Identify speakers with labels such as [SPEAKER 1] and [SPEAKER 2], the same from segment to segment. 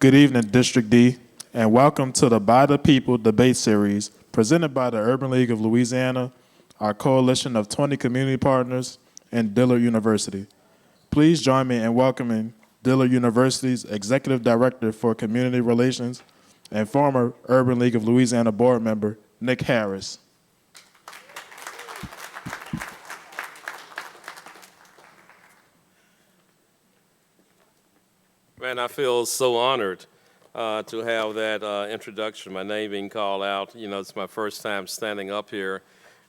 [SPEAKER 1] Good evening, District D, and welcome to the By the People debate series presented by the Urban League of Louisiana, our coalition of 20 community partners, and Dillard University. Please join me in welcoming Dillard University's Executive Director for Community Relations and former Urban League of Louisiana board member, Nick Harris.
[SPEAKER 2] Man, I feel so honored to have that introduction, my name being called out. You know, it's my first time standing up here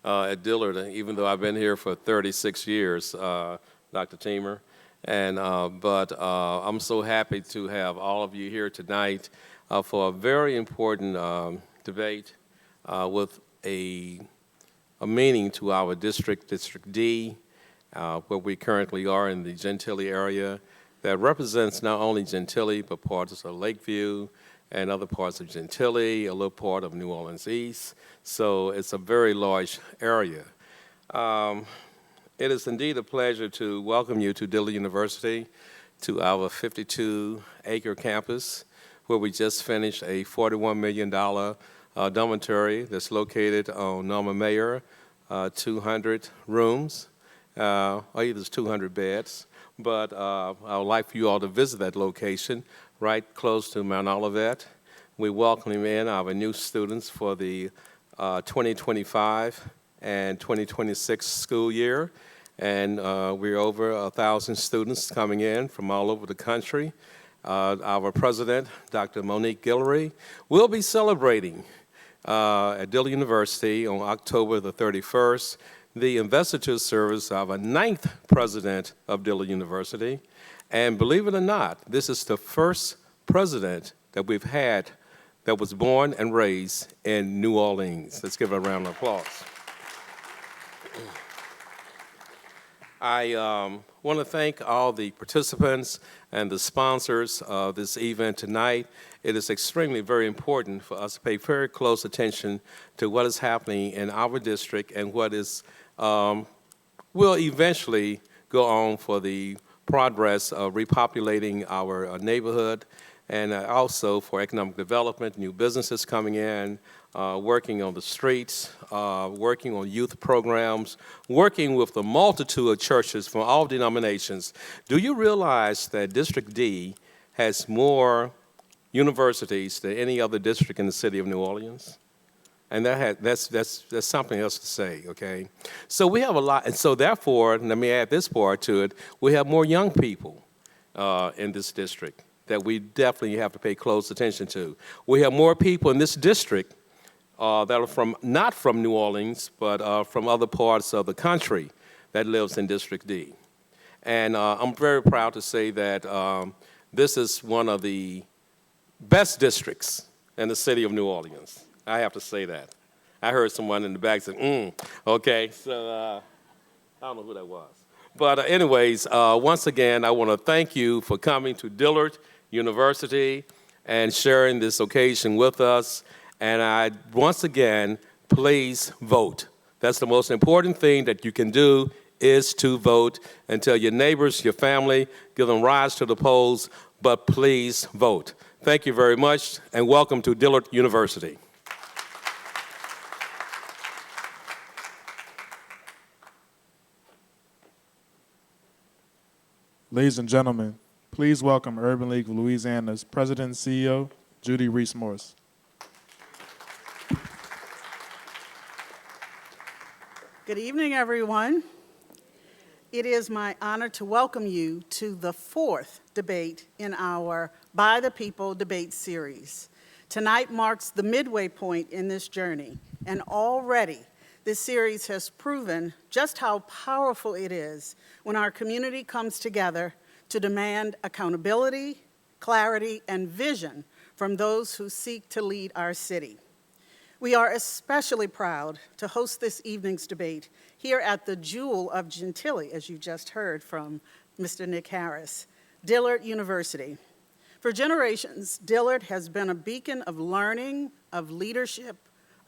[SPEAKER 2] at Dillard, even though I've been here for 36 years, Dr. Teamer. But I'm so happy to have all of you here tonight for a very important debate with a meaning to our district, District D, where we currently are in the Gentilly area, that represents not only Gentilly, but parts of Lakeview and other parts of Gentilly, a little part of New Orleans East. So it's a very large area. It is indeed a pleasure to welcome you to Dillard University, to our 52-acre campus, where we just finished a $41 million dormitory that's located on Norma Mayer, 200 rooms, or either it's 200 beds. But I would like for you all to visit that location right close to Mount Olivet. We welcome in our new students for the 2025 and 2026 school year. And we're over 1,000 students coming in from all over the country. Our president, Dr. Monique Guillory, will be celebrating at Dillard University on October the 31st the investiture service of a 9th president of Dillard University. And believe it or not, this is the first president that we've had that was born and raised in New Orleans. Let's give a round of applause. I want to thank all the participants and the sponsors of this event tonight. It is extremely very important for us to pay very close attention to what is happening in our district and what is will eventually go on for the progress of repopulating our neighborhood, and also for economic development, new businesses coming in, working on the streets, working on youth programs, working with the multitude of churches from all denominations. Do you realize that District D has more universities than any other district in the city of New Orleans? And that's something else to say, okay? So we have a lot, and so therefore, let me add this part to it, we have more young people in this district that we definitely have to pay close attention to. We have more people in this district that are not from New Orleans, but from other parts of the country that lives in District D. And I'm very proud to say that this is one of the best districts in the city of New Orleans. I have to say that. I heard someone in the back say, okay, so I don't know who that was. But anyways, once again, I want to thank you for coming to Dillard University and sharing this occasion with us. And once again, please vote. That's the most important thing that you can do is to vote, and tell your neighbors, your family, give them rides to the polls, but please vote. Thank you very much, and welcome to Dillard University.
[SPEAKER 1] Ladies and gentlemen, please welcome Urban League of Louisiana's President and CEO, Judy Reese-Morse.
[SPEAKER 3] Good evening, everyone. It is my honor to welcome you to the 4th debate in our By the People debate series. Tonight marks the midway point in this journey, and already this series has proven just how powerful it is when our community comes together to demand accountability, clarity, and vision from those who seek to lead our city. We are especially proud to host this evening's debate here at the Jewel of Gentilly, as you just heard from Mr. Nick Harris, Dillard University. For generations, Dillard has been a beacon of learning, of leadership,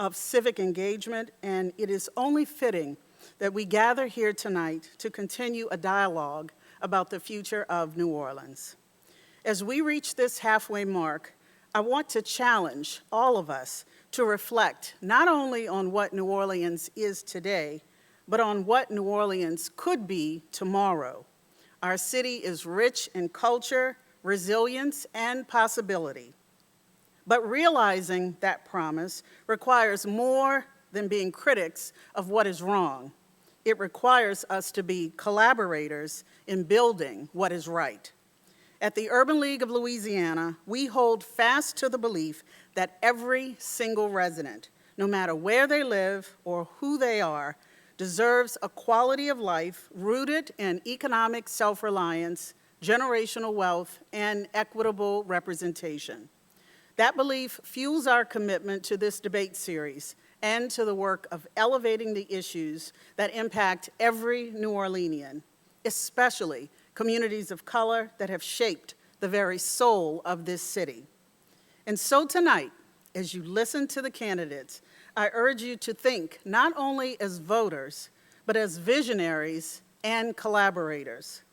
[SPEAKER 3] of civic engagement, and it is only fitting that we gather here tonight to continue a dialogue about the future of New Orleans. As we reach this halfway mark, I want to challenge all of us to reflect not only on what New Orleans is today, but on what New Orleans could be tomorrow. Our city is rich in culture, resilience, and possibility. But realizing that promise requires more than being critics of what is wrong. It requires us to be collaborators in building what is right. At the Urban League of Louisiana, we hold fast to the belief that every single resident, no matter where they live or who they are, deserves a quality of life rooted in economic self-reliance, generational wealth, and equitable representation. That belief fuels our commitment to this debate series and to the work of elevating the issues that impact every New Orleanian, especially communities of color that have shaped the very soul of this city. And so tonight, as you listen to the candidates, I urge you to think not only as voters, but as visionaries and collaborators.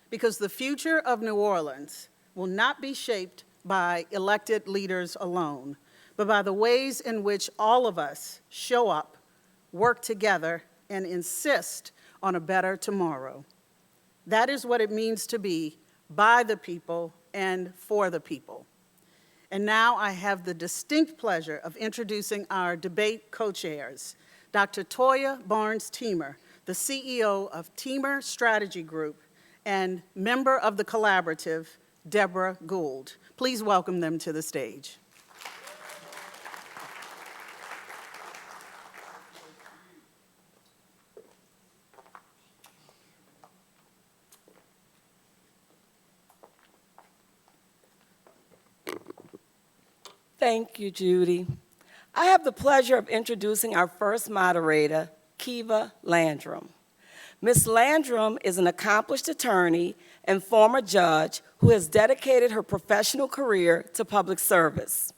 [SPEAKER 3] Because the future of New Orleans will not be shaped by elected leaders alone, but by the ways in which all of us show up, work together, and insist on a better tomorrow. That is what it means to be by the people and for the people. And now I have the distinct pleasure of introducing our debate co-chairs, Dr. Toya Barnes-Teamer, the CEO of Teamer Strategy Group, and member of the collaborative, Deborah Gould. Please welcome them to the stage.
[SPEAKER 4] Thank you, Judy. I have the pleasure of introducing our first moderator, Kiva Landrum. Ms. Landrum is an accomplished attorney and former judge who has dedicated her professional career to public service.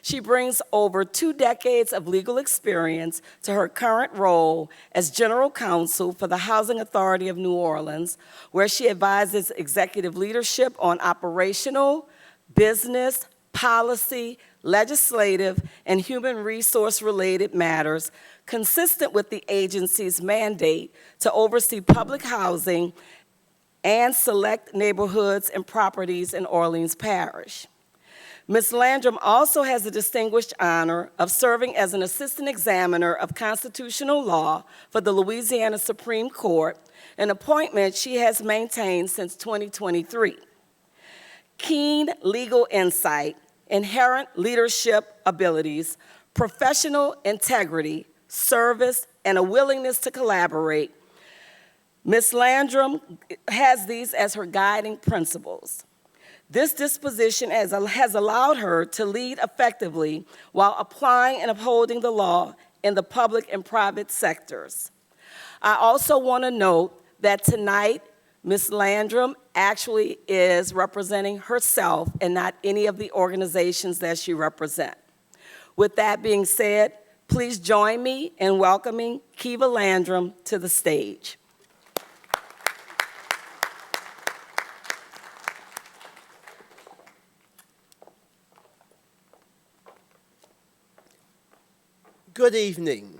[SPEAKER 4] She brings over 2 decades of legal experience to her current role as General Counsel for the Housing Authority of New Orleans, where she advises executive leadership on operational, business, policy, legislative, and human resource-related matters consistent with the agency's mandate to oversee public housing and select neighborhoods and properties in Orleans Parish. Ms. Landrum also has the distinguished honor of serving as an assistant examiner of constitutional law for the Louisiana Supreme Court, an appointment she has maintained since 2023. Keen legal insight, inherent leadership abilities, professional integrity, service, and a willingness to collaborate. Ms. Landrum has these as her guiding principles. This disposition has allowed her to lead effectively while applying and upholding the law in the public and private sectors. I also want to note that tonight, Ms. Landrum actually is representing herself and not any of the organizations that she represents. With that being said, please join me in welcoming Kiva Landrum to the stage.
[SPEAKER 5] Good evening.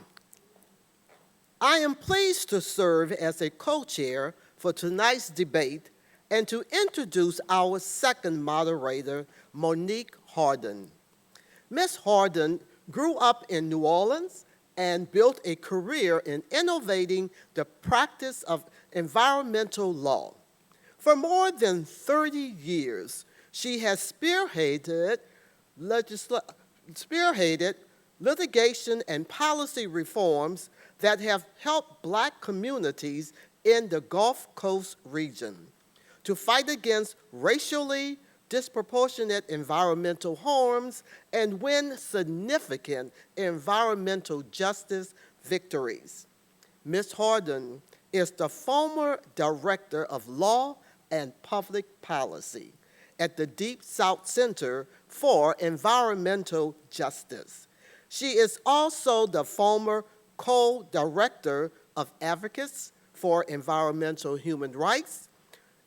[SPEAKER 5] I am pleased to serve as a co-chair for tonight's debate and to introduce our second moderator, Monique Harden. Ms. Harden grew up in New Orleans and built a career in innovating the practice of environmental law. For more than 30 years, she has spearheaded litigation and policy reforms that have helped Black communities in the Gulf Coast region to fight against racially disproportionate environmental harms and win significant environmental justice victories. Ms. Harden is the former Director of Law and Public Policy at the Deep South Center for Environmental Justice. She is also the former co-director of Advocates for Environmental Human Rights,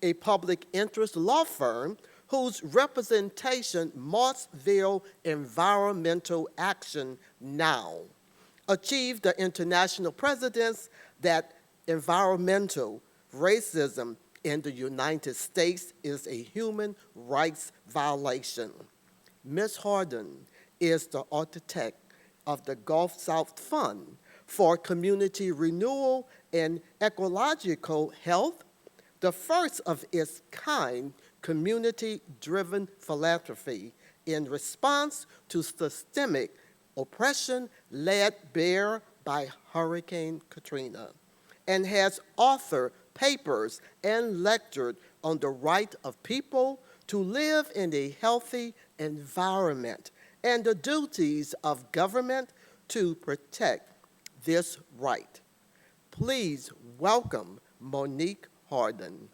[SPEAKER 5] a public interest law firm whose representation must veil environmental action now. Achieve the international precedence that environmental racism in the United States is a human rights violation. Ms. Harden is the architect of the Gulf South Fund for Community Renewal and Ecological Health, the first of its kind community-driven philanthropy in response to systemic oppression laid bare by Hurricane Katrina, and has authored papers and lectured on the right of people to live in a healthy environment and the duties of government to protect this right. Please welcome Monique Harden.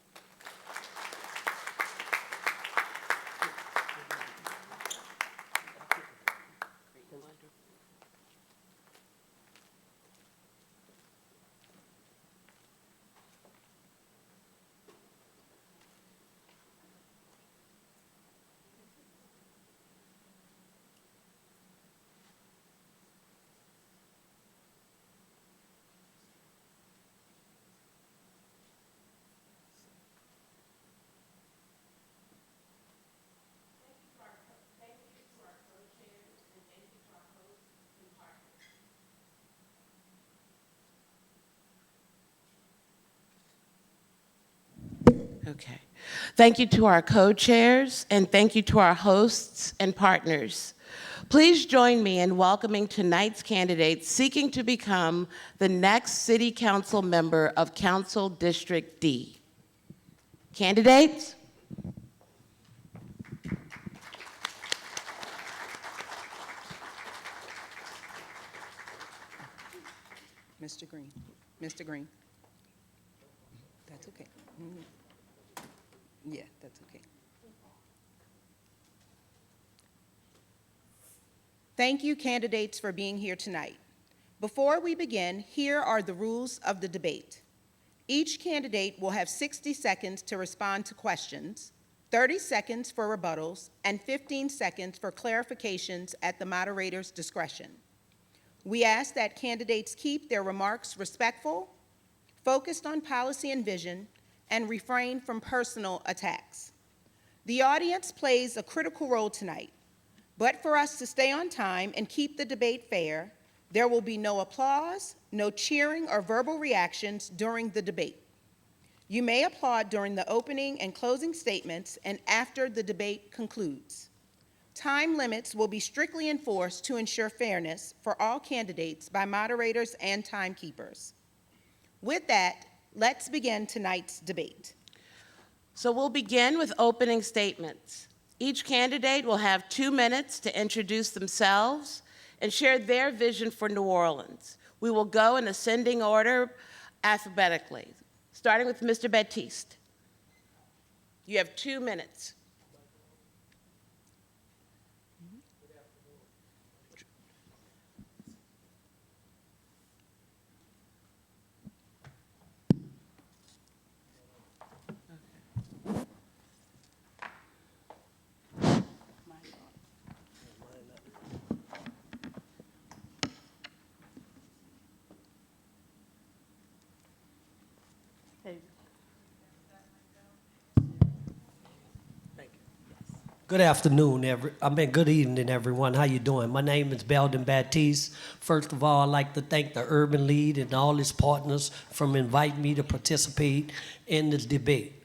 [SPEAKER 6] Okay. Thank you to our co-chairs, and thank you to our hosts and partners. Please join me in welcoming tonight's candidates seeking to become the next City Council member of Council District D. Candidates?
[SPEAKER 7] Mr. Green. Mr. Green. That's okay. Mhm. Yeah, that's okay. Thank you, candidates, for being here tonight. Before we begin, here are the rules of the debate. Each candidate will have 60 seconds to respond to questions, 30 seconds for rebuttals, and 15 seconds for clarifications at the moderator's discretion. We ask that candidates keep their remarks respectful, focused on policy and vision, and refrain from personal attacks. The audience plays a critical role tonight, but for us to stay on time and keep the debate fair, there will be no applause, no cheering or verbal reactions during the debate. You may applaud during the opening and closing statements and after the debate concludes. Time limits will be strictly enforced to ensure fairness for all candidates by moderators and timekeepers. With that, let's begin tonight's debate.
[SPEAKER 6] So we'll begin with opening statements. Each candidate will have 2 minutes to introduce themselves and share their vision for New Orleans. We will go in ascending order alphabetically, starting with Mr. Baptiste. You have 2 minutes.
[SPEAKER 8] Good afternoon, good evening, everyone. How you doing? My name is Belden Baptiste. First of all, I'd like to thank the Urban Lead and all his partners for inviting me to participate in this debate.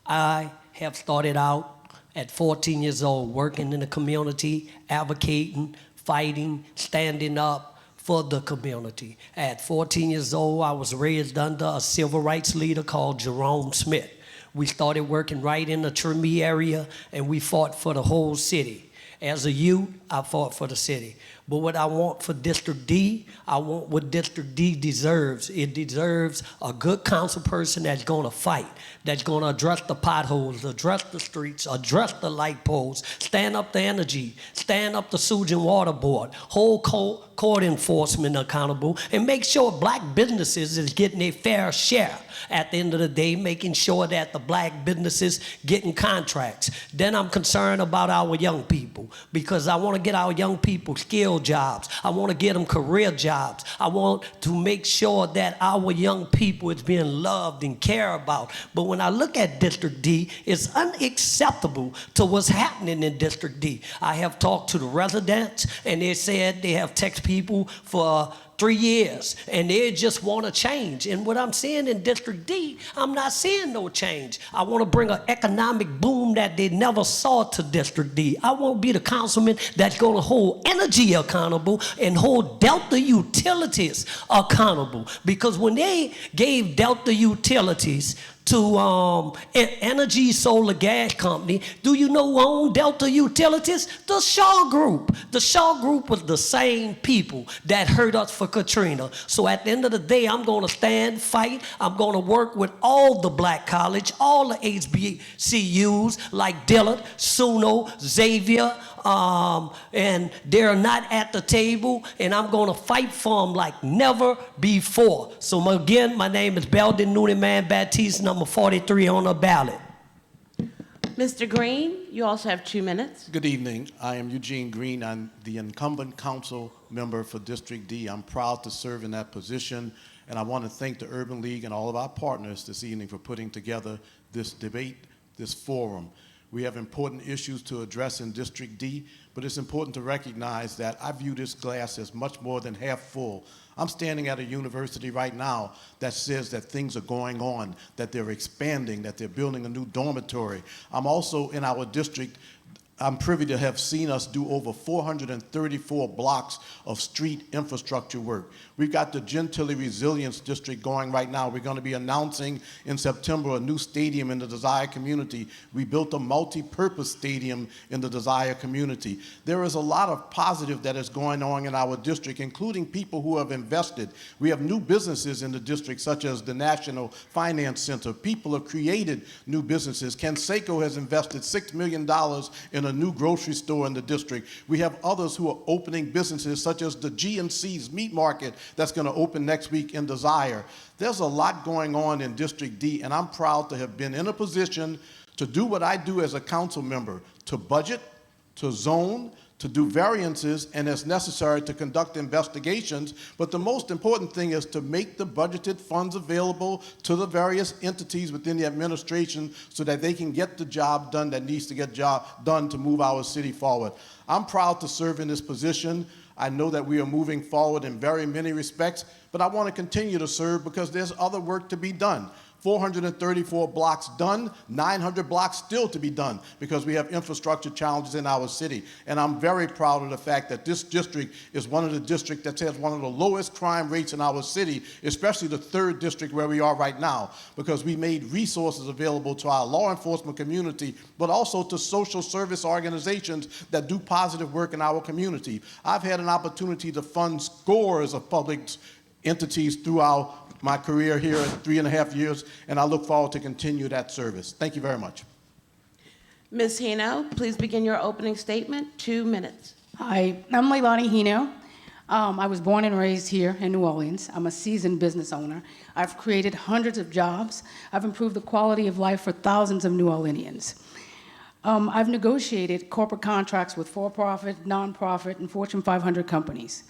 [SPEAKER 8] I have started out at 14 years old, working in the community, advocating, fighting, standing up for the community. At 14 years old, I was raised under a civil rights leader called Jerome Smith. We started working right in the Tremie area, and we fought for the whole city. As a youth, I fought for the city. But what I want for District D, I want what District D deserves. It deserves a good council person that's going to fight, that's going to address the potholes, address the streets, address the light poles, stand up the energy, stand up the sewage and water board, hold court enforcement accountable, and make sure black businesses is getting a fair share. At the end of the day, making sure that the black businesses getting contracts. Then I'm concerned about our young people, because I want to get our young people skilled jobs. I want to get them career jobs. I want to make sure that our young people is being loved and cared about. But when I look at District D, it's unacceptable to what's happening in District D. I have talked to the residents, and they said they have text people for 3 years, and they just want to change. And what I'm seeing in District D, I'm not seeing no change. I want to bring an economic boom that they never saw to District D. I want to be the councilman that's going to hold energy accountable and hold Delta Utilities accountable. Because when they gave Delta Utilities to Energy Solar Gas Company, do you know who owned Delta Utilities? The Shaw Group. The Shaw Group was the same people that hurt us for Katrina. So at the end of the day, I'm going to stand, fight. I'm going to work with all the black college, all the HBCUs like Dillard, Suno, Xavier, and they're not at the table, and I'm going to fight for them like never before. So again, my name is Belden Noonan Baptiste, number 43 on the ballot.
[SPEAKER 6] Mr. Green, you also have 2 minutes.
[SPEAKER 9] Good evening. I am Eugene Green. I'm the incumbent council member for District D. I'm proud to serve in that position, and I want to thank the Urban League and all of our partners this evening for putting together this debate, this forum. We have important issues to address in District D, but it's important to recognize that I view this glass as much more than half full. I'm standing at a university right now that says that things are going on, that they're expanding, that they're building a new dormitory. I'm also in our district. I'm privy to have seen us do over 434 blocks of street infrastructure work. We've got the Gentilly Resilience District going right now. We're going to be announcing in September a new stadium in the Desire community. We built a multi-purpose stadium in the Desire community. There is a lot of positive that is going on in our district, including people who have invested. We have new businesses in the district, such as the National Finance Center. People have created new businesses. Conseco has invested $6 million in a new grocery store in the district. We have others who are opening businesses, such as the GNC's Meat Market that's going to open next week in Desire. There's a lot going on in District D, and I'm proud to have been in a position to do what I do as a council member, to budget, to zone, to do variances, and as necessary to conduct investigations. But the most important thing is to make the budgeted funds available to the various entities within the administration so that they can get the job done that needs to get done to move our city forward. I'm proud to serve in this position. I know that we are moving forward in very many respects, but I want to continue to serve because there's other work to be done. 434 blocks done, 900 blocks still to be done because we have infrastructure challenges in our city. And I'm very proud of the fact that this district is one of the districts that has one of the lowest crime rates in our city, especially the 3rd district where we are right now, because we made resources available to our law enforcement community, but also to social service organizations that do positive work in our community. I've had an opportunity to fund scores of public entities throughout my career here at 3.5 years, and I look forward to continue that service. Thank you very much.
[SPEAKER 6] Ms. Hino, please begin your opening statement. 2 minutes.
[SPEAKER 10] Hi, I'm Leilani Hino. I was born and raised here in New Orleans. I'm a seasoned business owner. I've created hundreds of jobs. I've improved the quality of life for thousands of New Orleanians. I've negotiated corporate contracts with for-profit, nonprofit, and Fortune 500 companies.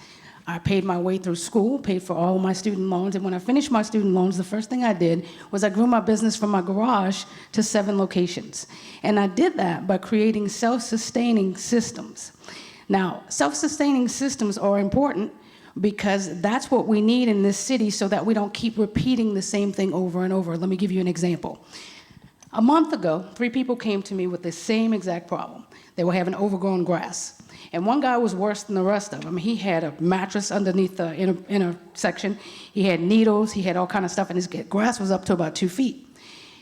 [SPEAKER 10] I paid my way through school, paid for all of my student loans, and when I finished my student loans, the first thing I did was I grew my business from my garage to 7 locations. And I did that by creating self-sustaining systems. Now, self-sustaining systems are important because that's what we need in this city so that we don't keep repeating the same thing over and over. Let me give you an example. A month ago, 3 people came to me with the same exact problem. They were having overgrown grass. And one guy was worse than the rest of them. He had a mattress underneath the inner section. He had needles. He had all kind of stuff, and his grass was up to about 2 feet.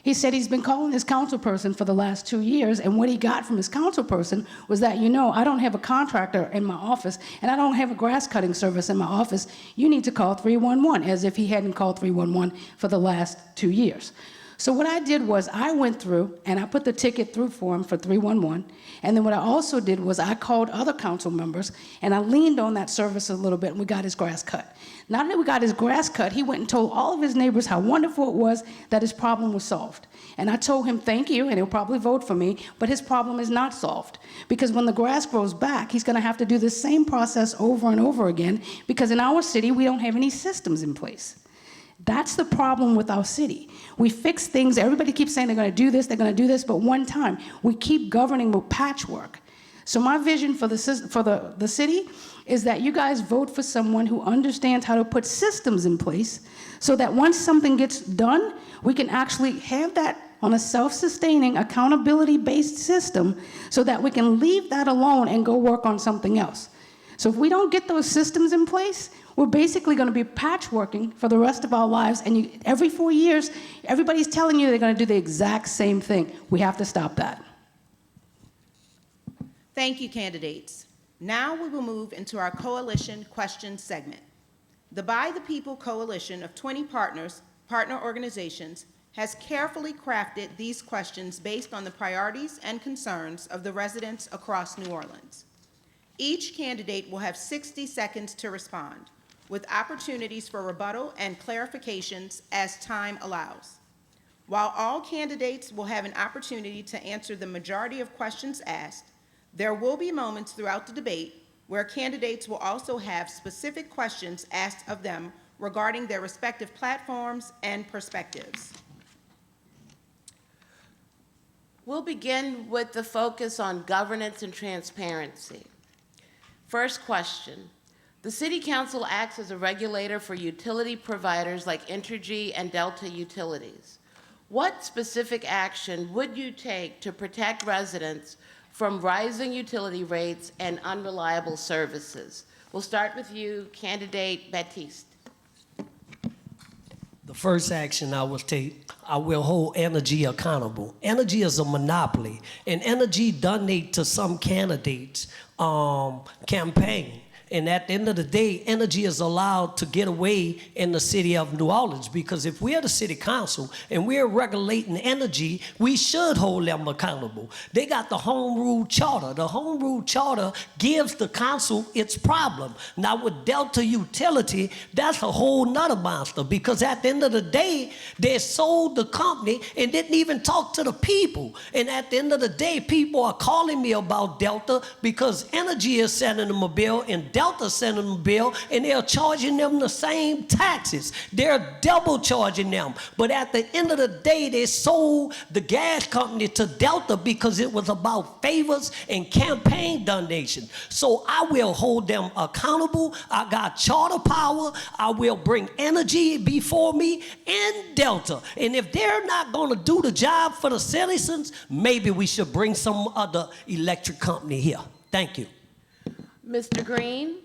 [SPEAKER 10] He said he's been calling his council person for the last 2 years, and what he got from his council person was that, you know, I don't have a contractor in my office, and I don't have a grass cutting service in my office. You need to call 311, as if he hadn't called 311 for the last 2 years. So what I did was I went through and I put the ticket through for him for 311. And then what I also did was I called other council members and I leaned on that service a little bit and we got his grass cut. Now that we got his grass cut, he went and told all of his neighbors how wonderful it was that his problem was solved. And I told him, thank you, and he'll probably vote for me, but his problem is not solved. Because when the grass grows back, he's gonna have to do the same process over and over again because in our city, we don't have any systems in place. That's the problem with our city. We fix things, everybody keeps saying they're gonna do this, but one time, we keep governing with patchwork. So my vision for the city is that you guys vote for someone who understands how to put systems in place so that once something gets done, we can actually have that on a self-sustaining, accountability-based system so that we can leave that alone and go work on something else. So if we don't get those systems in place, we're basically going to be patchworking for the rest of our lives, and every 4 years, everybody's telling you they're going to do the exact same thing. We have to stop that.
[SPEAKER 7] Thank you, candidates. Now we will move into our coalition question segment. The By the People Coalition of 20 partner organizations has carefully crafted these questions based on the priorities and concerns of the residents across New Orleans. Each candidate will have 60 seconds to respond, with opportunities for rebuttal and clarifications as time allows. While all candidates will have an opportunity to answer the majority of questions asked, there will be moments throughout the debate where candidates will also have specific questions asked of them regarding their respective platforms and perspectives.
[SPEAKER 6] We'll begin with the focus on governance and transparency. First question. The City Council acts as a regulator for utility providers like Entergy and Delta Utilities. What specific action would you take to protect residents from rising utility rates and unreliable services? We'll start with you, Candidate Baptiste.
[SPEAKER 8] The first action I will take, I will hold Energy accountable. Energy is a monopoly, and Energy donate to some candidates' campaign. And at the end of the day, Energy is allowed to get away in the city of New Orleans, because if we're the city council and we're regulating Energy, we should hold them accountable. They got the home rule charter. The home rule charter gives the council its problem. Now with Delta Utility, that's a whole nother monster, because at the end of the day, they sold the company and didn't even talk to the people. And at the end of the day, people are calling me about Delta because Energy is sending them a bill and Delta sent them a bill, and they're charging them the same taxes. They're double charging them. But at the end of the day, they sold the gas company to Delta because it was about favors and campaign donation. So I will hold them accountable. I got charter power. I will bring Energy before me and Delta. And if they're not going to do the job for the citizens, maybe we should bring some other electric company here. Thank you.
[SPEAKER 6] Mr. Green,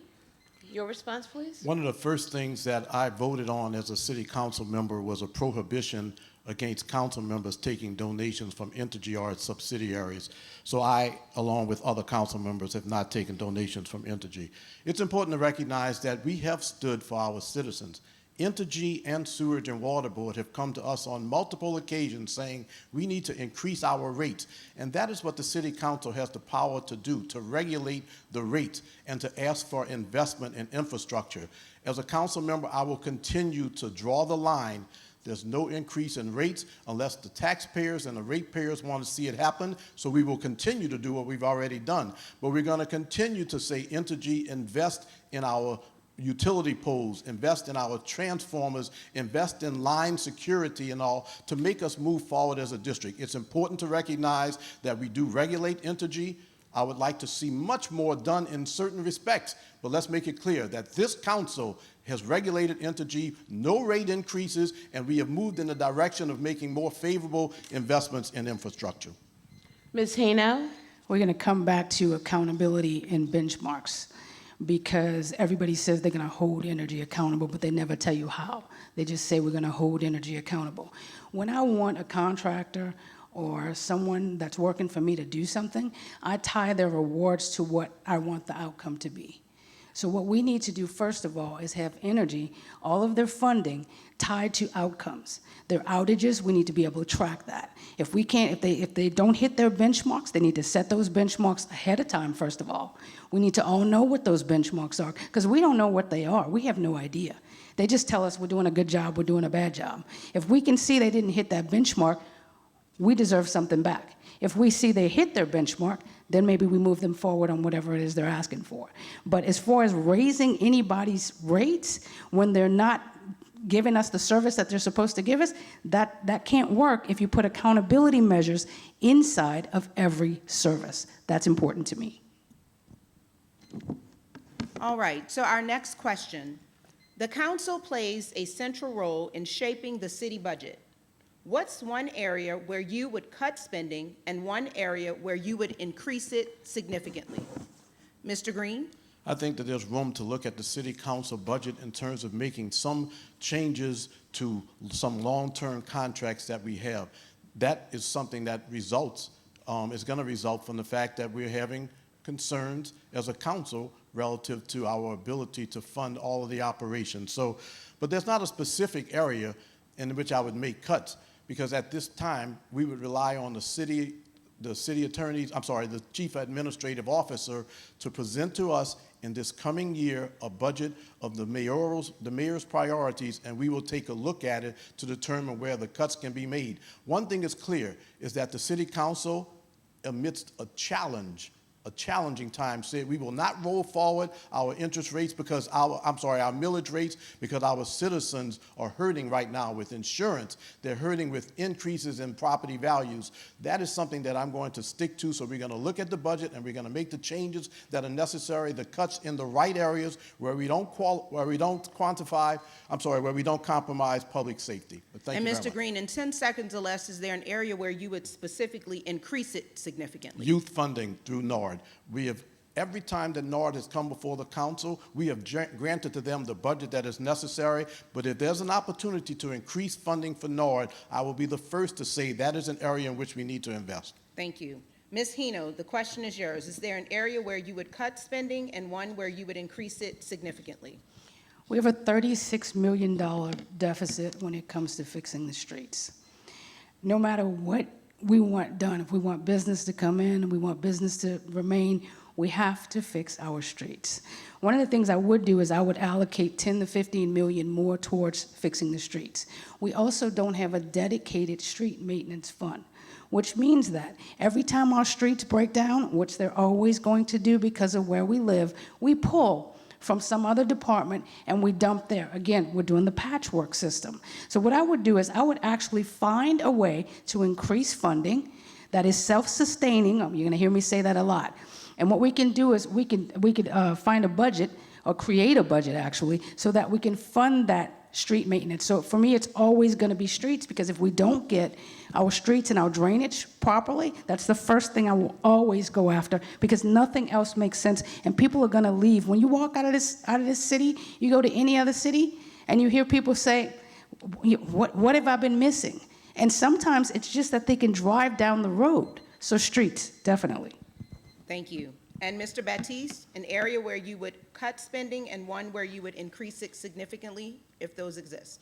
[SPEAKER 6] your response, please.
[SPEAKER 9] One of the first things that I voted on as a city council member was a prohibition against council members taking donations from Entergy or its subsidiaries. So I, along with other council members, have not taken donations from Entergy. It's important to recognize that we have stood for our citizens. Entergy and Sewerage and Water Board have come to us on multiple occasions saying we need to increase our rates. And that is what the City Council has the power to do, to regulate the rates and to ask for investment in infrastructure. As a council member, I will continue to draw the line. There's no increase in rates unless the taxpayers and the ratepayers want to see it happen. So we will continue to do what we've already done. But we're going to continue to say, Entergy, invest in our utility poles, invest in our transformers, invest in line security and all to make us move forward as a district. It's important to recognize that we do regulate Entergy. I would like to see much more done in certain respects, but let's make it clear that this council has regulated Entergy, no rate increases, and we have moved in the direction of making more favorable investments in infrastructure.
[SPEAKER 6] Ms. Hino.
[SPEAKER 10] We're going to come back to accountability and benchmarks. because everybody says they're going to hold energy accountable, but they never tell you how. They just say we're going to hold energy accountable. When I want a contractor or someone that's working for me to do something, I tie their rewards to what I want the outcome to be. So what we need to do, first of all, is have energy, all of their funding, tied to outcomes. Their outages, we need to be able to track that. If they don't hit their benchmarks, they need to set those benchmarks ahead of time, first of all. We need to all know what those benchmarks are, because we don't know what they are. We have no idea. They just tell us we're doing a good job, we're doing a bad job. If we can see they didn't hit that benchmark, we deserve something back. If we see they hit their benchmark, then maybe we move them forward on whatever it is they're asking for. But as far as raising anybody's rates when they're not giving us the service that they're supposed to give us, that can't work if you put accountability measures inside of every service. That's important to me.
[SPEAKER 7] All right, so our next question. The council plays a central role in shaping the city budget. What's one area where you would cut spending and one area where you would increase it significantly? Mr. Green?
[SPEAKER 9] I think that there's room to look at the city council budget in terms of making some changes to some long-term contracts that we have. That is something that results, is going to result from the fact that we're having concerns as a council relative to our ability to fund all of the operations. So, but there's not a specific area in which I would make cuts, because at this time we would rely on the city attorneys, the chief administrative officer to present to us in this coming year a budget of the mayor's priorities, and we will take a look at it to determine where the cuts can be made. One thing is clear, is that the city council, amidst a challenging time, said we will not roll forward our interest rates because our millage rates, because our citizens are hurting right now with insurance. They're hurting with increases in property values. That is something that I'm going to stick to. So we're going to look at the budget and we're going to make the changes that are necessary, the cuts in the right areas where we don't compromise public safety. But thank you very
[SPEAKER 7] Mr.
[SPEAKER 9] much.
[SPEAKER 7] Green, in 10 seconds or less, is there an area where you would specifically increase it significantly?
[SPEAKER 9] Youth funding through NORD. We have, every time that NORD has come before the council, we have granted to them the budget that is necessary. But if there's an opportunity to increase funding for NORD, I will be the first to say that is an area in which we need to invest.
[SPEAKER 7] Thank you. Ms. Hino, the question is yours. Is there an area where you would cut spending and one where you would increase it significantly?
[SPEAKER 10] We have a $36 million deficit when it comes to fixing the streets. No matter what we want done, if we want business to come in and we want business to remain, we have to fix our streets. One of the things I would do is I would allocate 10 to 15 million more towards fixing the streets. We also don't have a dedicated street maintenance fund, which means that every time our streets break down, which they're always going to do because of where we live, we pull from some other department and we dump there. Again, we're doing the patchwork system. So what I would do is I would actually find a way to increase funding that is self-sustaining. You're gonna hear me say that a lot. And what we can do is we could find a budget, or create a budget actually, so that we can fund that street maintenance. So for me, it's always gonna be streets, because if we don't get our streets and our drainage properly, that's the first thing I will always go after, because nothing else makes sense, and people are gonna leave. When you walk out of this city, you go to any other city, and you hear people say, what have I been missing? And sometimes it's just that they can drive down the road. So streets, definitely.
[SPEAKER 7] Thank you. And Mr. Baptiste, an area where you would cut spending and one where you would increase it significantly, if those exist?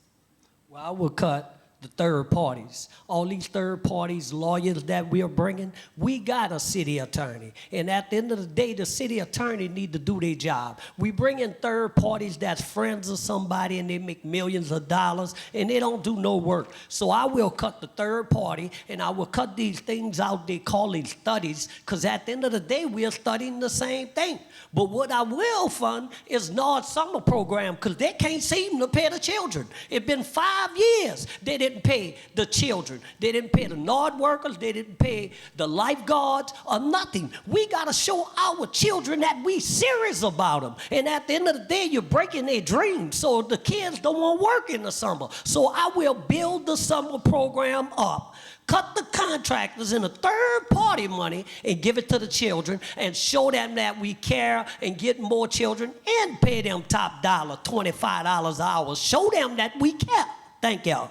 [SPEAKER 8] Well, I will cut the third parties. All these third parties, lawyers that we are bringing, we got a city attorney. And at the end of the day, the city attorney need to do their job. We bring in third parties that's friends of somebody and they make millions of dollars and they don't do no work. So I will cut the third party and I will cut these things out they call these studies, because at the end of the day, we are studying the same thing. But what I will fund is NORD summer program, because they can't seem to pay the children. It's been 5 years they didn't pay the children. They didn't pay the NORD workers. They didn't pay the lifeguards or nothing. We got to show our children that we serious about them. And at the end of the day, you're breaking their dreams. So the kids don't want to work in the summer. So I will build the summer program up, cut the contractors into third-party money and give it to the children and show them that we care and get more children and pay them top dollar, $25 an hour. Show them that we care. Thank y'all.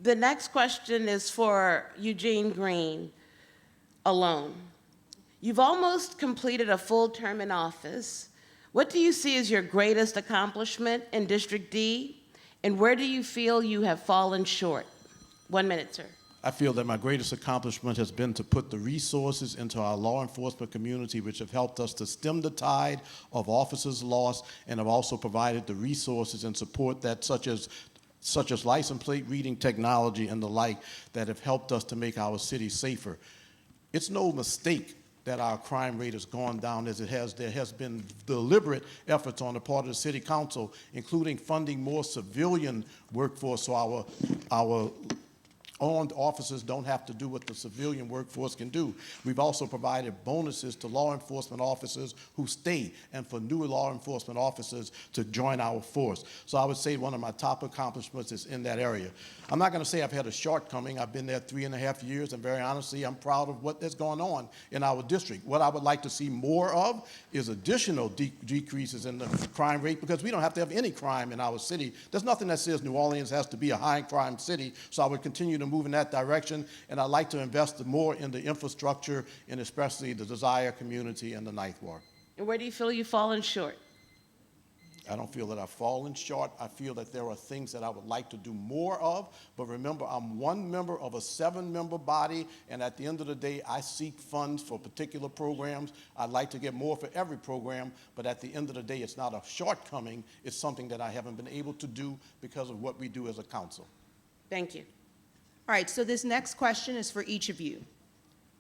[SPEAKER 6] The next question is for Eugene Green alone. You've almost completed a full term in office. What do you see as your greatest accomplishment in District D, and where do you feel you have fallen short? 1 minute, sir.
[SPEAKER 9] I feel that my greatest accomplishment has been to put the resources into our law enforcement community, which have helped us to stem the tide of officers lost, and have also provided the resources and support that such as license plate reading technology and the like that have helped us to make our city safer. It's no mistake that our crime rate has gone down as it has. There has been deliberate efforts on the part of the City Council, including funding more civilian workforce so our armed officers don't have to do what the civilian workforce can do. We've also provided bonuses to law enforcement officers who stay and for new law enforcement officers to join our force. So I would say one of my top accomplishments is in that area. I'm not going to say I've had a shortcoming. I've been there 3.5 years, and very honestly, I'm proud of what is going on in our district. What I would like to see more of is additional decreases in the crime rate, because we don't have to have any crime in our city. There's nothing that says New Orleans has to be a high crime city, so I would continue to move in that direction, and I'd like to invest more in the infrastructure, and especially the Desire community and the Ninth Ward.
[SPEAKER 6] And where do you feel you've fallen short?
[SPEAKER 9] I don't feel that I've fallen short. I feel that there are things that I would like to do more of, but remember, I'm one member of a 7-member body, and at the end of the day, I seek funds for particular programs. I'd like to get more for every program, but at the end of the day, it's not a shortcoming. It's something that I haven't been able to do because of what we do as a council.
[SPEAKER 6] Thank you.
[SPEAKER 7] All right, so this next question is for each of you.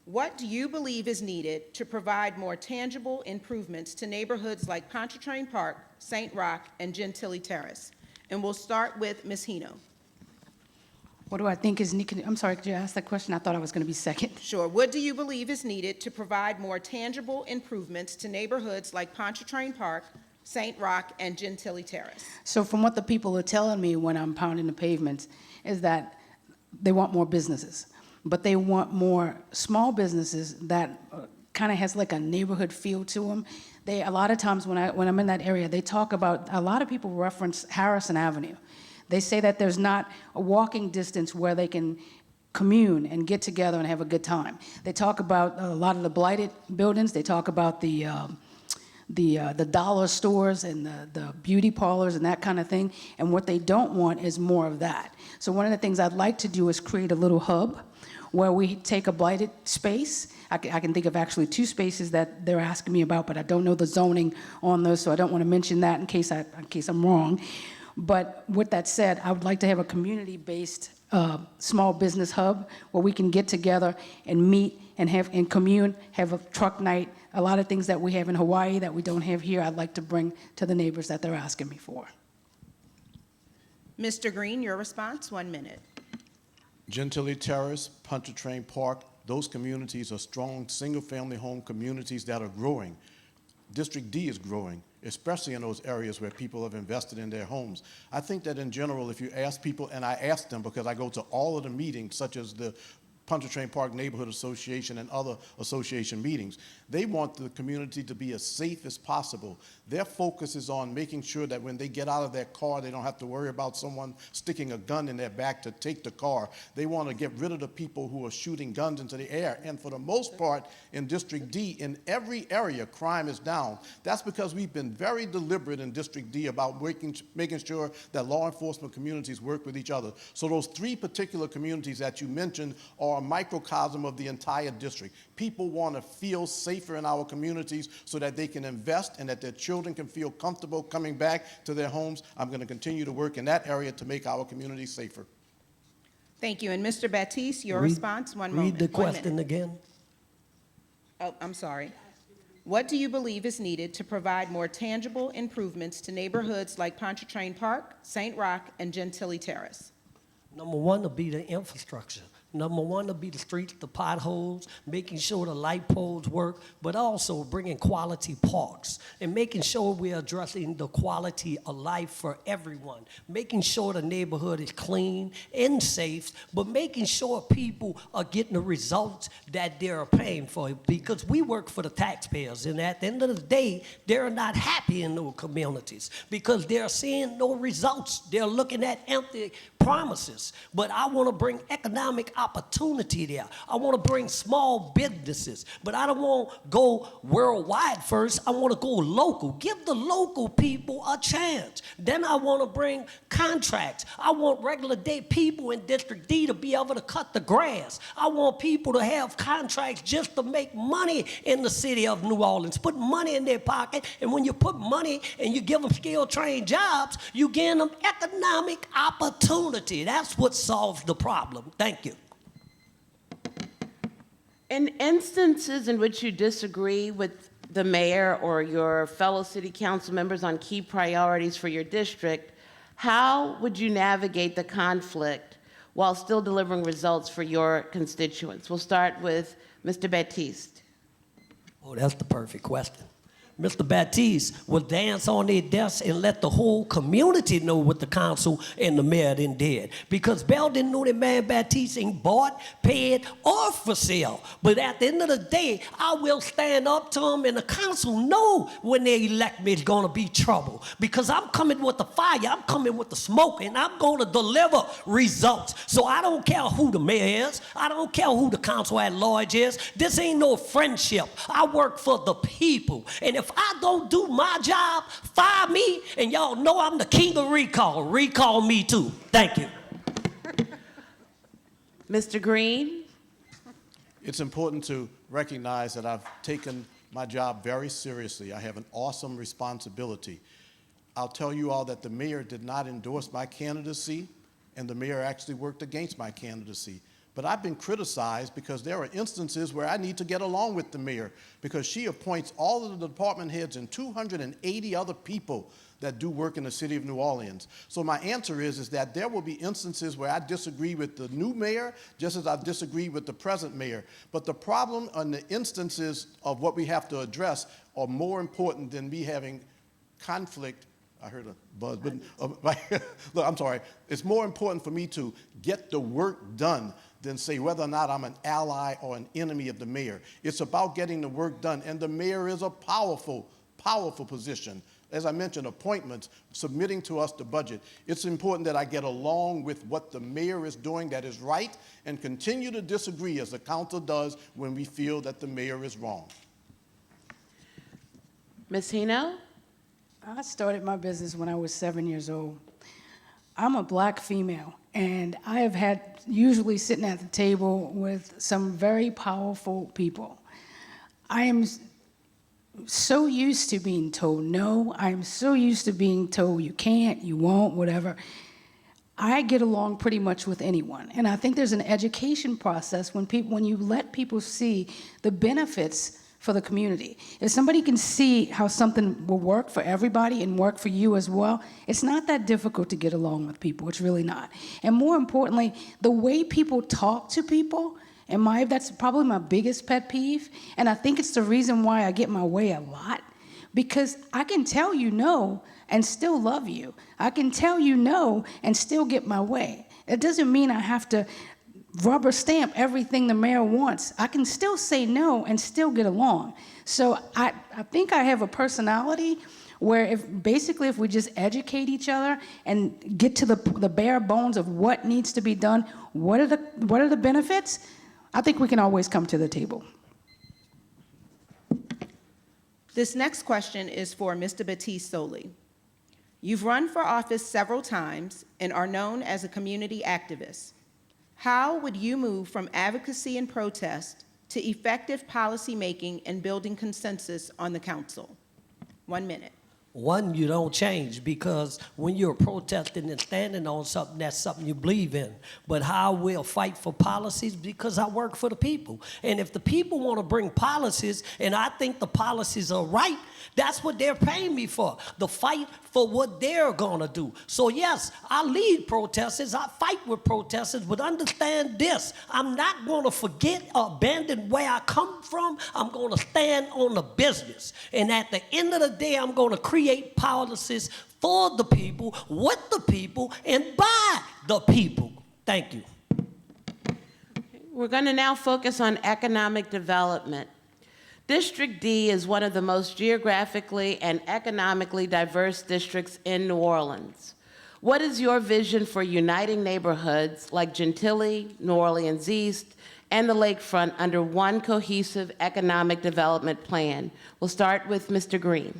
[SPEAKER 7] What do you believe is needed to provide more tangible improvements to neighborhoods like Pontchartrain Park, St. Roch, and Gentilly Terrace? And we'll start with Ms. Hino.
[SPEAKER 10] What do I think is needed? I'm sorry, could you ask that question? I thought I was going to be second.
[SPEAKER 7] Sure. What do you believe is needed to provide more tangible improvements to neighborhoods like Pontchartrain Park, St. Roch, and Gentilly Terrace?
[SPEAKER 10] So from what the people are telling me when I'm pounding the pavements is that they want more businesses, but they want more small businesses that kind of has like a neighborhood feel to them. A lot of times when I'm in that area, they talk about, a lot of people reference Harrison Avenue. They say that there's not a walking distance where they can commune and get together and have a good time. They talk about a lot of the blighted buildings. They talk about the dollar stores and the beauty parlors and that kind of thing. And what they don't want is more of that. So one of the things I'd like to do is create a little hub where we take a blighted space. I can think of actually 2 spaces that they're asking me about, but I don't know the zoning on those, so I don't want to mention that in case I'm wrong. But with that said, I would like to have a community-based small business hub where we can get together and meet and commune, have a truck night, a lot of things that we have in Hawaii that we don't have here, I'd like to bring to the neighbors that they're asking me for.
[SPEAKER 7] Mr. Green, your response, 1 minute.
[SPEAKER 9] Gentilly Terrace, Pontchartrain Park, those communities are strong single-family home communities that are growing. District D is growing, especially in those areas where people have invested in their homes. I think that in general, if you ask people, and I ask them because I go to all of the meetings, such as the Pontchartrain Park Neighborhood Association and other association meetings. They want the community to be as safe as possible. Their focus is on making sure that when they get out of their car, they don't have to worry about someone sticking a gun in their back to take the car. They want to get rid of the people who are shooting guns into the air. And for the most part, in District D, in every area, crime is down. That's because we've been very deliberate in District D about making sure that law enforcement communities work with each other. So those 3 particular communities that you mentioned are a microcosm of the entire district. People want to feel safer in our communities so that they can invest and that their children can feel comfortable coming back to their homes. I'm going to continue to work in that area to make our communities safer.
[SPEAKER 7] Thank you. And Mr. Baptiste, your response, 1 moment.
[SPEAKER 8] Read the question again.
[SPEAKER 7] Oh, I'm sorry. What do you believe is needed to provide more tangible improvements to neighborhoods like Pontchartrain Park, St. Roch, and Gentilly Terrace?
[SPEAKER 8] Number 1 will be the infrastructure. Number one will be the streets, the potholes, making sure the light poles work, but also bringing quality parks and making sure we're addressing the quality of life for everyone, making sure the neighborhood is clean and safe, but making sure people are getting the results that they're paying for, because we work for the taxpayers, and at the end of the day, they're not happy in those communities because they're seeing no results. They're looking at empty promises. But I want to bring economic opportunity there. I want to bring small businesses, but I don't want to go worldwide first. I want to go local. Give the local people a chance. Then I want to bring contracts. I want regular day people in District D to be able to cut the grass. I want people to have contracts just to make money in the city of New Orleans, put money in their pocket, and when you put money and you give them skill-trained jobs, you give them economic opportunity. That's what solves the problem. Thank you.
[SPEAKER 6] In instances in which you disagree with the mayor or your fellow city council members on key priorities for your district, how would you navigate the conflict while still delivering results for your constituents? We'll start with Mr. Baptiste.
[SPEAKER 8] Oh, that's the perfect question. Mr. Baptiste will dance on their desks and let the whole community know what the council and the mayor done did. Because Bell didn't know that man Baptiste ain't bought, paid, or for sale. But at the end of the day, I will stand up to him, and the council know when they elect me it's gonna be trouble. Because I'm coming with the fire, I'm coming with the smoke, and I'm gonna deliver results. So I don't care who the mayor is, I don't care who the council at large is. This ain't no friendship. I work for the people. And if I don't do my job, fire me, and y'all know I'm the king of recall. Recall me too. Thank you.
[SPEAKER 6] Mr. Green?
[SPEAKER 9] It's important to recognize that I've taken my job very seriously. I have an awesome responsibility. I'll tell you all that the mayor did not endorse my candidacy, and the mayor actually worked against my candidacy. But I've been criticized because there are instances where I need to get along with the mayor because she appoints all of the department heads and 280 other people that do work in the city of New Orleans. So my answer is that there will be instances where I disagree with the new mayor just as I disagree with the present mayor. But the problem and the instances of what we have to address are more important than me having conflict. I heard a buzz, but look, I'm sorry. It's more important for me to get the work done than say whether or not I'm an ally or an enemy of the mayor. It's about getting the work done, and the mayor is a powerful, powerful position. As I mentioned, appointments, submitting to us the budget. It's important that I get along with what the mayor is doing that is right and continue to disagree as the council does when we feel that the mayor is wrong.
[SPEAKER 6] Ms. Hino?
[SPEAKER 10] I started my business when I was 7 years old. I'm a black female, and I have had usually sitting at the table with some very powerful people. I am so used to being told no. I am so used to being told you can't, you won't, whatever. I get along pretty much with anyone, and I think there's an education process when you let people see the benefits for the community. If somebody can see how something will work for everybody and work for you as well, it's not that difficult to get along with people. It's really not. And more importantly, the way people talk to people, that's probably my biggest pet peeve, and I think it's the reason why I get my way a lot, because I can tell you no and still love you. I can tell you no and still get my way. It doesn't mean I have to rubber stamp everything the mayor wants. I can still say no and still get along. So I think I have a personality where if we just educate each other and get to the bare bones of what needs to be done, what are the benefits, I think we can always come to the table.
[SPEAKER 7] This next question is for Mr. Baptiste solely. You've run for office several times and are known as a community activist. How would you move from advocacy and protest to effective policy making and building consensus on the council? 1 minute.
[SPEAKER 8] One, you don't change, because when you're protesting and standing on something, that's something you believe in. But how I will fight for policies, because I work for the people. And if the people want to bring policies, and I think the policies are right, that's what they're paying me for, the fight for what they're going to do. So yes, I lead protesters, I fight with protesters, but understand this, I'm not going to forget or abandon where I come from. I'm going to stand on the business. And at the end of the day, I'm going to create policies for the people, with the people, and by the people. Thank you.
[SPEAKER 6] We're going to now focus on economic development. District D is one of the most geographically and economically diverse districts in New Orleans. What is your vision for uniting neighborhoods like Gentilly, New Orleans East, and the lakefront under one cohesive economic development plan? We'll start with Mr. Green.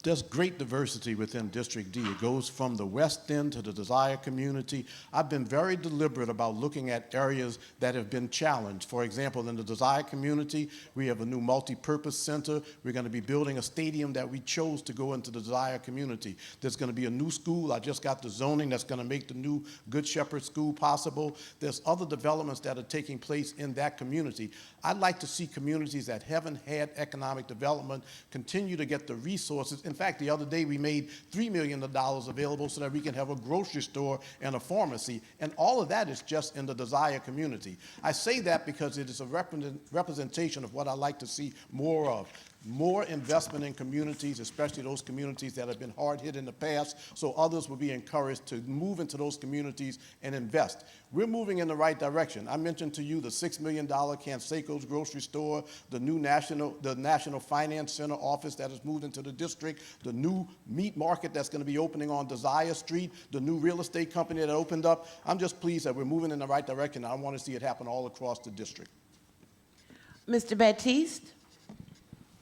[SPEAKER 9] There's great diversity within District D. It goes from the West End to the Desire community. I've been very deliberate about looking at areas that have been challenged. For example, in the Desire community, we have a new multi-purpose center. We're going to be building a stadium that we chose to go into the Desire community. There's going to be a new school. I just got the zoning that's going to make the new Good Shepherd School possible. There's other developments that are taking place in that community. I'd like to see communities that haven't had economic development continue to get the resources. In fact, the other day we made $3 million available so that we can have a grocery store and a pharmacy, and all of that is just in the Desire community. I say that because it is a representation of what I like to see more of. More investment in communities, especially those communities that have been hard hit in the past, so others will be encouraged to move into those communities and invest. We're moving in the right direction. I mentioned to you the $6 million Canseco's grocery store, the new National Finance Center office that has moved into the district, the new meat market that's going to be opening on Desire Street, the new real estate company that opened up. I'm just pleased that we're moving in the right direction. I want to see it happen all across the district.
[SPEAKER 6] Mr. Baptiste?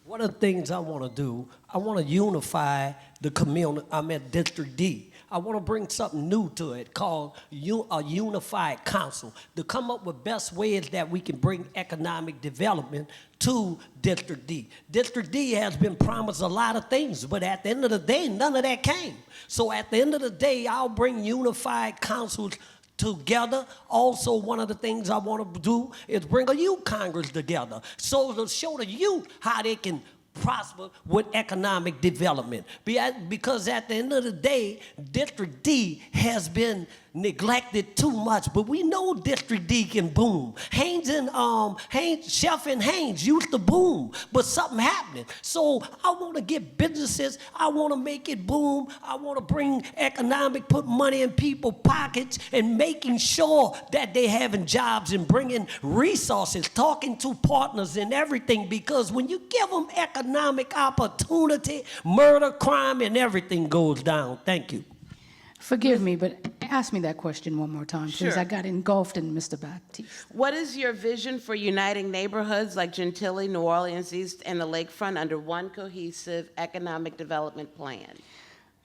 [SPEAKER 8] One of the things I want to do, I want to unify the community. I'm at District D. I want to bring something new to it called a unified council to come up with best ways that we can bring economic development to District D. District D has been promised a lot of things, but at the end of the day, none of that came. So at the end of the day, I'll bring unified councils together. Also, one of the things I want to do is bring a youth Congress together, so to show the youth how they can prosper with economic development. Because at the end of the day, District D has been neglected too much, but we know District D can boom. Chef and Haynes used to boom, but something happening. So I want to get businesses, I want to make it boom, I want to bring put money in people's pockets and making sure that they having jobs and bringing resources, talking to partners and everything, because when you give them economic opportunity, murder, crime, and everything goes down. Thank you.
[SPEAKER 10] Forgive me, but ask me that question one more time, please.
[SPEAKER 6] Sure.
[SPEAKER 10] I got engulfed in Mr. Baptiste.
[SPEAKER 6] What is your vision for uniting neighborhoods like Gentilly, New Orleans East, and the lakefront under one cohesive economic development plan?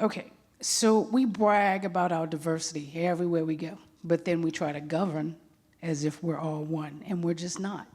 [SPEAKER 10] Okay, so we brag about our diversity everywhere we go, but then we try to govern as if we're all one, and we're just not.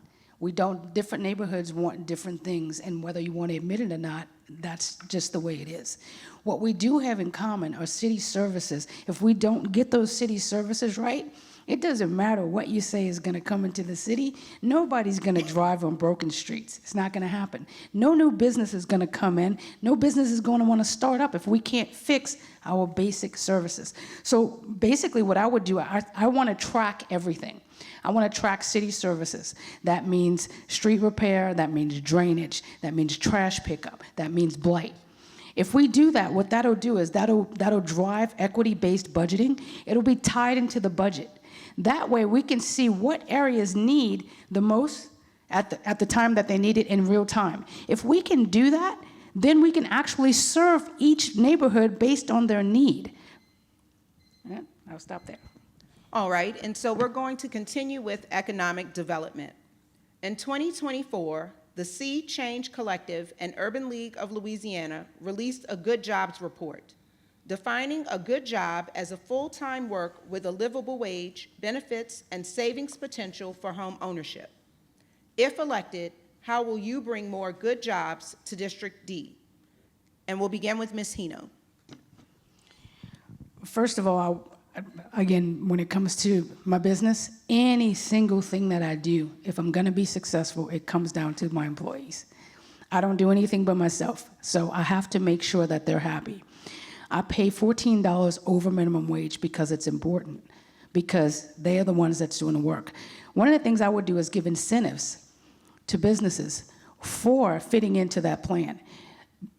[SPEAKER 10] Different neighborhoods want different things, and whether you want to admit it or not, that's just the way it is. What we do have in common are city services. If we don't get those city services right, it doesn't matter what you say is going to come into the city. Nobody's going to drive on broken streets. It's not going to happen. No new business is going to come in. No business is going to want to start up if we can't fix our basic services. So basically what I would do, I want to track everything. I want to track city services. That means street repair, that means drainage, that means trash pickup, that means blight. If we do that, what that'll do is that'll drive equity-based budgeting. It'll be tied into the budget. That way we can see what areas need the most at the time that they need it in real time. If we can do that, then we can actually serve each neighborhood based on their need. Yeah, I'll stop there.
[SPEAKER 7] All right, and so we're going to continue with economic development. In 2024, the Sea Change Collective and Urban League of Louisiana released a Good Jobs report, defining a good job as a full-time work with a livable wage, benefits, and savings potential for home ownership. If elected, how will you bring more good jobs to District D? And we'll begin with Ms. Hino.
[SPEAKER 10] First of all, again, when it comes to my business, any single thing that I do, if I'm going to be successful, it comes down to my employees. I don't do anything but myself, so I have to make sure that they're happy. I pay $14 over minimum wage because it's important, because they are the ones that's doing the work. One of the things I would do is give incentives to businesses for fitting into that plan.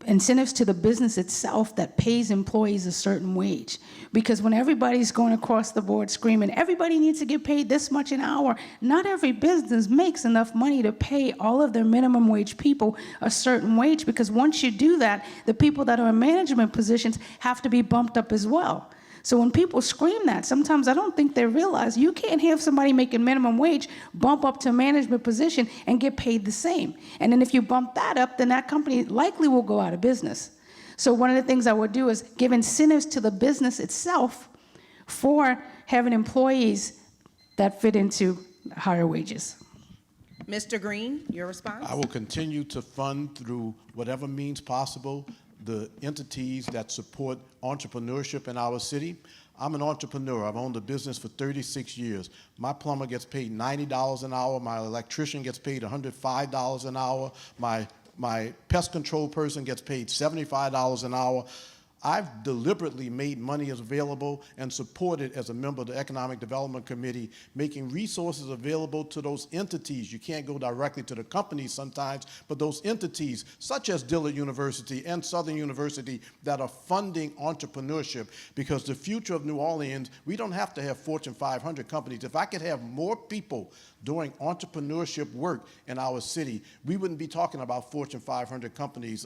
[SPEAKER 10] Incentives to the business itself that pays employees a certain wage. Because when everybody's going across the board screaming, everybody needs to get paid this much an hour, not every business makes enough money to pay all of their minimum wage people a certain wage, because once you do that, the people that are in management positions have to be bumped up as well. So when people scream that, sometimes I don't think they realize you can't have somebody making minimum wage bump up to a management position and get paid the same. And then if you bump that up, then that company likely will go out of business. So one of the things I would do is give incentives to the business itself for having employees that fit into higher wages.
[SPEAKER 7] Mr. Green, your response?
[SPEAKER 9] I will continue to fund through whatever means possible the entities that support entrepreneurship in our city. I'm an entrepreneur. I've owned a business for 36 years. My plumber gets paid $90 an hour. My electrician gets paid $105 an hour. My pest control person gets paid $75 an hour. I've deliberately made money available and supported as a member of the Economic Development Committee, making resources available to those entities. You can't go directly to the companies sometimes, but those entities, such as Dillard University and Southern University, that are funding entrepreneurship, because the future of New Orleans, we don't have to have Fortune 500 companies. If I could have more people doing entrepreneurship work in our city, we wouldn't be talking about Fortune 500 companies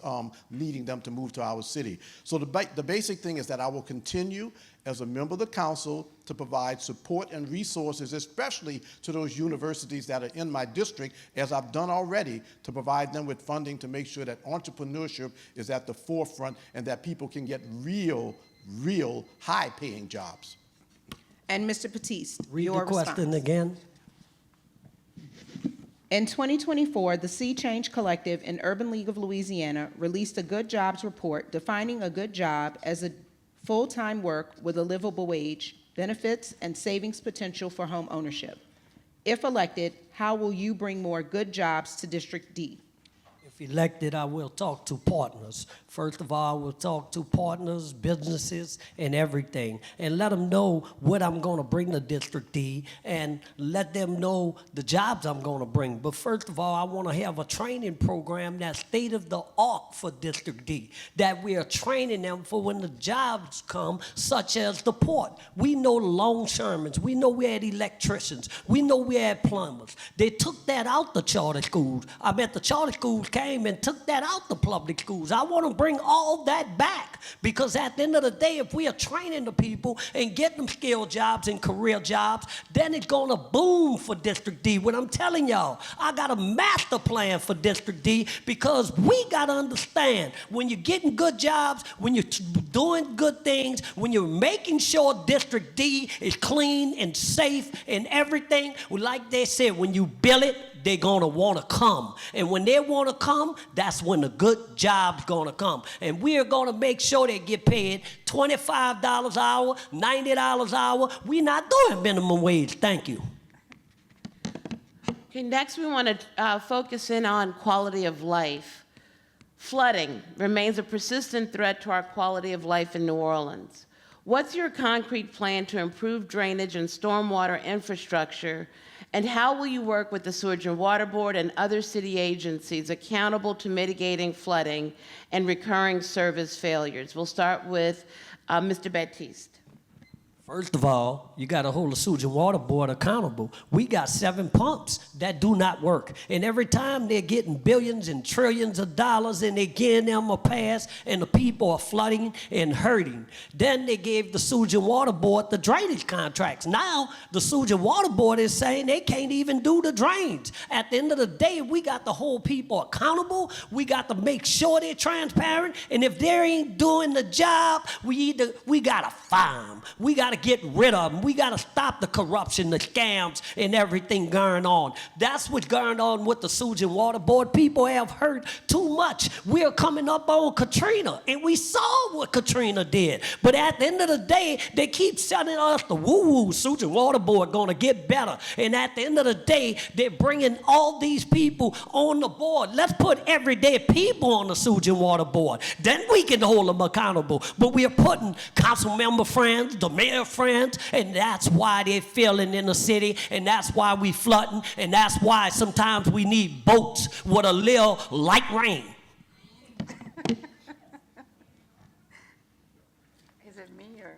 [SPEAKER 9] needing them to move to our city. So the basic thing is that I will continue as a member of the council to provide support and resources, especially to those universities that are in my district, as I've done already, to provide them with funding to make sure that entrepreneurship is at the forefront and that people can get real high-paying jobs.
[SPEAKER 7] And Mr. Batiste,
[SPEAKER 8] Read
[SPEAKER 7] your
[SPEAKER 8] the question
[SPEAKER 7] response.
[SPEAKER 8] again.
[SPEAKER 7] In 2024, the Sea Change Collective and Urban League of Louisiana released a Good Jobs report defining a good job as a full-time work with a livable wage, benefits, and savings potential for home ownership. If elected, how will you bring more good jobs to District D?
[SPEAKER 8] If elected, I will talk to partners. First of all, I will talk to partners, businesses, and everything, and let them know what I'm going to bring to District D, and let them know the jobs I'm going to bring. But first of all, I want to have a training program that's state of the art for District D, that we are training them for when the jobs come, such as the port. We know the longshoremen. We know we had electricians. We know we had plumbers. They took that out the charter schools. I bet the charter schools came and took that out the public schools. I want to bring all that back, because at the end of the day, if we are training the people and get them skilled jobs and career jobs, then it's going to boom for District D. What I'm telling y'all, I got a master plan for District D, because we got to understand, when you're getting good jobs, when you're doing good things, when you're making sure District D is clean and safe and everything, like they said, when you build it, they're going to want to come. And when they want to come, that's when the good job's going to come. And we are going to make sure they get paid $25 an hour, $90 an hour. We're not doing minimum wage. Thank you.
[SPEAKER 6] Okay, next we want to focus in on quality of life. Flooding remains a persistent threat to our quality of life in New Orleans. What's your concrete plan to improve drainage and stormwater infrastructure, and how will you work with the Sewage and Water Board and other city agencies accountable to mitigating flooding and recurring service failures? We'll start with Mr. Batiste.
[SPEAKER 8] First of all, you got to hold the Sewage and Water Board accountable. We got 7 pumps that do not work. And every time they're getting billions and trillions of dollars and they're giving them a pass and the people are flooding and hurting. Then they gave the Sewage and Water Board the drainage contracts. Now the Sewage and Water Board is saying they can't even do the drains. At the end of the day, we got to hold people accountable. We got to make sure they're transparent. And if they ain't doing the job, we got to fire them. We got to to get rid of them. We got to stop the corruption, the scams, and everything going on. That's what's going on with the Sewage and Water Board. People have heard too much. We're coming up on Katrina, and we saw what Katrina did. But at the end of the day, they keep telling us the woo-woo Sewage and Water Board going to get better. And at the end of the day, they're bringing all these people on the board. Let's put everyday people on the Sewage and Water Board. Then we can hold them accountable. But we are putting council member friends, the mayor friends, and that's why they're failing in the city, and that's why we flooding, and that's why sometimes we need boats with a little light rain.
[SPEAKER 10] Is it me or?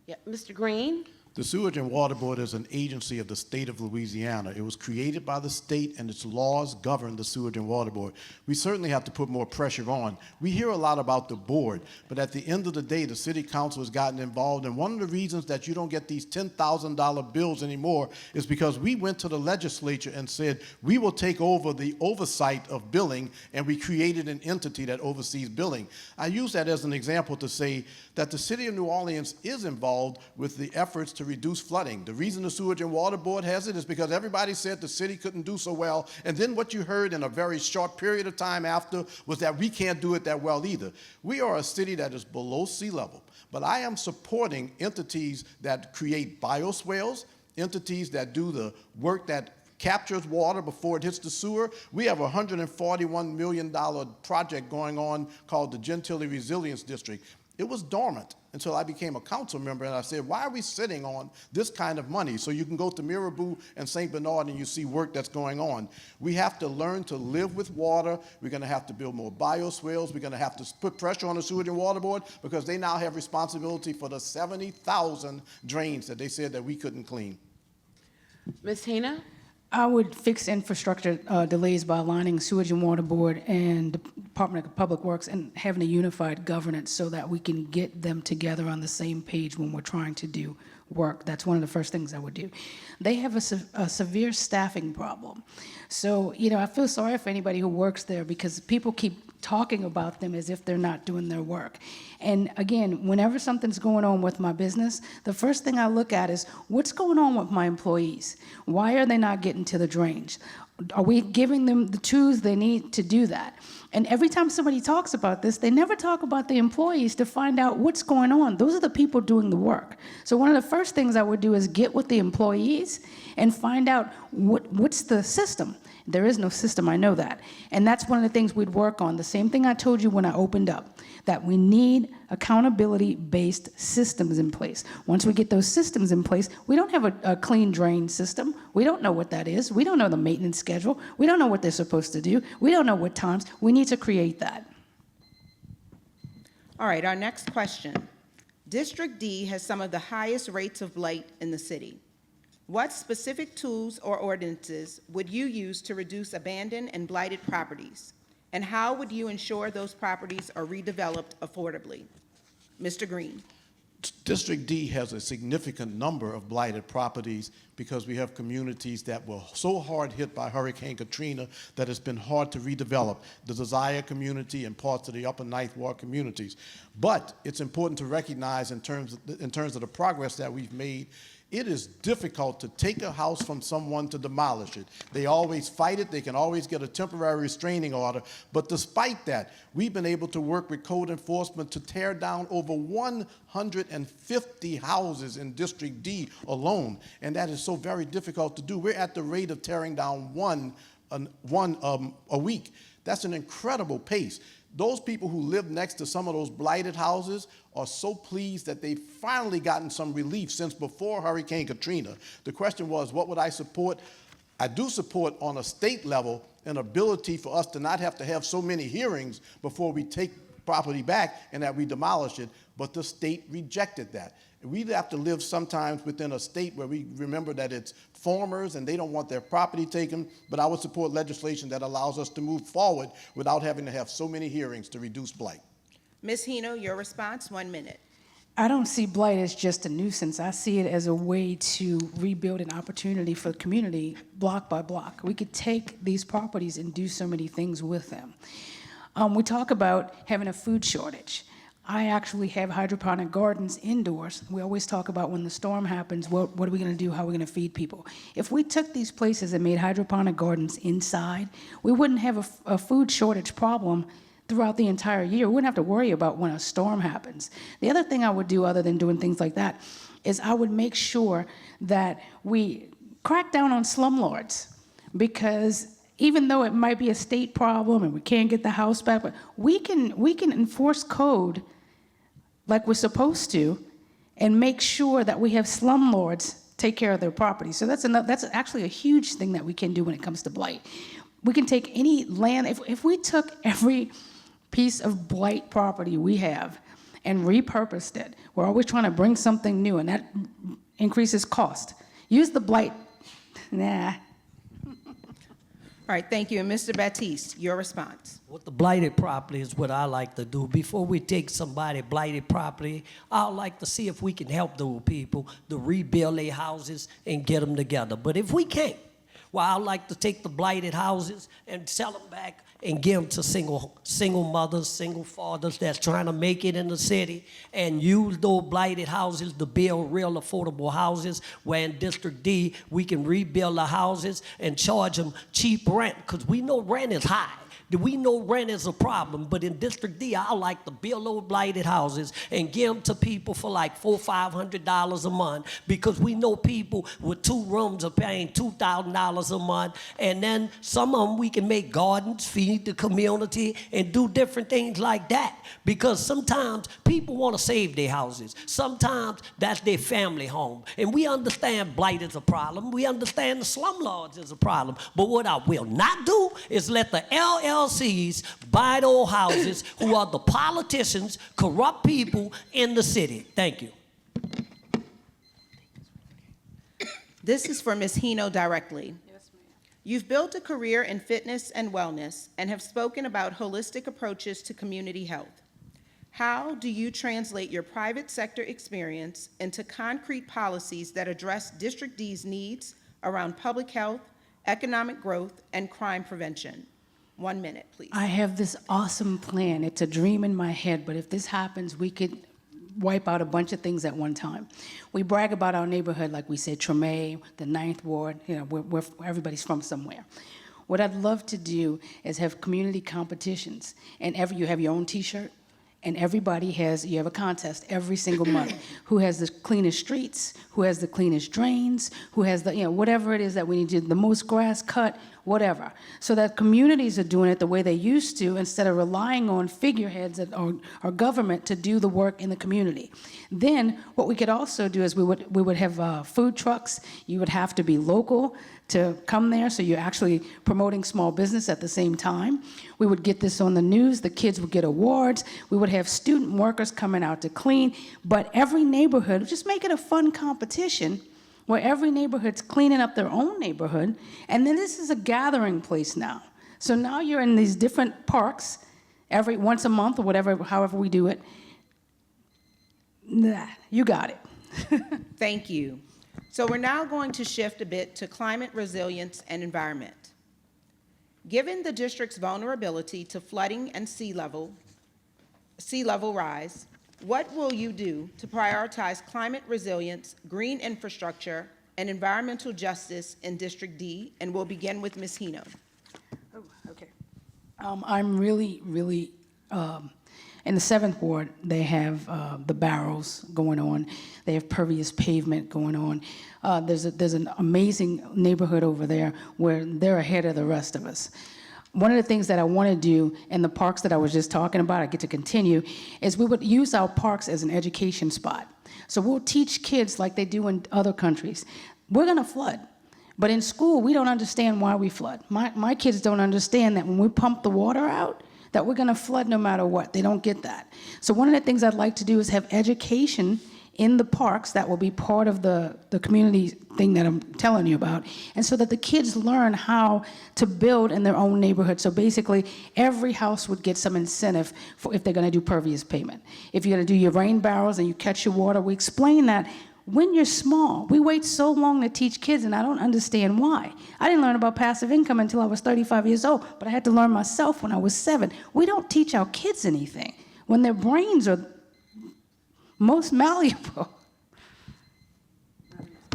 [SPEAKER 6] Yeah, Mr. Green?
[SPEAKER 9] The Sewage and Water Board is an agency of the state of Louisiana. It was created by the state, and its laws govern the Sewage and Water Board. We certainly have to put more pressure on. We hear a lot about the board, but at the end of the day, the city council has gotten involved, and one of the reasons that you don't get these $10,000 bills anymore is because we went to the legislature and said, we will take over the oversight of billing, and we created an entity that oversees billing. I use that as an example to say that the city of New Orleans is involved with the efforts to reduce flooding. The reason the Sewage and Water Board has it is because everybody said the city couldn't do so well, and then what you heard in a very short period of time after was that we can't do it that well either. We are a city that is below sea level, but I am supporting entities that create bioswales, entities that do the work that captures water before it hits the sewer. We have a $141 million project going on called the Gentilly Resilience District. It was dormant until I became a council member, and I said, why are we sitting on this kind of money? So you can go to Mirabeau and St. Bernard and you see work that's going on. We have to learn to live with water. We're going to have to build more bioswales. We're going to have to put pressure on the Sewage and Water Board because they now have responsibility for the 70,000 drains that they said that we couldn't clean.
[SPEAKER 6] Ms. Hina?
[SPEAKER 10] I would fix infrastructure delays by aligning Sewage and Water Board and Department of Public Works and having a unified governance so that we can get them together on the same page when we're trying to do work. That's one of the first things I would do. They have a severe staffing problem. So, I feel sorry for anybody who works there because people keep talking about them as if they're not doing their work. And again, whenever something's going on with my business, the first thing I look at is what's going on with my employees? Why are they not getting to the drains? Are we giving them the tools they need to do that? And every time somebody talks about this, they never talk about the employees to find out what's going on. Those are the people doing the work. So one of the first things I would do is get with the employees and find out what's the system. There is no system, I know that. And that's one of the things we'd work on. The same thing I told you when I opened up, that we need accountability-based systems in place. Once we get those systems in place, we don't have a clean drain system. We don't know what that is. We don't know the maintenance schedule. We don't know what they're supposed to do. We don't know what times. We need to create that.
[SPEAKER 7] All right, our next question. District D has some of the highest rates of blight in the city. What specific tools or ordinances would you use to reduce abandoned and blighted properties? And how would you ensure those properties are redeveloped affordably? Mr. Green.
[SPEAKER 9] District D has a significant number of blighted properties because we have communities that were so hard hit by Hurricane Katrina that it's been hard to redevelop. The Desire community and parts of the Upper Ninth Ward communities. But it's important to recognize in terms of the progress that we've made, it is difficult to take a house from someone to demolish it. They always fight it. They can always get a temporary restraining order. But despite that, we've been able to work with code enforcement to tear down over 150 houses in District D alone. And that is so very difficult to do. We're at the rate of tearing down one a week. That's an incredible pace. Those people who live next to some of those blighted houses are so pleased that they've finally gotten some relief since before Hurricane Katrina. The question was, what would I support? I do support on a state level an ability for us to not have to have so many hearings before we take property back and that we demolish it, but the state rejected that. We'd have to live sometimes within a state where we remember that it's farmers and they don't want their property taken, but I would support legislation that allows us to move forward without having to have so many hearings to reduce blight.
[SPEAKER 7] Ms. Hino, your response, 1 minute.
[SPEAKER 10] I don't see blight as just a nuisance. I see it as a way to rebuild an opportunity for the community block by block. We could take these properties and do so many things with them. We talk about having a food shortage. I actually have hydroponic gardens indoors. We always talk about when the storm happens, what are we going to do? How are we going to feed people? If we took these places and made hydroponic gardens inside, we wouldn't have a food shortage problem throughout the entire year. We wouldn't have to worry about when a storm happens. The other thing I would do, other than doing things like that, is I would make sure that we crack down on slumlords, because even though it might be a state problem and we can't get the house back, but we can enforce code like we're supposed to, and make sure that we have slumlords take care of their property. So that's actually a huge thing that we can do when it comes to blight. We can take any land, if we took every piece of blight property we have and repurposed it, we're always trying to bring something new, and that increases cost. Use the blight. Nah.
[SPEAKER 7] All right, thank you. And Mr. Baptiste, your response.
[SPEAKER 8] With the blighted property is what I like to do. Before we take somebody blighted property, I like to see if we can help those people to rebuild their houses and get them together. But if we can't, well, I like to take the blighted houses and sell them back and give them to single mothers, single fathers that's trying to make it in the city, and use those blighted houses to build real affordable houses, where in District D, we can rebuild the houses and charge them cheap rent, because we know rent is high. We know rent is a problem, but in District D, I like to build those blighted houses and give them to people for like $400, $500 a month, because we know people with 2 rooms are paying $2,000 a month, and then some of them we can make gardens, feed the community, and do different things like that, because sometimes people want to save their houses. Sometimes that's their family home, and we understand blight is a problem. We understand the slumlords is a problem, but what I will not do is let the LLCs buy those houses who are the politicians, corrupt people in the city. Thank you.
[SPEAKER 7] This is for Ms. Hino directly.
[SPEAKER 10] Yes, ma'am.
[SPEAKER 7] You've built a career in fitness and wellness and have spoken about holistic approaches to community health. How do you translate your private sector experience into concrete policies that address District D's needs around public health, economic growth, and crime prevention? 1 minute, please.
[SPEAKER 10] I have this awesome plan. It's a dream in my head, but if this happens, we could wipe out a bunch of things at one time. We brag about our neighborhood, like we said, Krewe, the 9th Ward, where everybody's from somewhere. What I'd love to do is have community competitions, and you have your own T-shirt, and you have a contest every single month. Who has the cleanest streets, who has the cleanest drains, who has the, whatever it is that we need to do, the most grass cut, whatever. So that communities are doing it the way they used to, instead of relying on figureheads or government to do the work in the community. Then what we could also do is we would have food trucks. You would have to be local to come there, so you're actually promoting small business at the same time. We would get this on the news. The kids would get awards. We would have student workers coming out to clean. But every neighborhood, just make it a fun competition where every neighborhood's cleaning up their own neighborhood. And then this is a gathering place now. So now you're in these different parks once a month or whatever, however we do it. Nah, you got it.
[SPEAKER 7] Thank you. So we're now going to shift a bit to climate resilience and environment. Given the district's vulnerability to flooding and sea level rise, what will you do to prioritize climate resilience, green infrastructure, and environmental justice in District D? And we'll begin with Ms. Hino.
[SPEAKER 10] Oh, okay. I'm really, in the 7th Ward, they have the barrels going on. They have pervious pavement going on. There's an amazing neighborhood over there where they're ahead of the rest of us. One of the things that I want to do in the parks that I was just talking about, I get to continue, is we would use our parks as an education spot. So we'll teach kids like they do in other countries. We're going to flood. But in school, we don't understand why we flood. My kids don't understand that when we pump the water out, that we're going to flood no matter what. They don't get that. So one of the things I'd like to do is have education in the parks that will be part of the community thing that I'm telling you about, and so that the kids learn how to build in their own neighborhood. So basically, every house would get some incentive for if they're going to do pervious pavement. If you're going to do your rain barrels and you catch your water, we explain that when you're small. We wait so long to teach kids, and I don't understand why. I didn't learn about passive income until I was 35 years old, but I had to learn myself when I was 7. We don't teach our kids anything when their brains are most malleable.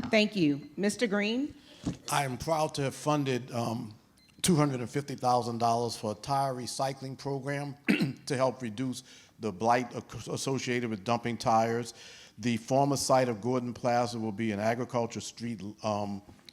[SPEAKER 7] Thank you. Mr. Green?
[SPEAKER 9] I am proud to have funded $250,000 for a tire recycling program to help reduce the blight associated with dumping tires. The former site of Gordon Plaza will be an agriculture street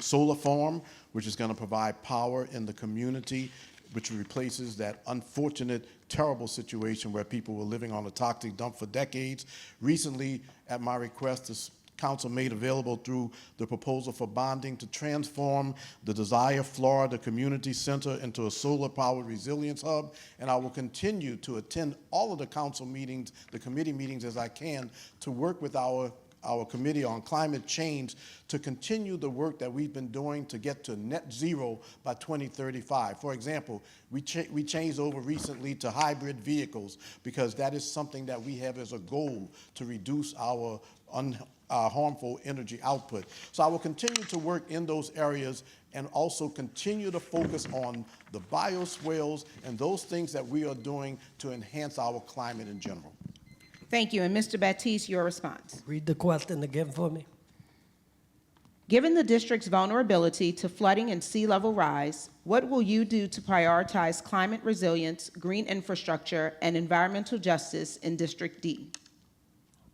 [SPEAKER 9] solar farm, which is going to provide power in the community, which replaces that unfortunate, terrible situation where people were living on a toxic dump for decades. Recently, at my request, this council made available through the proposal for bonding to transform the Desire, Florida Community Center into a solar-powered resilience hub, and I will continue to attend all of the council meetings, the committee meetings as I can, to work with our committee on climate change to continue the work that we've been doing to get to net zero by 2035. For example, we changed over recently to hybrid vehicles because that is something that we have as a goal to reduce our harmful energy output. So I will continue to work in those areas and also continue to focus on the bioswales and those things that we are doing to enhance our climate in general.
[SPEAKER 7] Thank you. And Mr. Baptiste, your response.
[SPEAKER 8] Read the question again for me.
[SPEAKER 7] Given the district's vulnerability to flooding and sea level rise, what will you do to prioritize climate resilience, green infrastructure, and environmental justice in District D?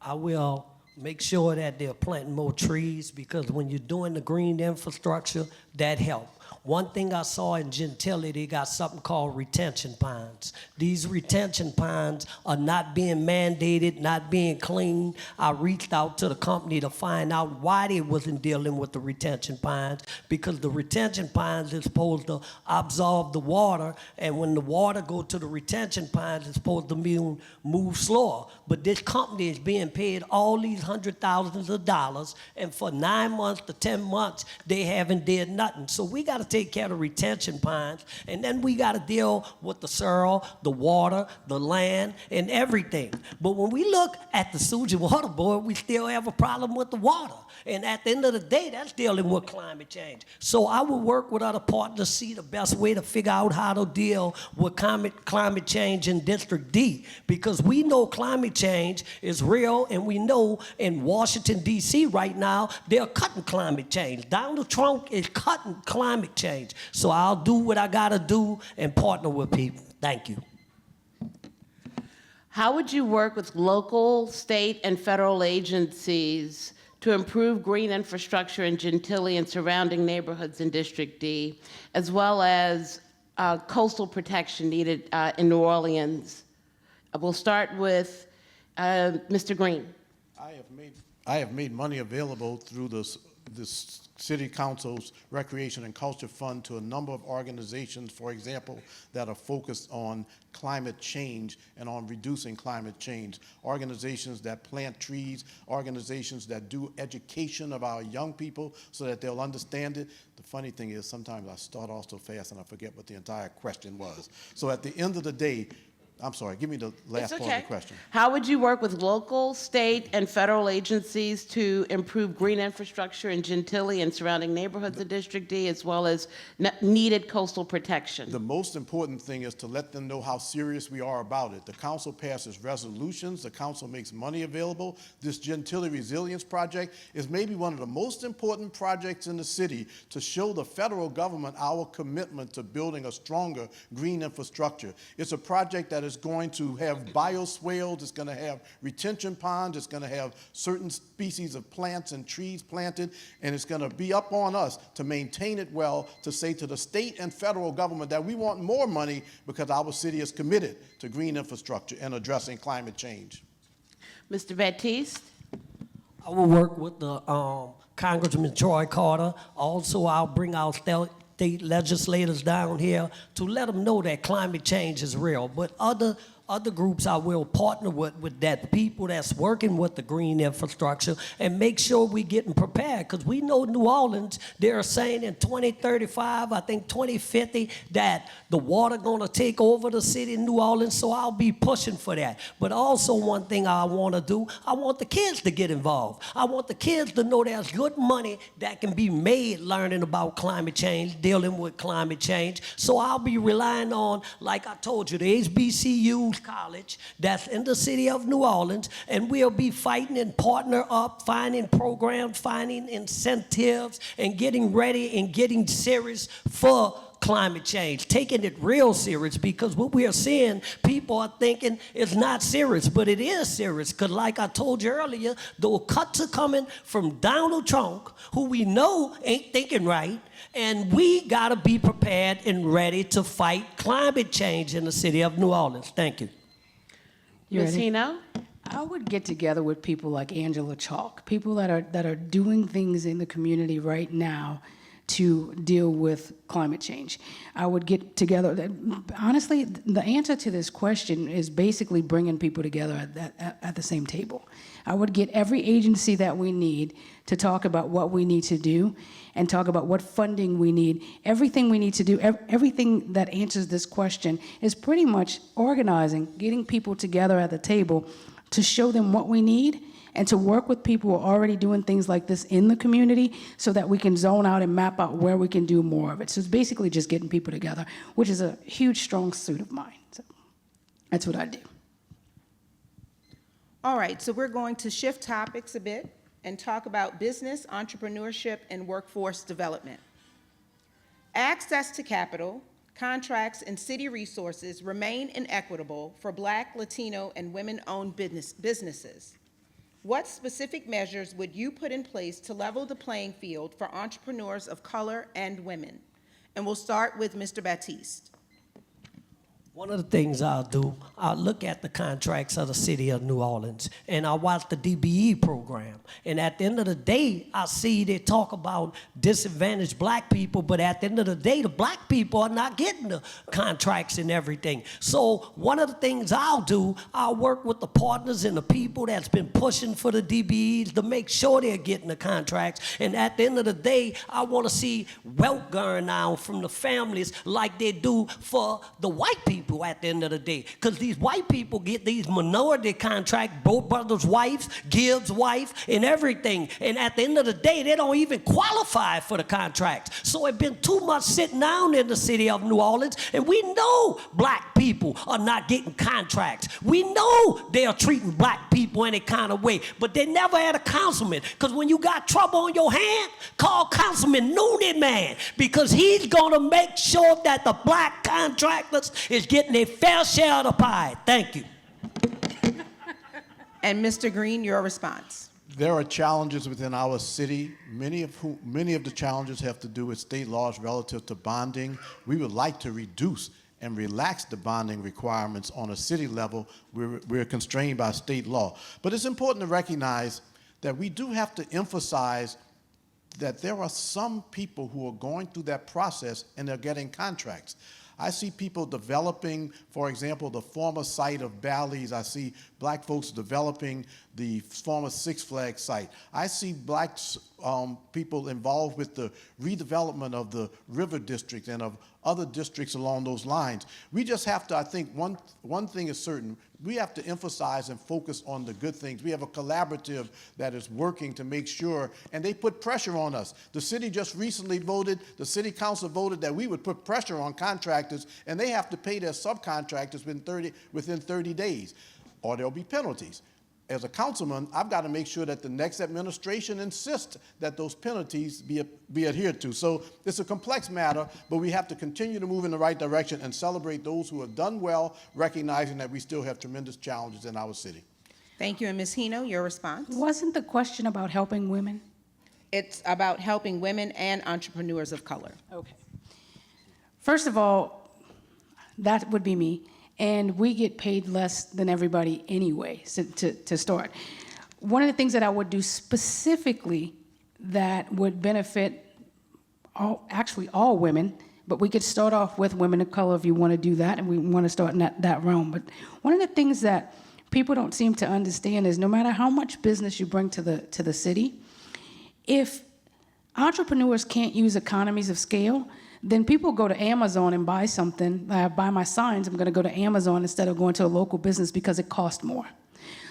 [SPEAKER 8] I will make sure that they're planting more trees, because when you're doing the green infrastructure, that helps. One thing I saw in Gentilly, they got something called retention ponds. These retention ponds are not being mandated, not being cleaned. I reached out to the company to find out why they wasn't dealing with the retention ponds, because the retention ponds is supposed to absorb the water, and when the water go to the retention ponds, it's supposed to move slower. But this company is being paid all these hundreds of thousands of dollars, and for 9 months to 10 months, they haven't did nothing. So we got to take care of the retention ponds, and then we got to deal with the soil, the water, the land, and everything. But when we look at the Sewage and Water Board, we still have a problem with the water. And at the end of the day, that's dealing with climate change. So I will work with other partners to see the best way to figure out how to deal with climate change in District D, because we know climate change is real, and we know in Washington, D.C. right now, they're cutting climate change. Donald Trump is cutting climate change. So I'll do what I got to do and partner with people. Thank you.
[SPEAKER 6] How would you work with local, state, and federal agencies to improve green infrastructure in Gentilly and surrounding neighborhoods in District D, as well as coastal protection needed in New Orleans? We'll start with Mr. Green.
[SPEAKER 9] I have made money available through this City Council's Recreation and Culture Fund to a number of organizations, for example, that are focused on climate change and on reducing climate change. Organizations that plant trees, organizations that do education of our young people so that they'll understand it. The funny thing is sometimes I start off so fast and I forget what the entire question was. So at the end of the day, I'm sorry, give me the last part of the question.
[SPEAKER 6] How would you work with local, state, and federal agencies to improve green infrastructure in Gentilly and surrounding neighborhoods in District D, as well as needed coastal protection?
[SPEAKER 9] The most important thing is to let them know how serious we are about it. The council passes resolutions. The council makes money available. This Gentilly Resilience Project is maybe one of the most important projects in the city to show the federal government our commitment to building a stronger green infrastructure. It's a project that is going to have bioswales, it's going to have retention ponds, it's going to have certain species of plants and trees planted, and it's going to be up on us to maintain it well, to say to the state and federal government that we want more money because our city is committed to green infrastructure and addressing climate change.
[SPEAKER 6] Mr. Baptiste?
[SPEAKER 8] I will work with the Congressman Troy Carter. Also, I'll bring our state legislators down here to let them know that climate change is real. But other groups I will partner with that people that's working with the green infrastructure and make sure we getting prepared, because we know New Orleans, they're saying in 2035, I think 2050, that the water gonna take over the city of New Orleans, so I'll be pushing for that. But also one thing I wanna do, I want the kids to get involved. I want the kids to know there's good money that can be made learning about climate change, dealing with climate change. So I'll be relying on, like I told you, the HBCU, King's College that's in the city of New Orleans, and we'll be fighting and partner up, finding programs, finding incentives, and getting ready and getting serious for climate change, taking it real serious, because what we are seeing, people are thinking it's not serious, but it is serious, because like I told you earlier, the cuts are coming from Donald Trump, who we know ain't thinking right, and we gotta be prepared and ready to fight climate change in the city of New Orleans. Thank you.
[SPEAKER 6] Ms. Hino?
[SPEAKER 10] I would get together with people like Angela Chalk, people that are doing things in the community right now to deal with climate change. I would get together. Honestly, the answer to this question is basically bringing people together at the same table. I would get every agency that we need to talk about what we need to do and talk about what funding we need. Everything we need to do, everything that answers this question is pretty much organizing, getting people together at the table to show them what we need and to work with people who are already doing things like this in the community so that we can zone out and map out where we can do more of it. So it's basically just getting people together, which is a huge, strong suit of mine. So that's what I do.
[SPEAKER 7] All right, so we're going to shift topics a bit and talk about business, entrepreneurship, and workforce development. Access to capital, contracts, and city resources remain inequitable for Black, Latino, and women-owned businesses. What specific measures would you put in place to level the playing field for entrepreneurs of color and women? And we'll start with Mr. Baptiste.
[SPEAKER 8] One of the things I'll do, I'll look at the contracts of the city of New Orleans, and I'll watch the DBE program. And at the end of the day, I see they talk about disadvantaged Black people, but at the end of the day, the Black people are not getting the contracts and everything. So one of the things I'll do, I'll work with the partners and the people that's been pushing for the DBEs to make sure they're getting the contracts. And at the end of the day, I want to see wealth going down from the families like they do for the white people at the end of the day. Because these white people get these minority contracts, both brothers' wives, Gibbs' wife, and everything. And at the end of the day, they don't even qualify for the contracts. So it's been too much sitting down in the city of New Orleans, and we know Black people are not getting contracts. We know they are treating Black people any kind of way, but they never had a councilman. Because when you got trouble on your hand, call Councilman Noonan Man, because he's going to make sure that the Black contractors is getting a fair share of the pie. Thank you.
[SPEAKER 7] And Mr. Green, your response.
[SPEAKER 9] There are challenges within our city, many of the challenges have to do with state laws relative to bonding. We would like to reduce and relax the bonding requirements on a city level. We're constrained by state law. But it's important to recognize that we do have to emphasize that there are some people who are going through that process and they're getting contracts. I see people developing, for example, the former site of Bally's. I see Black folks developing the former Six Flags site. I see Black people involved with the redevelopment of the River District and of other districts along those lines. We just have to, I think, one thing is certain, we have to emphasize and focus on the good things. We have a collaborative that is working to make sure, and they put pressure on us. The city just recently voted, the city council voted that we would put pressure on contractors, and they have to pay their subcontractors within 30 days, or there'll be penalties. As a councilman, I've got to make sure that the next administration insists that those penalties be adhered to. So it's a complex matter, but we have to continue to move in the right direction and celebrate those who have done well, recognizing that we still have tremendous challenges in our city.
[SPEAKER 7] Thank you. And Ms. Hino, your response.
[SPEAKER 10] Wasn't the question about helping women?
[SPEAKER 7] It's about helping women and entrepreneurs of color.
[SPEAKER 10] Okay. First of all, that would be me. And we get paid less than everybody anyway, so to start. One of the things that I would do specifically that would benefit actually all women, but we could start off with women of color if you want to do that, and we want to start in that realm. But one of the things that people don't seem to understand is no matter how much business you bring to the city, if entrepreneurs can't use economies of scale, then people go to Amazon and buy something. I buy my signs, I'm going to go to Amazon instead of going to a local business because it costs more.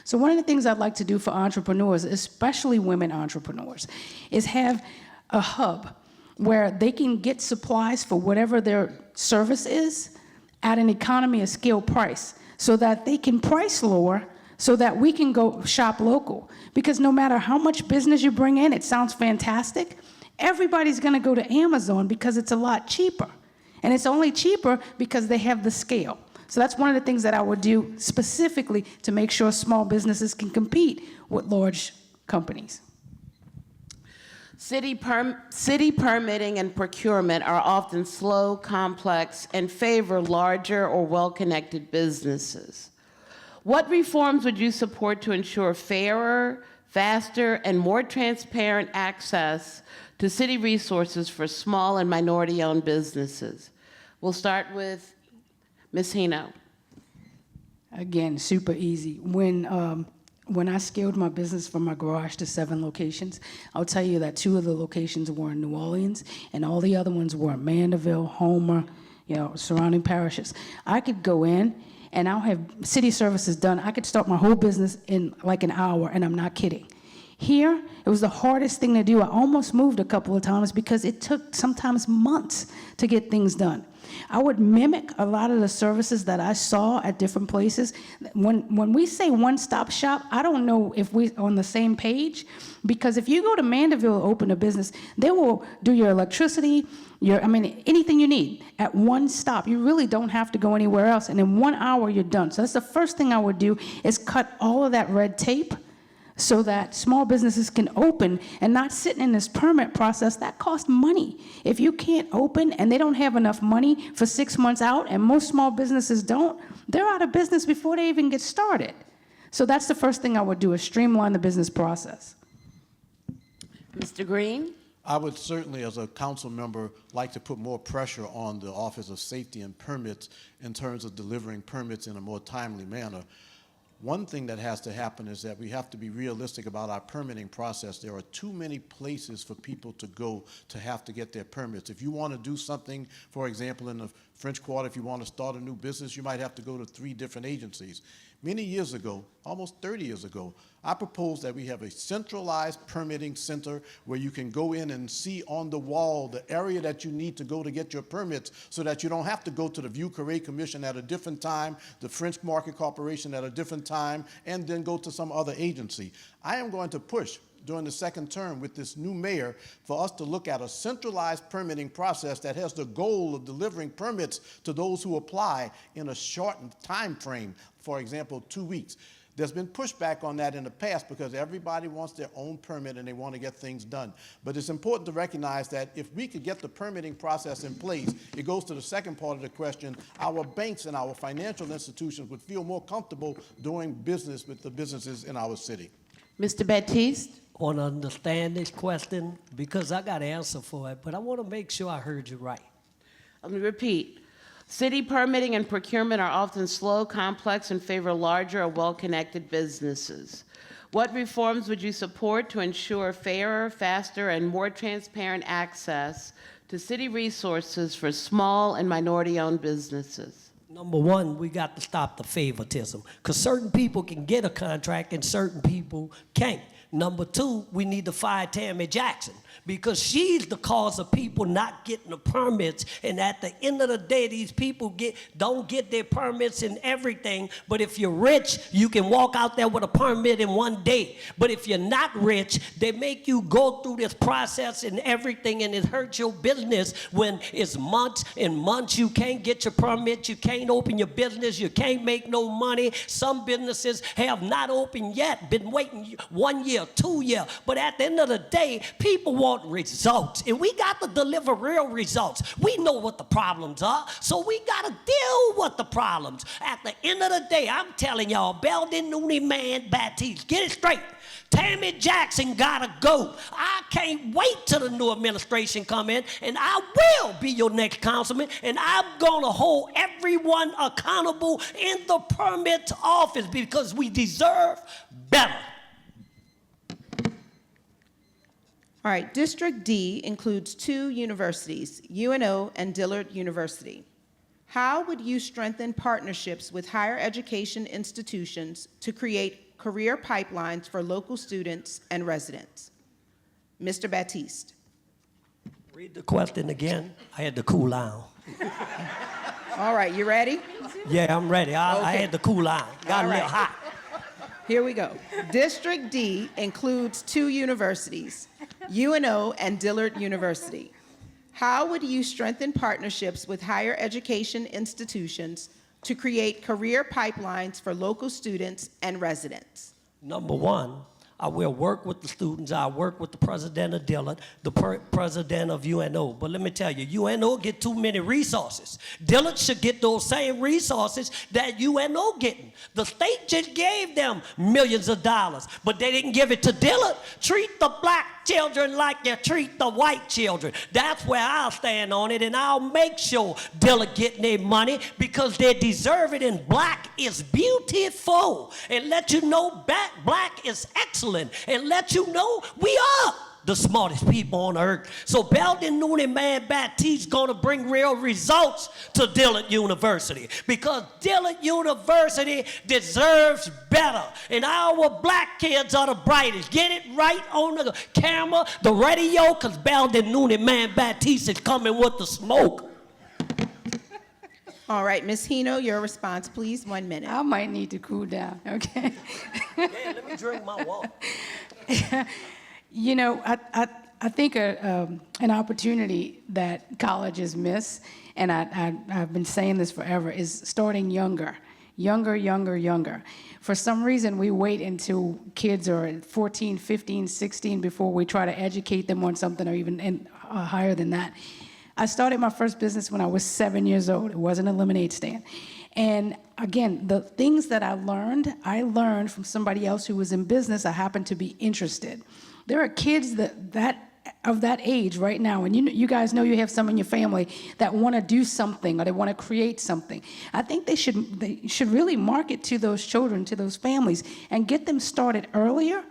[SPEAKER 10] So one of the things I'd like to do for entrepreneurs, especially women entrepreneurs, is have a hub where they can get supplies for whatever their service is at an economy of scale price. so that they can price lower so that we can go shop local. Because no matter how much business you bring in, it sounds fantastic, everybody's gonna go to Amazon because it's a lot cheaper. And it's only cheaper because they have the scale. So that's one of the things that I would do specifically to make sure small businesses can compete with large companies.
[SPEAKER 6] City permitting and procurement are often slow, complex, and favor larger or well-connected businesses. What reforms would you support to ensure fairer, faster, and more transparent access to city resources for small and minority-owned businesses? We'll start with Ms. Hino.
[SPEAKER 10] Again, super easy. When I scaled my business from my garage to 7 locations, I'll tell you that 2 of the locations were in New Orleans, and all the other ones were Mandeville, Homer, surrounding parishes. I could go in, and I'll have city services done. I could start my whole business in like an hour, and I'm not kidding. Here, it was the hardest thing to do. I almost moved a couple of times because it took sometimes months to get things done. I would mimic a lot of the services that I saw at different places. When we say one-stop shop, I don't know if we're on the same page, because if you go to Mandeville and open a business, they will do your electricity, anything you need at one stop. You really don't have to go anywhere else, and in 1 hour, you're done. So that's the first thing I would do, is cut all of that red tape so that small businesses can open and not sitting in this permit process. That costs money. If you can't open and they don't have enough money for 6 months out, and most small businesses don't, they're out of business before they even get started. So that's the first thing I would do, is streamline the business process.
[SPEAKER 6] Mr. Green?
[SPEAKER 9] I would certainly, as a council member, like to put more pressure on the Office of Safety and Permits in terms of delivering permits in a more timely manner. One thing that has to happen is that we have to be realistic about our permitting process. There are too many places for people to go to have to get their permits. If you want to do something, for example, in the French Quarter, if you want to start a new business, you might have to go to 3 different agencies. Many years ago, almost 30 years ago, I proposed that we have a centralized permitting center where you can go in and see on the wall the area that you need to go to get your permits, so that you don't have to go to the Vieux-Carré Commission at a different time, the French Market Corporation at a different time, and then go to some other agency. I am going to push during the second term with this new mayor for us to look at a centralized permitting process that has the goal of delivering permits to those who apply in a shortened time frame, for example, 2 weeks. There's been pushback on that in the past because everybody wants their own permit and they want to get things done. But it's important to recognize that if we could get the permitting process in place, it goes to the second part of the question, our banks and our financial institutions would feel more comfortable doing business with the businesses in our city.
[SPEAKER 6] Mr. Baptiste?
[SPEAKER 8] I want to understand this question because I got an answer for it, but I want to make sure I heard you right.
[SPEAKER 6] Let me repeat. City permitting and procurement are often slow, complex, and favor larger or well-connected businesses. What reforms would you support to ensure fairer, faster, and more transparent access to city resources for small and minority-owned businesses?
[SPEAKER 8] Number one, we got to stop the favoritism, because certain people can get a contract and certain people can't. Number two, we need to fire Tammy Jackson, because she's the cause of people not getting the permits. And at the end of the day, these people don't get their permits and everything. But if you're rich, you can walk out there with a permit in 1 day. But if you're not rich, they make you go through this process and everything, and it hurts your business when it's months and months. You can't get your permit, you can't open your business, you can't make no money. Some businesses have not opened yet, been waiting 1 year, 2 years. But at the end of the day, people want results, and we got to deliver real results. We know what the problems are, so we got to deal with the problems. At the end of the day, I'm telling y'all, Belden, Nooney, Man, Baptiste, get it straight. Tammy Jackson gotta go. I can't wait till the new administration come in, and I will be your next councilman, and I'm gonna hold everyone accountable in the permit office, because we deserve better.
[SPEAKER 7] All right, District D includes 2 universities, UNO and Dillard University. How would you strengthen partnerships with higher education institutions to create career pipelines for local students and residents? Mr. Baptiste.
[SPEAKER 8] Read the question again. I had to cool down.
[SPEAKER 7] All right, you ready?
[SPEAKER 8] Yeah, I'm ready. I
[SPEAKER 7] Okay.
[SPEAKER 8] had to cool down. Got
[SPEAKER 7] All
[SPEAKER 8] a little
[SPEAKER 7] right.
[SPEAKER 8] hot.
[SPEAKER 7] Here we go. District D includes 2 universities, UNO and Dillard University. How would you strengthen partnerships with higher education institutions to create career pipelines for local students and residents?
[SPEAKER 8] Number one, I will work with the students. I work with the president of Dillard, the president of UNO. But let me tell you, UNO get too many resources. Dillard should get those same resources that UNO getting. The state just gave them millions of dollars, but they didn't give it to Dillard. Treat the black children like you treat the white children. That's where I'll stand on it, and I'll make sure Dillard getting their money because they deserve it, and black is beautiful. And let you know black is excellent. And let you know we are the smartest people on earth. So Belden Noonan Man Baptiste gonna bring real results to Dillard University because Dillard University deserves better. And our black kids are the brightest. Get it right on the camera, the radio, because Belden Noonan Man Baptiste is coming with the smoke.
[SPEAKER 7] All right, Ms. Hino, your response, please. 1 minute.
[SPEAKER 10] I might need to cool down, okay?
[SPEAKER 8] Yeah, let me drink my water.
[SPEAKER 10] You know, I think an opportunity that colleges miss, and I've been saying this forever, is starting younger. For some reason, we wait until kids are 14, 15, 16 before we try to educate them on something, or even higher than that. I started my first business when I was 7 years old. It wasn't a lemonade stand. And again, the things that I learned from somebody else who was in business. I happened to be interested. There are kids of that age right now, and you guys know you have some in your family that want to do something or they want to create something. I think they should really market to those children, to those families, and get them started earlier,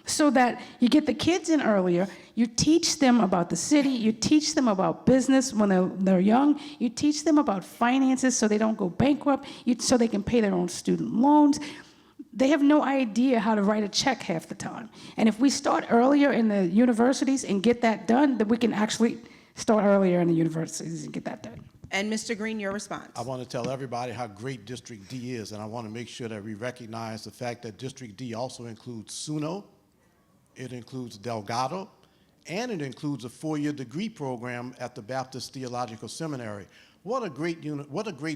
[SPEAKER 10] so that you get the kids in earlier, you teach them about the city, you teach them about business when they're young, you teach them about finances so they don't go bankrupt, so they can pay their own student loans. They have no idea how to write a check half the time. And if we start earlier in the universities and get that done, then we can actually start earlier in the universities and get that done.
[SPEAKER 7] And Mr. Green, your response.
[SPEAKER 9] I want to tell everybody how great District D is, and I want to make sure that we recognize the fact that District D also includes SUNO, it includes Delgado, and it includes a 4-year degree program at the Baptist Theological Seminary. What a great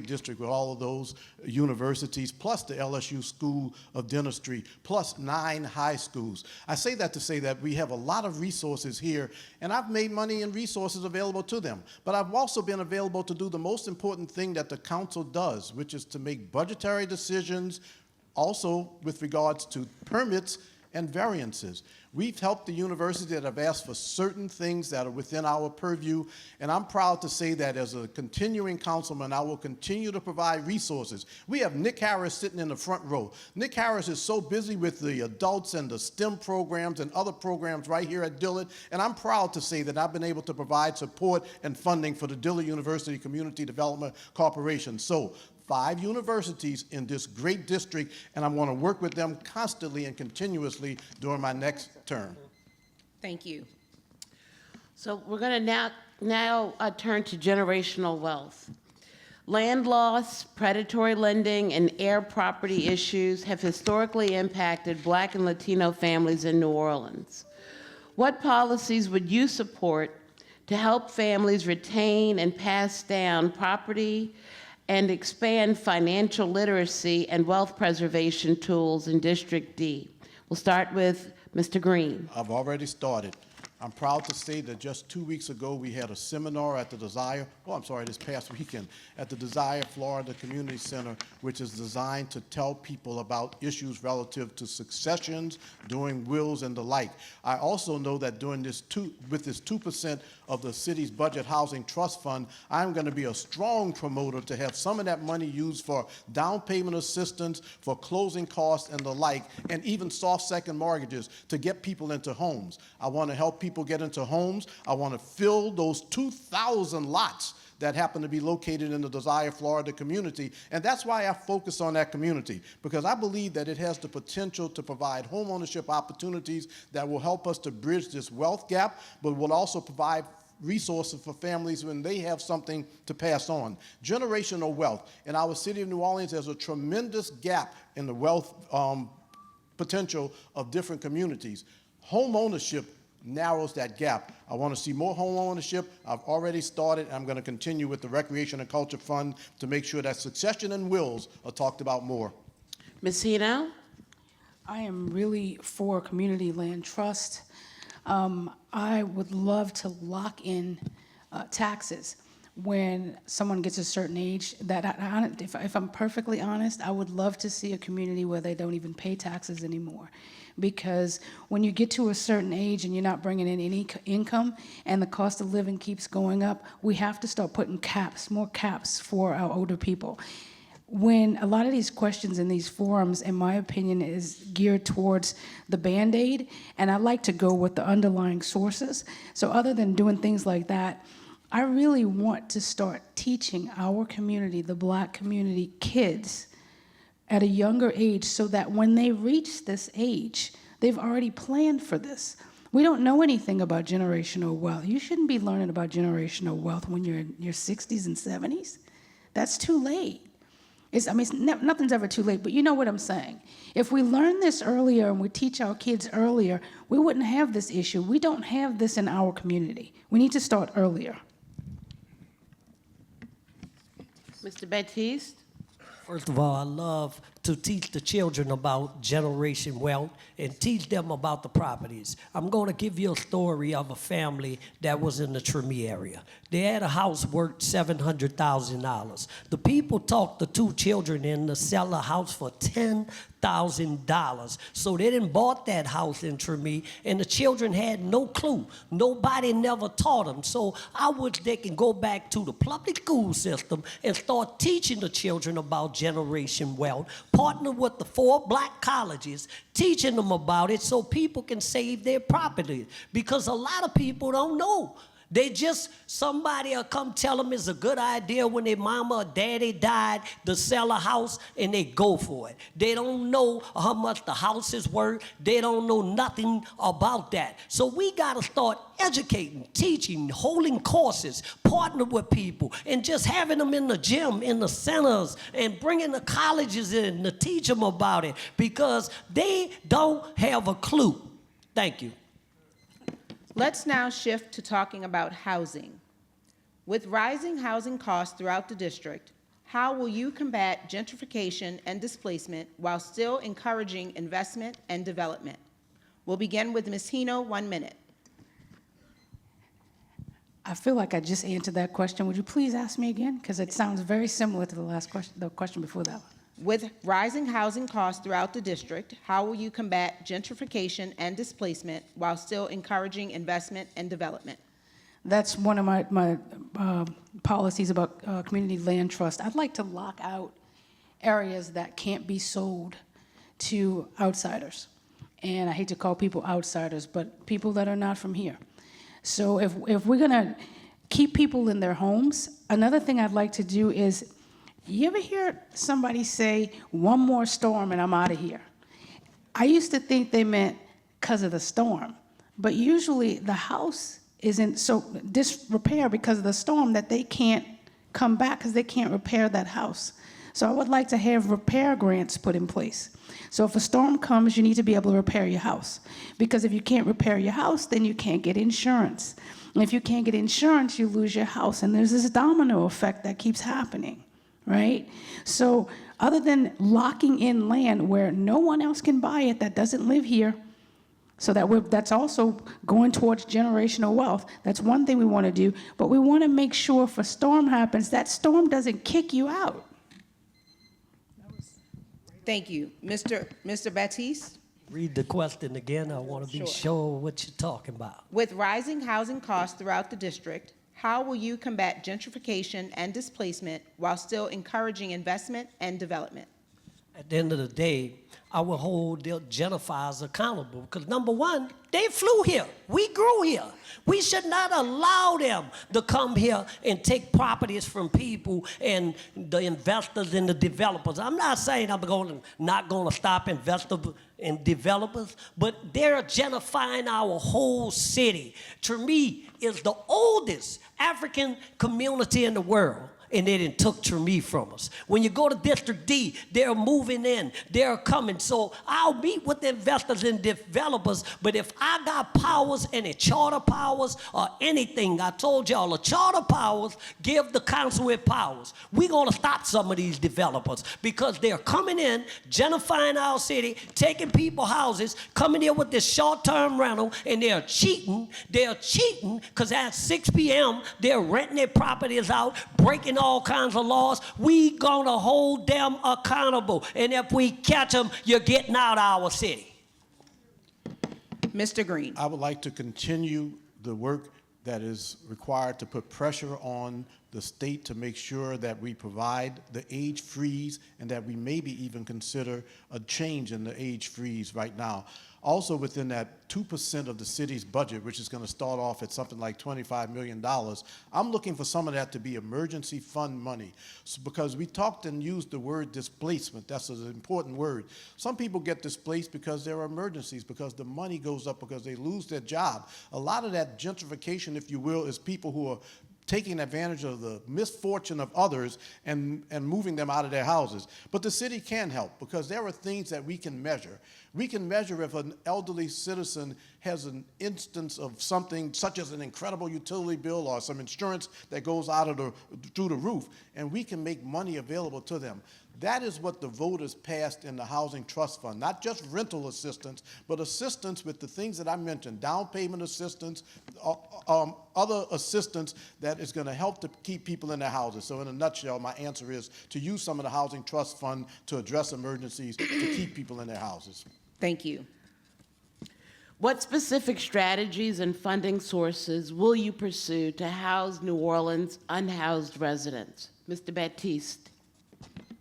[SPEAKER 9] district with all of those universities, plus the LSU School of Dentistry, plus 9 high schools. I say that to say that we have a lot of resources here, and I've made money and resources available to them. But I've also been available to do the most important thing that the council does, which is to make budgetary decisions, also with regards to permits and variances. We've helped the university that have asked for certain things that are within our purview, and I'm proud to say that as a continuing councilman, I will continue to provide resources. We have Nick Harris sitting in the front row. Nick Harris is so busy with the adults and the STEM programs and other programs right here at Dillard, and I'm proud to say that I've been able to provide support and funding for the Dillard University Community Development Corporation. So 5 universities in this great district, and I'm going to work with them constantly and continuously during my next term.
[SPEAKER 7] Thank you.
[SPEAKER 6] So we're going to now turn to generational wealth. Land loss, predatory lending, and heir property issues have historically impacted Black and Latino families in New Orleans. What policies would you support to help families retain and pass down property and expand financial literacy and wealth preservation tools in District D? We'll start with Mr. Green.
[SPEAKER 9] I've already started. I'm proud to say that just 2 weeks ago, we had a seminar at the this past weekend, at the Desire Florida Community Center, which is designed to tell people about issues relative to successions, doing wills, and the like. I also know that during with this 2% of the city's budget housing trust fund, I'm going to be a strong promoter to have some of that money used for down payment assistance, for closing costs and the like, and even soft second mortgages to get people into homes. I want to help people get into homes. I want to fill those 2,000 lots that happen to be located in the Desire Florida community, and that's why I focus on that community, because I believe that it has the potential to provide home ownership opportunities that will help us to bridge this wealth gap, but will also provide resources for families when they have something to pass on. Generational wealth. In our city of New Orleans, there's a tremendous gap in the wealth potential of different communities. Home ownership narrows that gap. I want to see more home ownership. I've already started. I'm going to continue with the Recreation and Culture Fund to make sure that succession and wills are talked about more.
[SPEAKER 6] Ms. Hino?
[SPEAKER 10] I am really for community land trust. I would love to lock in taxes when someone gets a certain age. If I'm perfectly honest, I would love to see a community where they don't even pay taxes anymore. Because when you get to a certain age and you're not bringing in any income and the cost of living keeps going up, we have to start putting caps, more caps for our older people. When a lot of these questions in these forums, in my opinion, is geared towards the Band-Aid, and I like to go with the underlying sources. So other than doing things like that, I really want to start teaching our community, the Black community, kids at a younger age so that when they reach this age, they've already planned for this. We don't know anything about generational wealth. You shouldn't be learning about generational wealth when you're in your 60s and 70s. That's too late. Nothing's ever too late, but you know what I'm saying. If we learn this earlier and we teach our kids earlier, we wouldn't have this issue. We don't have this in our community. We need to start earlier.
[SPEAKER 6] Mr. Baptiste?
[SPEAKER 8] First of all, I love to teach the children about generation wealth and teach them about the properties. I'm going to give you a story of a family that was in the Treme area. They had a house worth $700,000. The people talked the two children in to sell the house for $10,000. So they didn't bought that house in Treme, and the children had no clue. Nobody never taught them. So I wish they can go back to the public school system and start teaching the children about generation wealth. Partner with the 4 Black colleges, teaching them about it so people can save their property. Because a lot of people don't know. Somebody will come tell them it's a good idea when their mama or daddy died to sell a house, and they go for it. They don't know how much the house is worth. They don't know nothing about that. So we got to start educating, teaching, holding courses, partner with people, and just having them in the gym, in the centers, and bringing the colleges in to teach them about it, because they don't have a clue. Thank you.
[SPEAKER 7] Let's now shift to talking about housing. With rising housing costs throughout the district, how will you combat gentrification and displacement while still encouraging investment and development? We'll begin with Ms. Hino, 1 minute.
[SPEAKER 10] I feel like I just answered that question. Would you please ask me again? Because it sounds very similar to the last question, the question before that one.
[SPEAKER 7] With rising housing costs throughout the district, how will you combat gentrification and displacement while still encouraging investment and development?
[SPEAKER 10] That's one of my policies about community land trust. I'd like to lock out areas that can't be sold to outsiders. And I hate to call people outsiders, but people that are not from here. So if we're gonna keep people in their homes, another thing I'd like to do is, you ever hear somebody say, one more storm and I'm out of here? I used to think they meant because of the storm, but usually the house is in so disrepair because of the storm that they can't come back because they can't repair that house. So I would like to have repair grants put in place. So if a storm comes, you need to be able to repair your house. Because if you can't repair your house, then you can't get insurance. And if you can't get insurance, you lose your house. And there's this domino effect that keeps happening, right? So other than locking in land where no one else can buy it that doesn't live here, so that's also going towards generational wealth. That's one thing we want to do. But we want to make sure if a storm happens, that storm doesn't kick you out.
[SPEAKER 7] Thank you. Mr. Baptiste?
[SPEAKER 8] Read the question again. I want to be sure what you're talking about.
[SPEAKER 7] With rising housing costs throughout the district, how will you combat gentrification and displacement while still encouraging investment and development?
[SPEAKER 8] At the end of the day, I will hold the gentrifiers accountable because number one, they flew here. We grew here. We should not allow them to come here and take properties from people and the investors and the developers. I'm not saying not going to stop investors and developers, but they're gentrifying our whole city. To me, it's the oldest African community in the world. And they done took Treme from us. When you go to District D, they're moving in, they're coming. So I'll meet with the investors and developers, but if I got powers, any charter powers or anything, I told y'all, the charter powers give the council with powers. We're gonna stop some of these developers because they're coming in, gentrifying our city, taking people houses, coming here with this short-term rental, and they're cheating. They're cheating because at 6 p.m., they're renting their properties out, breaking all kinds of laws. We gonna hold them accountable, and if we catch them, you're getting out of our city.
[SPEAKER 7] Mr. Green.
[SPEAKER 9] I would like to continue the work that is required to put pressure on the state to make sure that we provide the age freeze and that we maybe even consider a change in the age freeze right now. Also within that 2% of the city's budget, which is going to start off at something like $25 million, I'm looking for some of that to be emergency fund money. So, because we talked and used the word displacement, that's an important word. Some people get displaced because there are emergencies, because the money goes up, because they lose their job. A lot of that gentrification, if you will, is people who are taking advantage of the misfortune of others and moving them out of their houses. But the city can help because there are things that we can measure. We can measure if an elderly citizen has an instance of something such as an incredible utility bill or some insurance that goes out of through the roof, and we can make money available to them. That is what the voters passed in the Housing Trust Fund, not just rental assistance, but assistance with the things that I mentioned, down payment assistance, other assistance that is going to help to keep people in their houses. So in a nutshell, my answer is to use some of the Housing Trust Fund to address emergencies to keep people in their houses.
[SPEAKER 7] Thank you.
[SPEAKER 6] What specific strategies and funding sources will you pursue to house New Orleans' unhoused residents? Mr. Baptiste.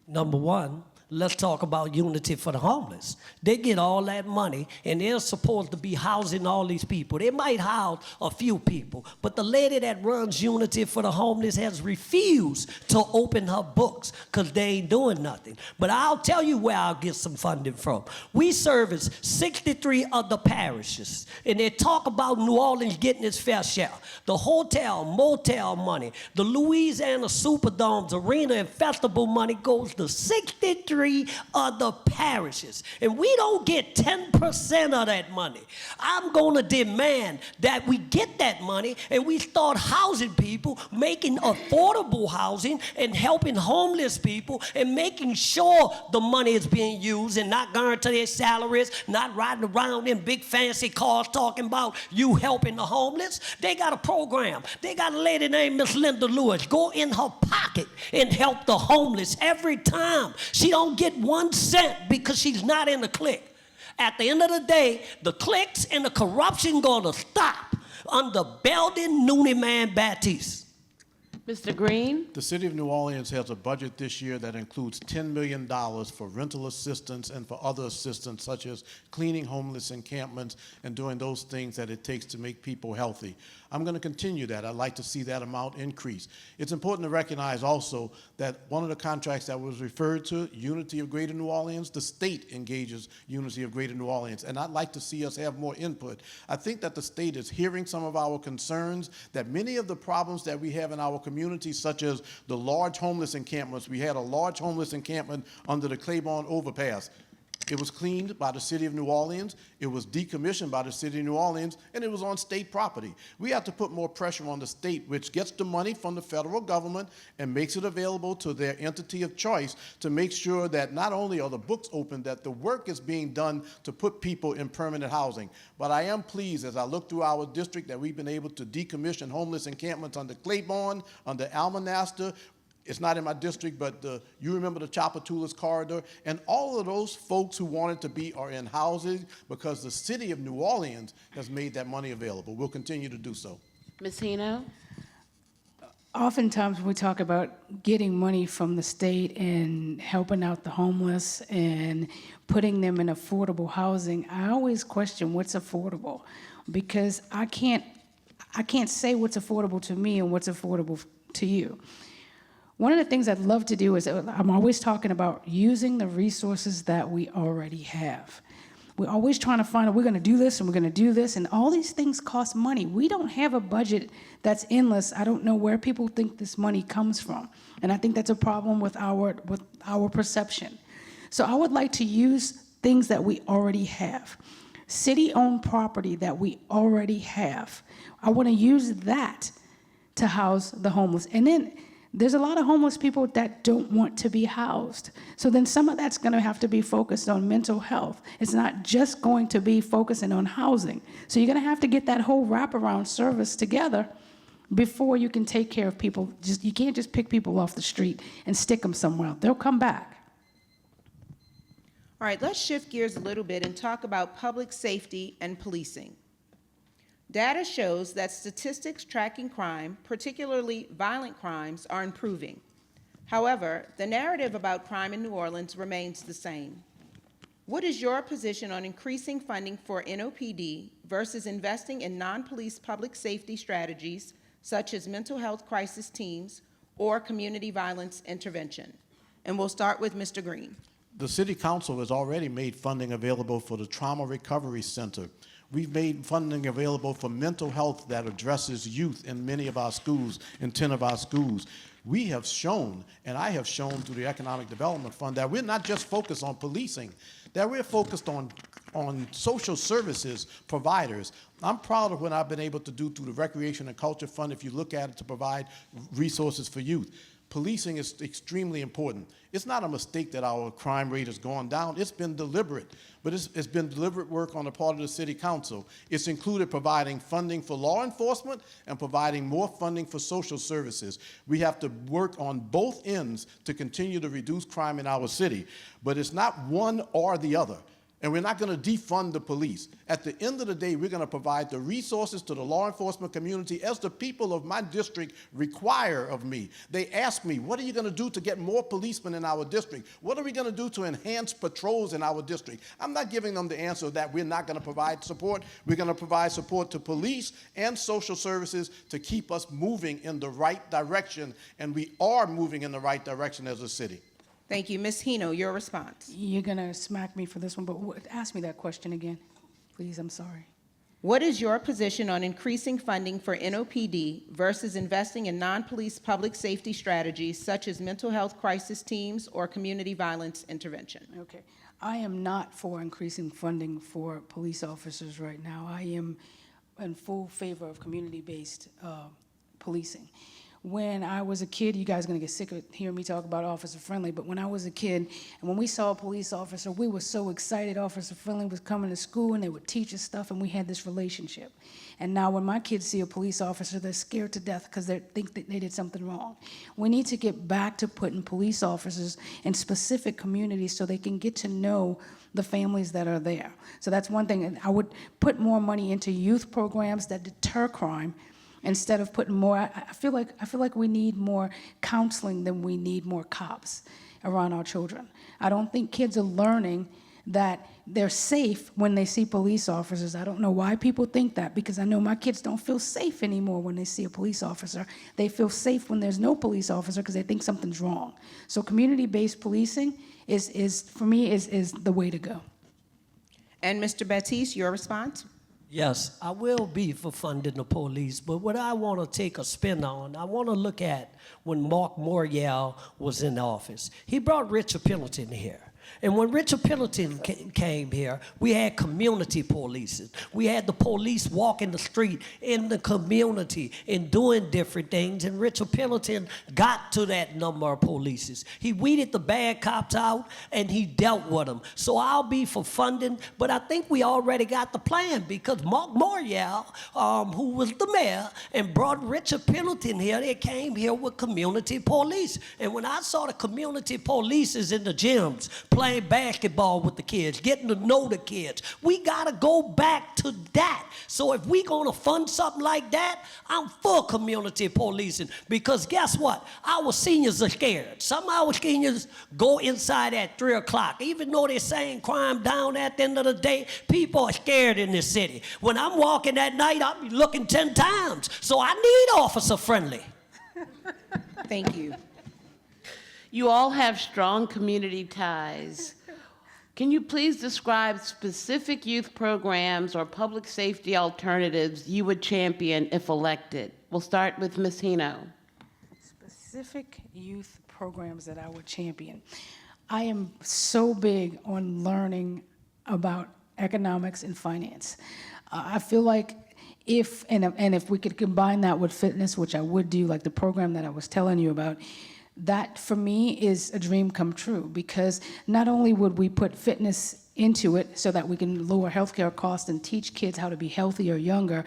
[SPEAKER 8] Number one, let's talk about unity for the homeless. They get all that money, and they're supposed to be housing all these people. They might house a few people, but the lady that runs Unity for the Homeless has refused to open her books because they ain't doing nothing. But I'll tell you where I'll get some funding from. We service 63 other parishes, and they talk about New Orleans getting its fair share. The hotel, motel money, the Louisiana Superdomes, arena, and festival money goes to 63 other parishes, and we don't get 10% of that money. I'm going to demand that we get that money and we start housing people, making affordable housing and helping homeless people and making sure the money is being used and not guaranteeing their salaries, not riding around in big fancy cars talking about you helping the homeless. They got a program. They got a lady named Miss Linda Lewis. Go in her pocket and help the homeless every time. She don't get 1 cent because she's not in the clique. At the end of the day, the cliques and the corruption gonna stop under Belden Noonan Baptiste.
[SPEAKER 6] Mr. Green.
[SPEAKER 9] The City of New Orleans has a budget this year that includes $10 million for rental assistance and for other assistance, such as cleaning homeless encampments and doing those things that it takes to make people healthy. I'm going to continue that. I'd like to see that amount increase. It's important to recognize also that one of the contracts that was referred to, Unity of Greater New Orleans, the state engages Unity of Greater New Orleans, and I'd like to see us have more input. I think that the state is hearing some of our concerns, that many of the problems that we have in our community, such as the large homeless encampments, we had a large homeless encampment under the Claiborne overpass. It was cleaned by the City of New Orleans, it was decommissioned by the City of New Orleans, and it was on state property. We have to put more pressure on the state, which gets the money from the federal government and makes it available to their entity of choice to make sure that not only are the books open, that the work is being done to put people in permanent housing. But I am pleased, as I look through our district, that we've been able to decommission homeless encampments under Claiborne, under Almanaster. It's not in my district, but you remember the Chapatoulas corridor, and all of those folks who wanted to be are in housing because the City of New Orleans has made that money available. We'll continue to do so.
[SPEAKER 6] Ms. Hino.
[SPEAKER 10] Oftentimes when we talk about getting money from the state and helping out the homeless and putting them in affordable housing, I always question what's affordable, because I can't say what's affordable to me and what's affordable to you. One of the things I'd love to do is, I'm always talking about using the resources that we already have. We're always trying to find out, we're going to do this and we're going to do this, and all these things cost money. We don't have a budget that's endless. I don't know where people think this money comes from, and I think that's a problem with our perception. So I would like to use things that we already have, city-owned property that we already have. I want to use that to house the homeless, and then there's a lot of homeless people that don't want to be housed. So then some of that's going to have to be focused on mental health. It's not just going to be focusing on housing. So you're going to have to get that whole wraparound service together before you can take care of people. You can't just pick people off the street and stick them somewhere. They'll come back.
[SPEAKER 7] All right, let's shift gears a little bit and talk about public safety and policing. Data shows that statistics tracking crime, particularly violent crimes, are improving. However, the narrative about crime in New Orleans remains the same. What is your position on increasing funding for NOPD versus investing in non-police public safety strategies such as mental health crisis teams or community violence intervention? And we'll start with Mr. Green.
[SPEAKER 9] The City Council has already made funding available for the Trauma Recovery Center. We've made funding available for mental health that addresses youth in many of our schools, in 10 of our schools. We have shown, and I have shown through the Economic Development Fund, that we're not just focused on policing, that we're focused on social services providers. I'm proud of what I've been able to do through the Recreation and Culture Fund, if you look at it, to provide resources for youth. Policing is extremely important. It's not a mistake that our crime rate has gone down. It's been deliberate, but it's been deliberate work on the part of the City Council. It's included providing funding for law enforcement and providing more funding for social services. We have to work on both ends to continue to reduce crime in our city, but it's not one or the other. And we're not going to defund the police. At the end of the day, we're going to provide the resources to the law enforcement community as the people of my district require of me. They ask me, what are you going to do to get more policemen in our district? What are we going to do to enhance patrols in our district? I'm not giving them the answer that we're not going to provide support. We're going to provide support to police and social services to keep us moving in the right direction, and we are moving in the right direction as a city.
[SPEAKER 7] Thank you. Ms. Hino, your response.
[SPEAKER 10] You're going to smack me for this one, but ask me that question again, please. I'm sorry.
[SPEAKER 7] What is your position on increasing funding for NOPD versus investing in non-police public safety strategies such as mental health crisis teams or community violence intervention?
[SPEAKER 10] Okay. I am not for increasing funding for police officers right now. I am in full favor of community-based policing. When I was a kid, you guys are going to get sick of hearing me talk about Officer Friendly, but when I was a kid, and when we saw a police officer, we were so excited Officer Friendly was coming to school, and they would teach us stuff, and we had this relationship. And now when my kids see a police officer, they're scared to death because they think that they did something wrong. We need to get back to putting police officers in specific communities so they can get to know the families that are there. So that's one thing. And I would put more money into youth programs that deter crime, instead of putting more. I feel like we need more counseling than we need more cops around our children. I don't think kids are learning that they're safe when they see police officers. I don't know why people think that, because I know my kids don't feel safe anymore when they see a police officer. They feel safe when there's no police officer because they think something's wrong. So community-based policing is for me, is the way to go. And Mr. Baptiste, your response?
[SPEAKER 8] Yes, I will be for funding the police, but what I want to take a spin on, I want to look at when Mark Morial was in office. He brought Richard Pendleton here. And when Richard Pendleton came here, we had community police. We had the police walking the street in the community and doing different things. And Richard Pendleton got to that number of police. He weeded the bad cops out and he dealt with them. So I'll be for funding, but I think we already got the plan, because Mark Morial, who was the mayor and brought Richard Pendleton here, they came here with community police. And when I saw the community police in the gyms, playing basketball with the kids, getting to know the kids. We got to go back to that. So if we're going to fund something like that, I'm for community policing, because guess what? Our seniors are scared. Some of our seniors go inside at 3 o'clock. Even though they're saying crime down at the end of the day, people are scared in this city. When I'm walking at night, I'll be looking 10 times. So I need officer friendly.
[SPEAKER 7] Thank you.
[SPEAKER 6] You all have strong community ties. Can you please describe specific youth programs or public safety alternatives you would champion if elected? We'll start with Ms. Hino.
[SPEAKER 10] Specific youth programs that I would champion. I am so big on learning about economics and finance. I feel like if we could combine that with fitness, which I would do, like the program that I was telling you about, that for me is a dream come true, because not only would we put fitness into it so that we can lower healthcare costs and teach kids how to be healthier younger,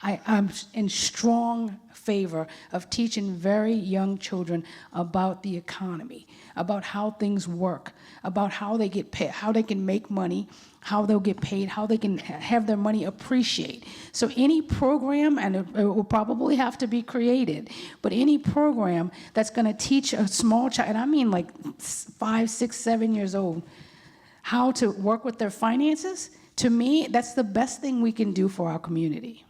[SPEAKER 10] I'm in strong favor of teaching very young children about the economy, about how things work, about how they get paid, how they can make money, how they'll get paid, how they can have their money appreciate. So any program, and it will probably have to be created, but any program that's going to teach a small child, and I mean like 5, 6, 7 years old, how to work with their finances, to me, that's the best thing we can do for our community.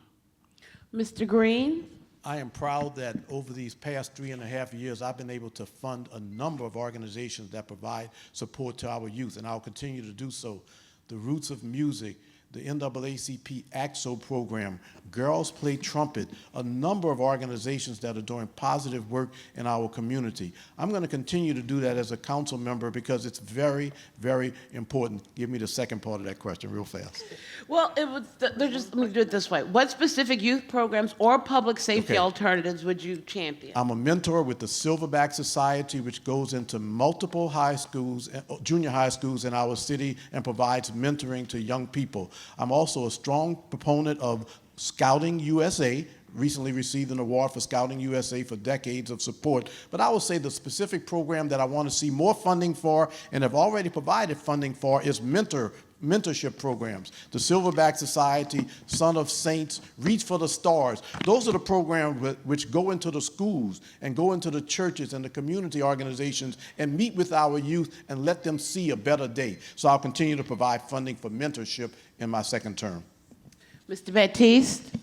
[SPEAKER 6] Mr. Green?
[SPEAKER 9] I am proud that over these past 3.5 years, I've been able to fund a number of organizations that provide support to our youth, and I'll continue to do so. The Roots of Music, the NAACP AXO program, Girls Play Trumpet, a number of organizations that are doing positive work in our community. I'm going to continue to do that as a council member because it's very, very important. Give me the second part of that question real fast.
[SPEAKER 6] Well, let me do it this way. What specific youth programs or public safety alternatives would you champion?
[SPEAKER 9] I'm a mentor with the Silverback Society, which goes into multiple high schools, junior high schools in our city, and provides mentoring to young people. I'm also a strong proponent of Scouting USA, recently received an award for Scouting USA for decades of support. But I will say the specific program that I want to see more funding for and have already provided funding for is mentorship programs. The Silverback Society, Son of Saints, Reach for the Stars. Those are the programs which go into the schools and go into the churches and the community organizations and meet with our youth and let them see a better day. So I'll continue to provide funding for mentorship in my second term.
[SPEAKER 6] Mr. Baptiste?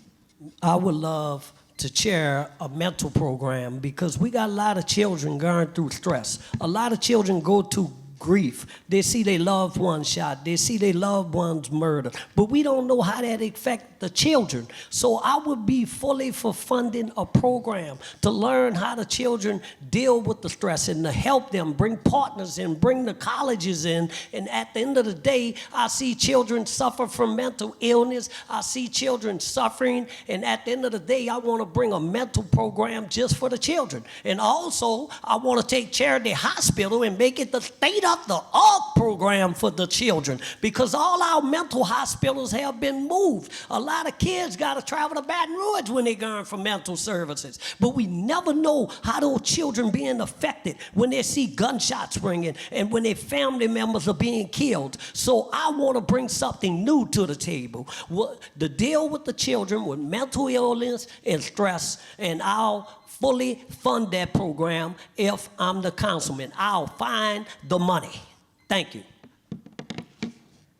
[SPEAKER 8] I would love to chair a mental program, because we got a lot of children going through stress. A lot of children go to grief. They see their loved ones shot. They see their loved ones murdered. But we don't know how that affects the children. So I would be fully for funding a program to learn how the children deal with the stress and to help them, bring partners in, bring the colleges in. And at the end of the day, I see children suffer from mental illness. I see children suffering. And at the end of the day, I want to bring a mental program just for the children. And also, I want to take Charity Hospital and make it the state-of-the-art program for the children, because all our mental hospitals have been moved. A lot of kids got to travel to Baton Rouge when they're going for mental services. But we never know how those children being affected when they see gunshots ringing and when their family members are being killed. So I want to bring something new to the table, to deal with the children with mental illness and stress, and I'll fully fund that program if I'm the councilman. I'll find the money. Thank you.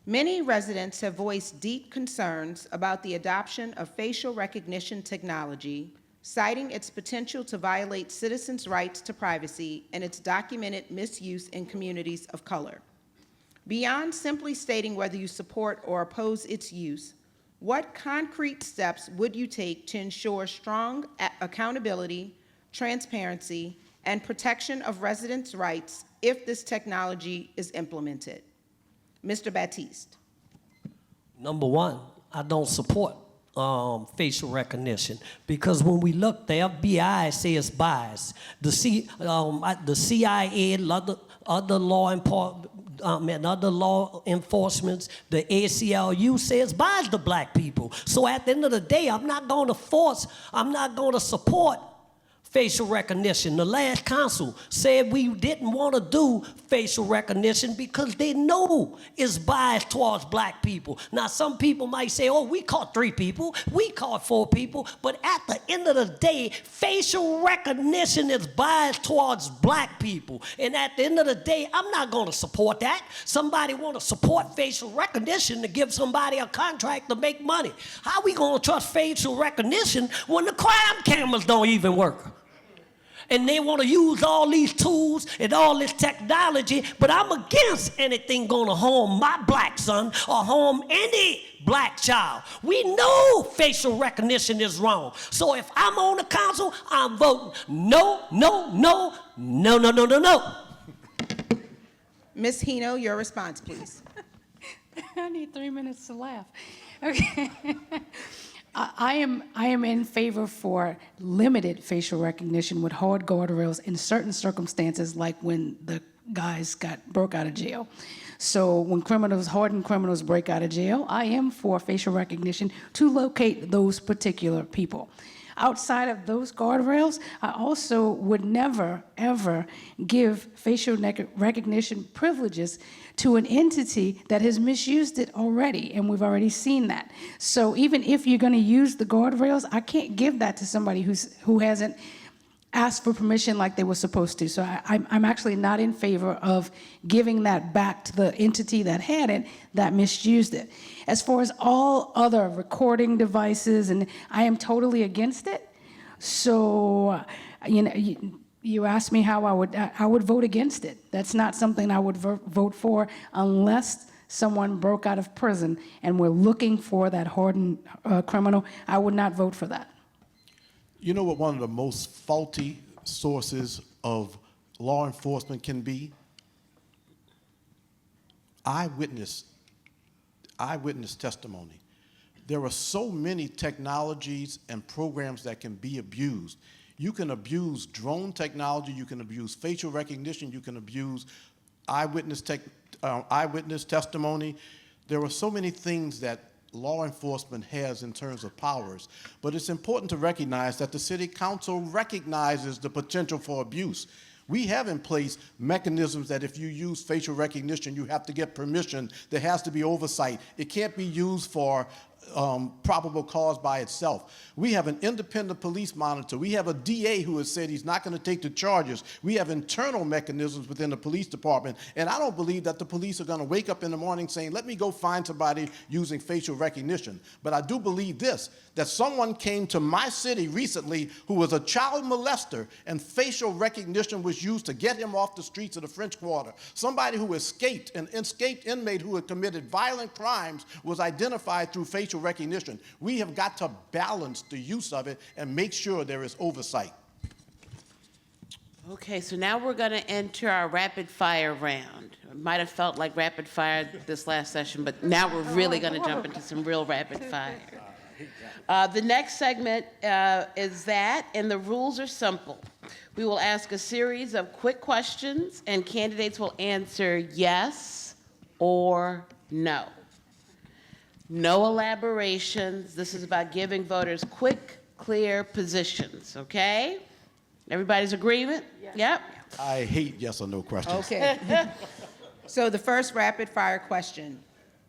[SPEAKER 7] Many residents have voiced deep concerns about the adoption of facial recognition technology, citing its potential to violate citizens' rights to privacy and its documented misuse in communities of color. Beyond simply stating whether you support or oppose its use, what concrete steps would you take to ensure strong accountability, transparency, and protection of residents' rights if this technology is implemented? Mr. Baptiste.
[SPEAKER 8] Number one, I don't support facial recognition, because when we look, the FBI says biased. The CIA, other law enforcement, the ACLU says bias the black people. So at the end of the day, I'm not going to support facial recognition. The last council said we didn't want to do facial recognition because they know it's biased towards black people. Now, some people might say, oh, we caught 3 people, we caught 4 people, but at the end of the day, facial recognition is biased towards black people. And at the end of the day, I'm not going to support that. Somebody want to support facial recognition to give somebody a contract to make money. How we going to trust facial recognition when the crime cameras don't even work? And they want to use all these tools and all this technology, but I'm against anything going to harm my black son or harm any black child. We know facial recognition is wrong. So if I'm on the council, I'm voting no, no, no, no, no, no, no, no.
[SPEAKER 7] Ms. Hino, your response, please.
[SPEAKER 10] I need 3 minutes to laugh. Okay. I am in favor for limited facial recognition with hard guardrails in certain circumstances, like when the guys broke out of jail. So when hardened criminals break out of jail, I am for facial recognition to locate those particular people. Outside of those guardrails, I also would never, ever give facial recognition privileges to an entity that has misused it already, and we've already seen that. So even if you're going to use the guardrails, I can't give that to somebody who hasn't asked for permission like they were supposed to. So I'm actually not in favor of giving that back to the entity that had it, that misused it. As far as all other recording devices, and I am totally against it. So, you asked me how I would vote against it. That's not something I would vote for unless someone broke out of prison and we're looking for that hardened criminal. I would not vote for that.
[SPEAKER 9] You know what one of the most faulty sources of law enforcement can be? Eyewitness testimony. There are so many technologies and programs that can be abused. You can abuse drone technology, you can abuse facial recognition, you can abuse eyewitness testimony. There are so many things that law enforcement has in terms of powers, but it's important to recognize that the City Council recognizes the potential for abuse. We have in place mechanisms that if you use facial recognition, you have to get permission. There has to be oversight. It can't be used for probable cause by itself. We have an independent police monitor. We have a DA who has said he's not going to take the charges. We have internal mechanisms within the police department, and I don't believe that the police are going to wake up in the morning saying, let me go find somebody using facial recognition. But I do believe this, that someone came to my city recently who was a child molester, and facial recognition was used to get him off the streets of the French Quarter. Somebody who escaped, an escaped inmate who had committed violent crimes, was identified through facial recognition. We have got to balance the use of it and make sure there is oversight.
[SPEAKER 6] Okay, so now we're going to enter our rapid fire round. It might have felt like rapid fire this last session, but now we're really going to jump into some real rapid fire. The next segment is that, and the rules are simple. We will ask a series of quick questions, and candidates will answer yes or no. No elaborations. This is about giving voters quick, clear positions, okay? Everybody's agreement? Yes. Yep.
[SPEAKER 9] I hate yes or no questions.
[SPEAKER 7] Okay. So the first rapid fire question.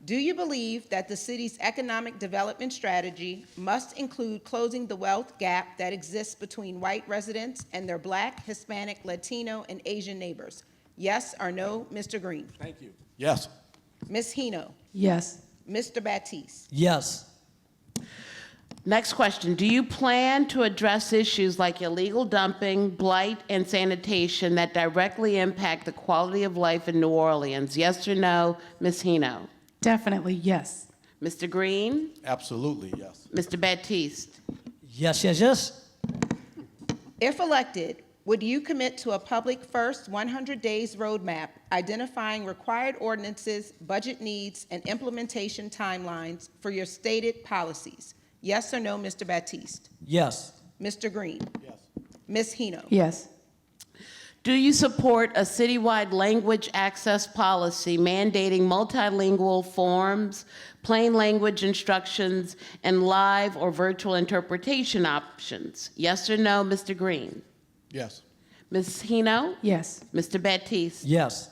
[SPEAKER 7] Do you believe that the city's economic development strategy must include closing the wealth gap that exists between white residents and their Black, Hispanic, Latino, and Asian neighbors? Yes or no, Mr. Green?
[SPEAKER 9] Thank you. Yes.
[SPEAKER 7] Ms. Hino?
[SPEAKER 10] Yes.
[SPEAKER 7] Mr. Baptiste?
[SPEAKER 8] Yes.
[SPEAKER 6] Next question. Do you plan to address issues like illegal dumping, blight, and sanitation that directly impact the quality of life in New Orleans? Yes or no, Ms. Hino?
[SPEAKER 10] Definitely yes.
[SPEAKER 6] Mr. Green?
[SPEAKER 9] Absolutely, yes.
[SPEAKER 6] Mr. Baptiste?
[SPEAKER 8] Yes, yes, yes.
[SPEAKER 7] If elected, would you commit to a public first 100 days roadmap identifying required ordinances, budget needs, and implementation timelines for your stated policies? Yes or no, Mr. Baptiste?
[SPEAKER 8] Yes.
[SPEAKER 7] Mr. Green?
[SPEAKER 9] Yes.
[SPEAKER 7] Ms. Hino?
[SPEAKER 10] Yes.
[SPEAKER 6] Do you support a citywide language access policy mandating multilingual forms, plain language instructions, and live or virtual interpretation options? Yes or no, Mr. Green?
[SPEAKER 9] Yes.
[SPEAKER 6] Ms. Hino?
[SPEAKER 10] Yes.
[SPEAKER 6] Mr. Baptiste?
[SPEAKER 8] Yes.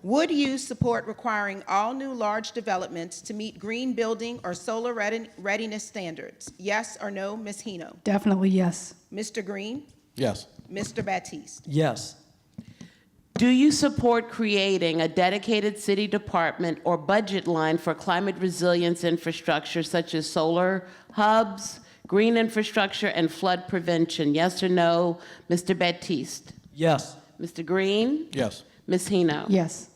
[SPEAKER 7] Would you support requiring all new large developments to meet green building or solar readiness standards? Yes or no, Ms. Hino?
[SPEAKER 10] Definitely yes.
[SPEAKER 7] Mr. Green?
[SPEAKER 9] Yes.
[SPEAKER 7] Mr. Baptiste?
[SPEAKER 8] Yes.
[SPEAKER 6] Do you support creating a dedicated city department or budget line for climate resilience infrastructure such as solar hubs, green infrastructure, and flood prevention? Yes or no, Mr. Baptiste?
[SPEAKER 8] Yes.
[SPEAKER 6] Mr. Green?
[SPEAKER 9] Yes.
[SPEAKER 6] Ms. Hino?
[SPEAKER 10] Yes.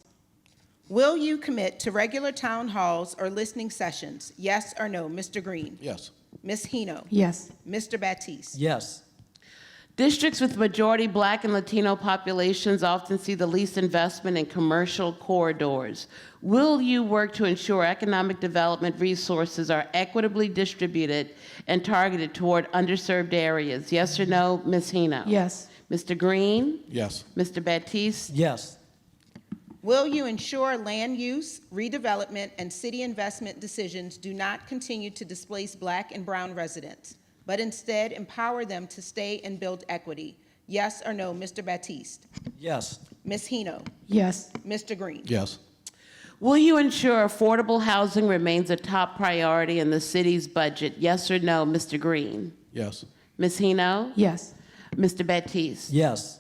[SPEAKER 7] Will you commit to regular town halls or listening sessions? Yes or no, Mr. Green?
[SPEAKER 9] Yes.
[SPEAKER 7] Ms. Hino?
[SPEAKER 10] Yes.
[SPEAKER 7] Mr. Baptiste?
[SPEAKER 8] Yes.
[SPEAKER 6] Districts with majority Black and Latino populations often see the least investment in commercial corridors. Will you work to ensure economic development resources are equitably distributed and targeted toward underserved areas? Yes or no, Ms. Hino?
[SPEAKER 10] Yes.
[SPEAKER 6] Mr. Green?
[SPEAKER 9] Yes.
[SPEAKER 6] Mr. Baptiste?
[SPEAKER 8] Yes.
[SPEAKER 7] Will you ensure land use, redevelopment, and city investment decisions do not continue to displace Black and brown residents, but instead empower them to stay and build equity? Yes or no, Mr. Baptiste?
[SPEAKER 8] Yes.
[SPEAKER 7] Ms. Hino?
[SPEAKER 10] Yes.
[SPEAKER 7] Mr. Green?
[SPEAKER 9] Yes.
[SPEAKER 6] Will you ensure affordable housing remains a top priority in the city's budget? Yes or no, Mr. Green?
[SPEAKER 9] Yes.
[SPEAKER 6] Ms. Hino?
[SPEAKER 10] Yes.
[SPEAKER 6] Mr. Baptiste?
[SPEAKER 8] Yes.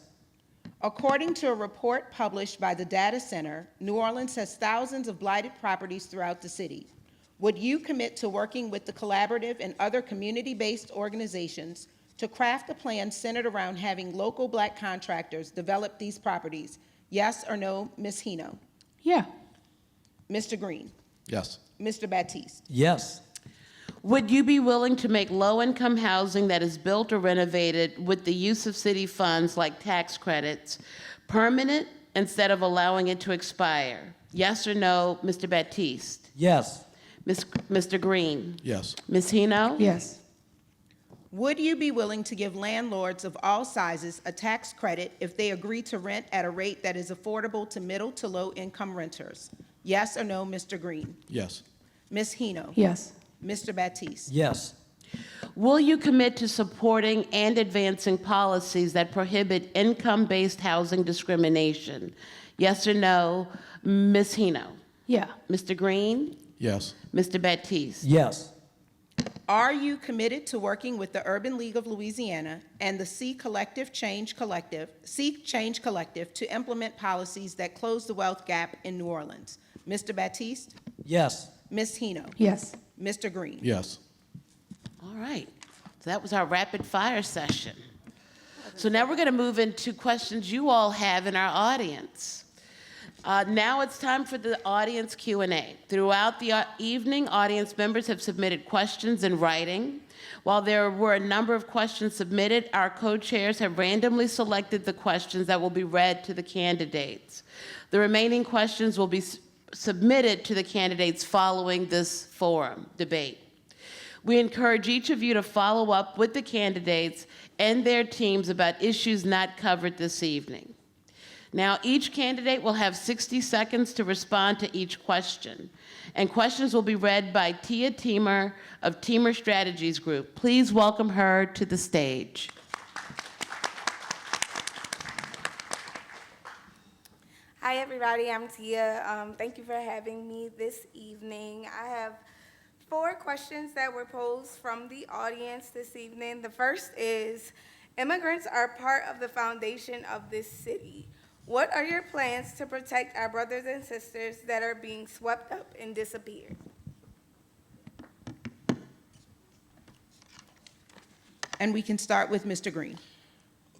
[SPEAKER 7] According to a report published by the Data Center, New Orleans has thousands of blighted properties throughout the city. Would you commit to working with the Collaborative and other community-based organizations to craft a plan centered around having local Black contractors develop these properties? Yes or no, Ms. Hino?
[SPEAKER 10] Yeah.
[SPEAKER 7] Mr. Green?
[SPEAKER 9] Yes.
[SPEAKER 7] Mr. Baptiste?
[SPEAKER 8] Yes.
[SPEAKER 6] Would you be willing to make low-income housing that is built or renovated with the use of city funds like tax credits permanent instead of allowing it to expire? Yes or no, Mr. Baptiste?
[SPEAKER 8] Yes.
[SPEAKER 6] Mr. Green?
[SPEAKER 9] Yes.
[SPEAKER 6] Ms. Hino?
[SPEAKER 10] Yes.
[SPEAKER 7] Would you be willing to give landlords of all sizes a tax credit if they agree to rent at a rate that is affordable to middle to low-income renters? Yes or no, Mr. Green?
[SPEAKER 9] Yes.
[SPEAKER 7] Ms. Hino?
[SPEAKER 10] Yes.
[SPEAKER 7] Mr. Baptiste?
[SPEAKER 8] Yes.
[SPEAKER 6] Will you commit to supporting and advancing policies that prohibit income-based housing discrimination? Yes or no, Ms. Hino?
[SPEAKER 10] Yeah.
[SPEAKER 6] Mr. Green?
[SPEAKER 9] Yes.
[SPEAKER 6] Mr. Baptiste?
[SPEAKER 8] Yes.
[SPEAKER 7] Are you committed to working with the Urban League of Louisiana and the Seek Change Collective to implement policies that close the wealth gap in New Orleans? Mr. Baptiste?
[SPEAKER 8] Yes.
[SPEAKER 7] Ms. Hino?
[SPEAKER 10] Yes.
[SPEAKER 7] Mr. Green?
[SPEAKER 9] Yes.
[SPEAKER 6] All right, so that was our rapid fire session. So now we're gonna move into questions you all have in our audience. Now it's time for the audience Q&A. Throughout the evening, audience members have submitted questions in writing. While there were a number of questions submitted, our co-chairs have randomly selected the questions that will be read to the candidates. The remaining questions will be submitted to the candidates following this forum debate. We encourage each of you to follow up with the candidates and their teams about issues not covered this evening. Now, each candidate will have 60 seconds to respond to each question, and questions will be read by Tia Teamer of Teamer Strategies Group. Please welcome her to the stage.
[SPEAKER 11] Hi, everybody. I'm Tia. Thank you for having me this evening. I have 4 questions that were posed from the audience this evening. The first is, immigrants are part of the foundation of this city. What are your plans to protect our brothers and sisters that are being swept up and disappeared?
[SPEAKER 7] And we can start with Mr. Green.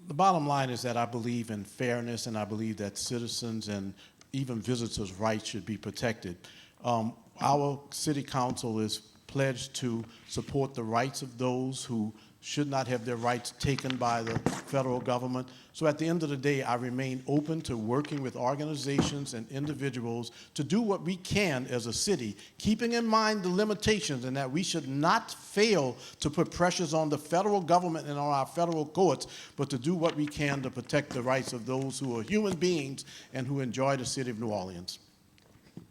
[SPEAKER 9] The bottom line is that I believe in fairness, and I believe that citizens and even visitors' rights should be protected. Our city council is pledged to support the rights of those who should not have their rights taken by the federal government. So at the end of the day, I remain open to working with organizations and individuals to do what we can as a city, keeping in mind the limitations and that we should not fail to put pressures on the federal government and on our federal courts, but to do what we can to protect the rights of those who are human beings and who enjoy the city of New Orleans.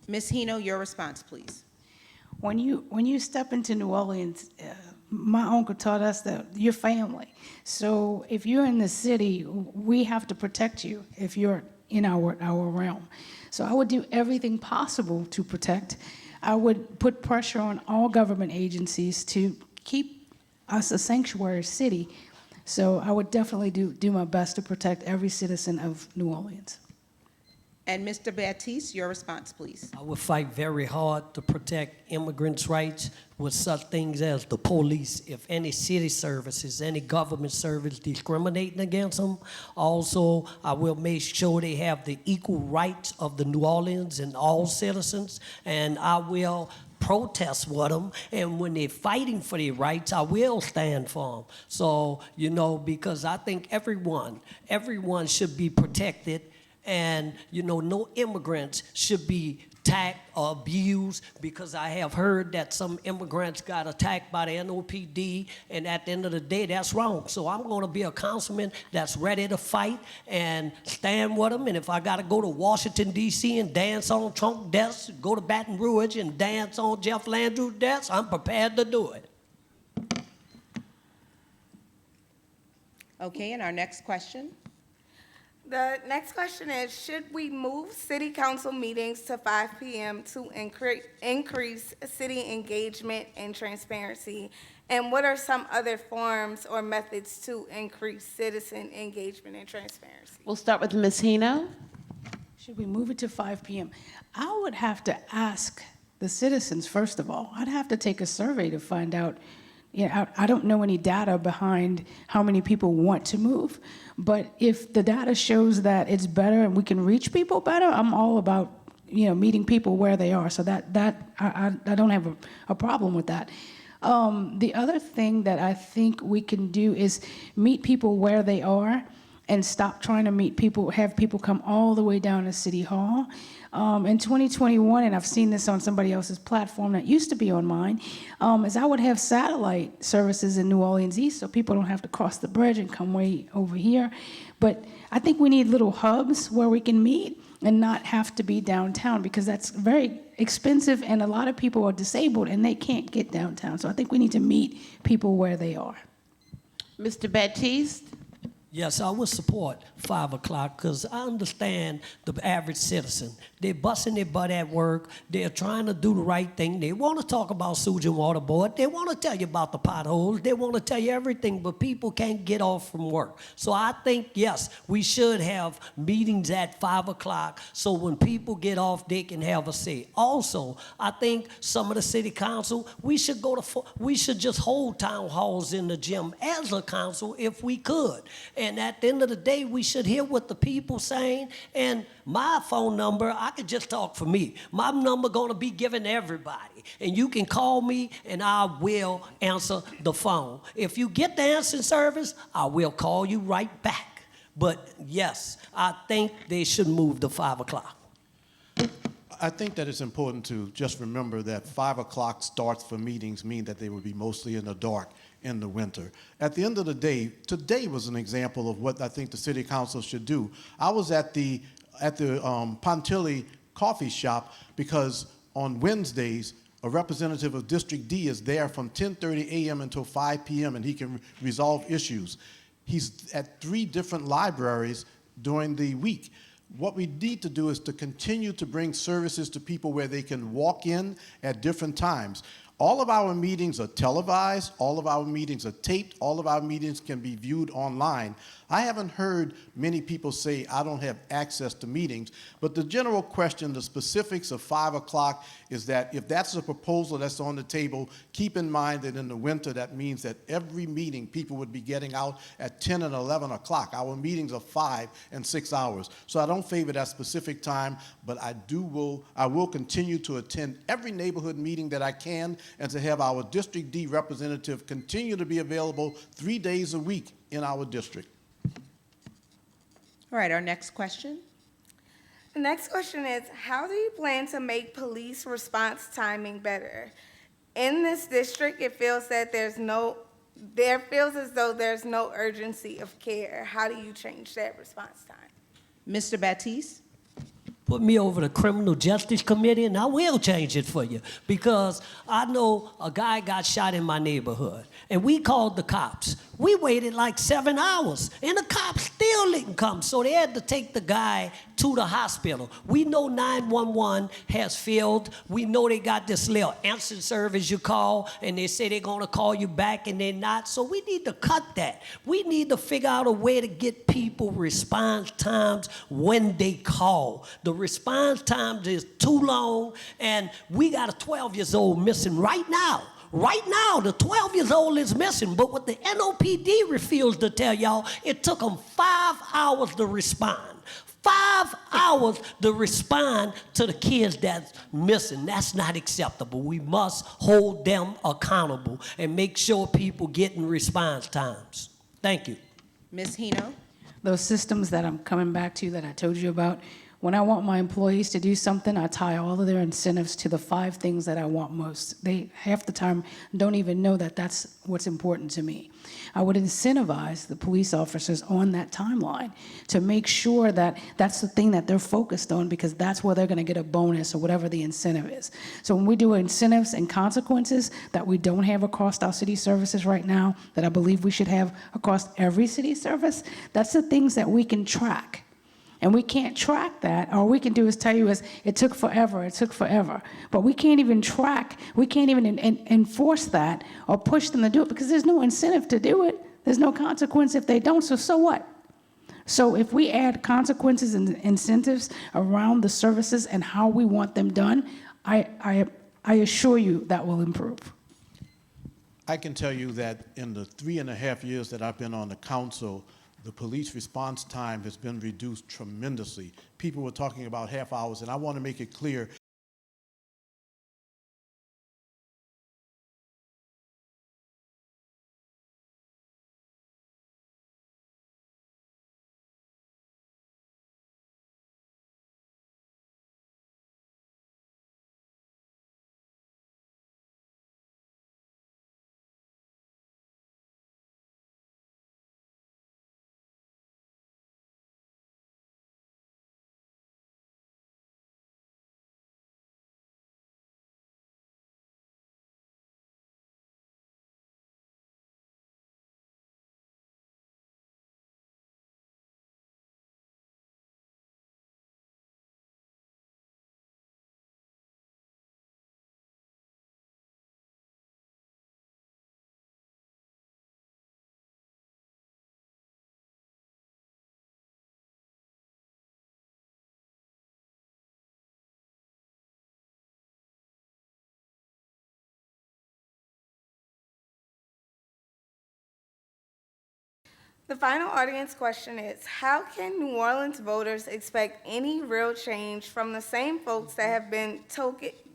[SPEAKER 7] Ms. Hino, your response, please.
[SPEAKER 10] When you step into New Orleans, my uncle taught us that you're family. So if you're in the city, we have to protect you if you're in our realm. So I would do everything possible to protect. I would put pressure on all government agencies to keep us a sanctuary city. So I would definitely do my best to protect every citizen of New Orleans.
[SPEAKER 7] And Mr. Baptiste, your response, please.
[SPEAKER 8] I would fight very hard to protect immigrants' rights with such things as the police. If any city services, any government service discriminating against them, also I will make sure they have the equal rights of the New Orleans and all citizens, and I will protest with them, and when they're fighting for their rights, I will stand for them. So, because I think everyone should be protected, and, no immigrants should be attacked or abused, because I have heard that some immigrants got attacked by the NOPD, and at the end of the day, that's wrong. So I'm going to be a councilman that's ready to fight and stand with them, and if I got to go to Washington, D.C. and dance on Trump desk, go to Baton Rouge and dance on Jeff Landry's desk, I'm prepared to do it.
[SPEAKER 7] Okay, and our next question.
[SPEAKER 11] The next question is, should we move city council meetings to 5 p.m. to increase city engagement and transparency? And what are some other forms or methods to increase citizen engagement and transparency?
[SPEAKER 6] We'll start with Ms. Hino.
[SPEAKER 10] Should we move it to 5 p.m.? I would have to ask the citizens, first of all. I'd have to take a survey to find out. I don't know any data behind how many people want to move, but if the data shows that it's better and we can reach people better, I'm all about meeting people where they are. So I don't have a problem with that. The other thing that I think we can do is meet people where they are and stop trying to have people come all the way down to City Hall. In 2021, and I've seen this on somebody else's platform that used to be on mine, is I would have satellite services in New Orleans East so people don't have to cross the bridge and come way over here. But I think we need little hubs where we can meet and not have to be downtown, because that's very expensive and a lot of people are disabled and they can't get downtown. So I think we need to meet people where they are.
[SPEAKER 6] Mr. Baptiste?
[SPEAKER 8] Yes, I would support 5 o'clock, because I understand the average citizen. They're busting their butt at work. They're trying to do the right thing. They want to talk about sewage and water board. They want to tell you about the potholes. They want to tell you everything, but people can't get off from work. So I think, yes, we should have meetings at 5 o'clock so when people get off, they can have a say. Also, I think some of the city council, we should just hold town halls in the gym as a council if we could. And at the end of the day, we should hear what the people saying. And my phone number, I could just talk for me. My number going to be given to everybody. And you can call me and I will answer the phone. If you get the answering service, I will call you right back. But yes, I think they should move to 5 o'clock.
[SPEAKER 9] I think that it's important to just remember that 5 o'clock starts for meetings mean that they will be mostly in the dark in the winter. At the end of the day, today was an example of what I think the city council should do. I was at the Pontilli coffee shop because on Wednesdays, a representative of District D is there from 10:30 a.m. until 5 p.m. and he can resolve issues. He's at 3 different libraries during the week. What we need to do is to continue to bring services to people where they can walk in at different times. All of our meetings are televised, all of our meetings are taped, all of our meetings can be viewed online. I haven't heard many people say, I don't have access to meetings, but the general question, the specifics of 5 o'clock is that if that's a proposal that's on the table, keep in mind that in the winter, that means that every meeting, people would be getting out at 10 and 11 o'clock. Our meetings are 5 and 6 hours. So I don't favor that specific time, but I will continue to attend every neighborhood meeting that I can and to have our District D representative continue to be available 3 days a week in our district.
[SPEAKER 7] All right, our next question.
[SPEAKER 11] The next question is, how do you plan to make police response timing better? In this district, it feels that as though there's no urgency of care. How do you change that response time?
[SPEAKER 7] Mr. Baptiste?
[SPEAKER 8] put me over the Criminal Justice Committee, and I will change it for you. Because I know a guy got shot in my neighborhood, and we called the cops. We waited like 7 hours, and the cops still didn't come, so they had to take the guy to the hospital. We know 911 has failed. We know they got this little answer service you call, and they say they're gonna call you back, and they're not. So we need to cut that. We need to figure out a way to get people response times when they call. The response times is too long, and we got a 12-year-old missing right now. Right now, the 12-year-old is missing, but what the NOPD refused to tell y'all, it took them 5 hours to respond. 5 hours to respond to the kids that's missing. That's not acceptable. We must hold them accountable and make sure people get in response times. Thank you.
[SPEAKER 7] Ms. Hino?
[SPEAKER 10] Those systems that I'm coming back to that I told you about, when I want my employees to do something, I tie all of their incentives to the 5 things that I want most. They, half the time, don't even know that that's what's important to me. I would incentivize the police officers on that timeline to make sure that that's the thing that they're focused on, because that's where they're gonna get a bonus or whatever the incentive is. So when we do incentives and consequences that we don't have across our city services right now, that I believe we should have across every city service, that's the things that we can track. And we can't track that. All we can do is tell you is it took forever, it took forever. But we can't even track, we can't even enforce that or push them to do it, because there's no incentive to do it. There's no consequence if they don't, so what? So if we add consequences and incentives around the services and how we want them done, I assure you that will improve.
[SPEAKER 9] I can tell you that in the 3.5 years that I've been on the council, the police response time has been reduced tremendously. People were talking about half hours, and I want to make it clear
[SPEAKER 11] The final audience question is, how can New Orleans voters expect any real change from the same folks that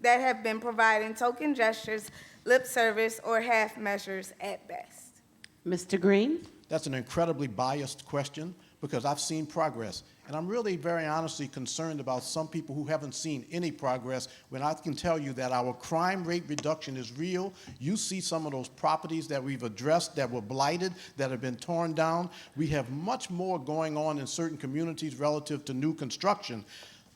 [SPEAKER 11] have been providing token gestures, lip service, or half measures at best?
[SPEAKER 6] Mr. Green?
[SPEAKER 9] that's an incredibly biased question, because I've seen progress. And I'm really very honestly concerned about some people who haven't seen any progress, when I can tell you that our crime rate reduction is real. You see some of those properties that we've addressed that were blighted, that have been torn down. We have much more going on in certain communities relative to new construction.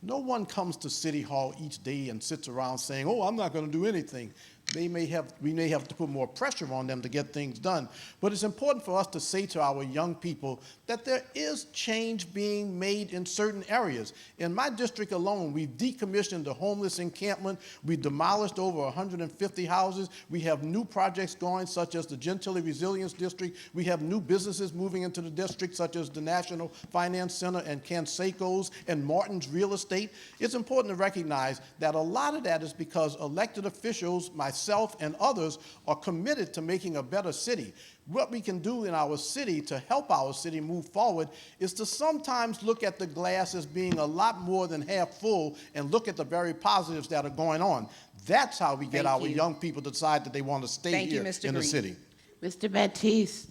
[SPEAKER 9] No one comes to City Hall each day and sits around saying, oh, I'm not going to do anything. We may have to put more pressure on them to get things done. But it's important for us to say to our young people that there is change being made in certain areas. In my district alone, we've decommissioned the homeless encampment. We've demolished over 150 houses. We have new projects going, such as the Gentilly Resilience District. We have new businesses moving into the district, such as the National Finance Center and Canseco's and Martin's Real Estate. It's important to recognize that a lot of that is because elected officials, myself and others, are committed to making a better city. What we can do in our city to help our city move forward is to sometimes look at the glass as being a lot more than half full and look at the very positives that are going on. That's how we get our young people to decide that they want to stay here in the city.
[SPEAKER 6] Mr. Baptiste.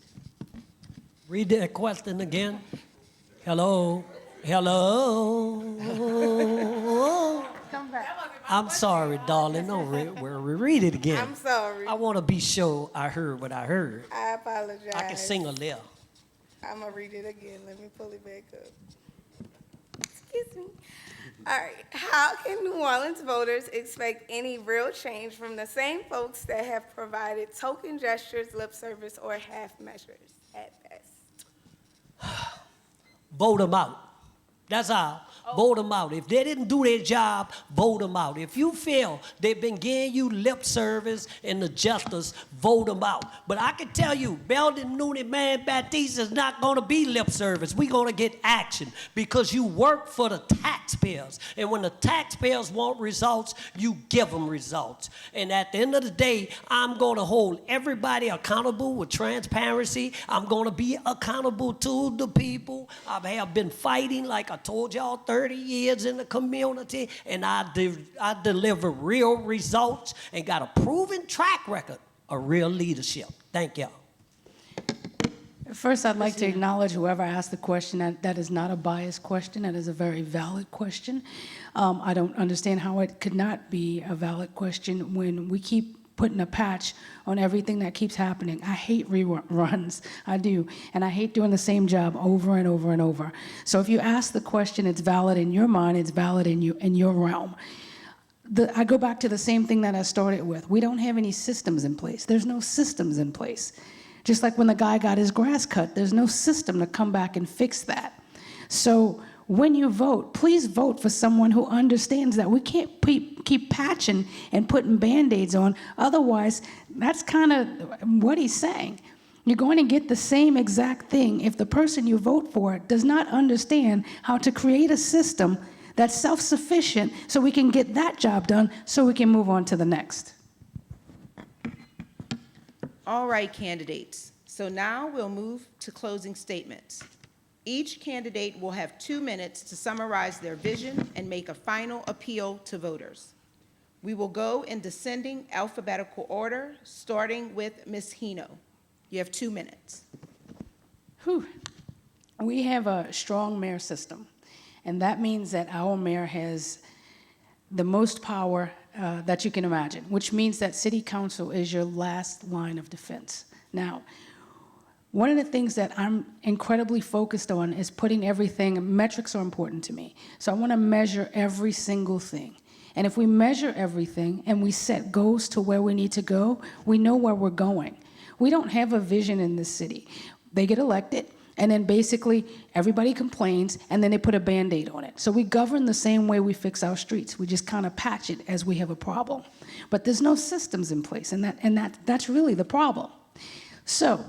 [SPEAKER 8] Read that question again. Hello. Hello.
[SPEAKER 11] Come back.
[SPEAKER 8] I'm sorry, darling. No, read it again.
[SPEAKER 11] I'm sorry.
[SPEAKER 8] I want to be sure I heard what I heard.
[SPEAKER 11] I apologize.
[SPEAKER 8] I can sing a little.
[SPEAKER 11] I'm going to read it again. Let me pull it back up. Excuse me. All right. How can New Orleans voters expect any real change from the same folks that have provided token gestures, lip service, or half measures at best?
[SPEAKER 8] Vote them out. That's all. Vote them out. If they didn't do their job, vote them out. If you feel they've been giving you lip service and the justice, vote them out. But I can tell you, Belden, Noonan, Man, Baptiste is not going to be lip service. We're going to get action because you work for the taxpayers. And when the taxpayers want results, you give them results. And at the end of the day, I'm going to hold everybody accountable with transparency. I'm going to be accountable to the people. I have been fighting, like I told y'all, 30 years in the community, and I deliver real results and got a proven track record of real leadership. Thank y'all.
[SPEAKER 10] First, I'd like to acknowledge whoever asked the question. That is not a biased question. That is a very valid question. I don't understand how it could not be a valid question when we keep putting a patch on everything that keeps happening. I hate reruns, I do, and I hate doing the same job over and over and over. So if you ask the question, it's valid in your mind, it's valid in your realm. I go back to the same thing that I started with. We don't have any systems in place. There's no systems in place. Just like when the guy got his grass cut, there's no system to come back and fix that. So when you vote, please vote for someone who understands that we can't keep patching and putting Band-Aids on. Otherwise, that's kind of what he's saying. You're going to get the same exact thing if the person you vote for does not understand how to create a system that's self-sufficient so we can get that job done so we can move on to the next.
[SPEAKER 7] All right, candidates. So now we'll move to closing statements. Each candidate will have 2 minutes to summarize their vision and make a final appeal to voters. We will go in descending alphabetical order, starting with Ms. Hino. You have 2 minutes.
[SPEAKER 10] Whew. We have a strong mayor system, and that means that our mayor has the most power that you can imagine, which means that city council is your last line of defense. Now, one of the things that I'm incredibly focused on is putting everything, metrics are important to me. So I want to measure every single thing. And if we measure everything and we set goals to where we need to go, we know where we're going. We don't have a vision in this city. They get elected, and then basically everybody complains, and then they put a Band-Aid on it. So we govern the same way we fix our streets. We just kind of patch it as we have a problem. But there's no systems in place, and that's really the problem. So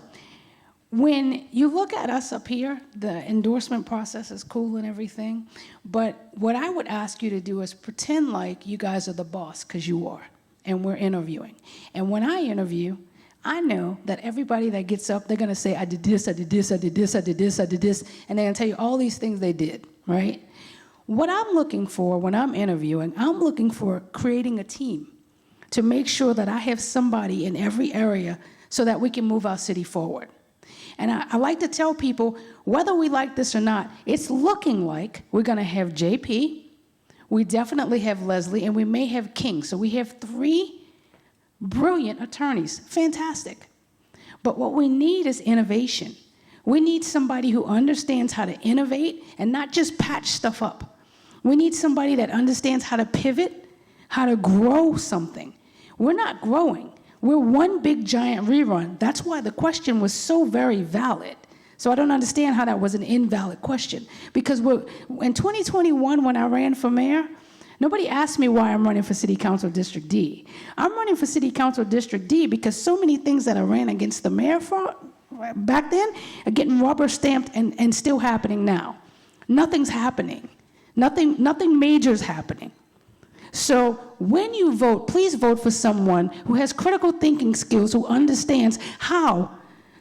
[SPEAKER 10] when you look at us up here, the endorsement process is cool and everything, but what I would ask you to do is pretend like you guys are the boss, because you are, and we're interviewing. And when I interview, I know that everybody that gets up, they're going to say, I did this, I did this, I did this, I did this, I did this, and they're going to tell you all these things they did, right? What I'm looking for when I'm interviewing, I'm looking for creating a team to make sure that I have somebody in every area so that we can move our city forward. And I like to tell people, whether we like this or not, it's looking like we're going to have JP, we definitely have Leslie, and we may have King. So we have 3 brilliant attorneys. Fantastic. But what we need is innovation. We need somebody who understands how to innovate and not just patch stuff up. We need somebody that understands how to pivot, how to grow something. We're not growing. We're one big giant rerun. That's why the question was so very valid. So I don't understand how that was an invalid question. Because in 2021, when I ran for mayor, nobody asked me why I'm running for City Council District D. I'm running for City Council District D because so many things that I ran against the mayor for back then are getting rubber stamped and still happening now. Nothing's happening. Nothing major is happening. So when you vote, please vote for someone who has critical thinking skills, who understands how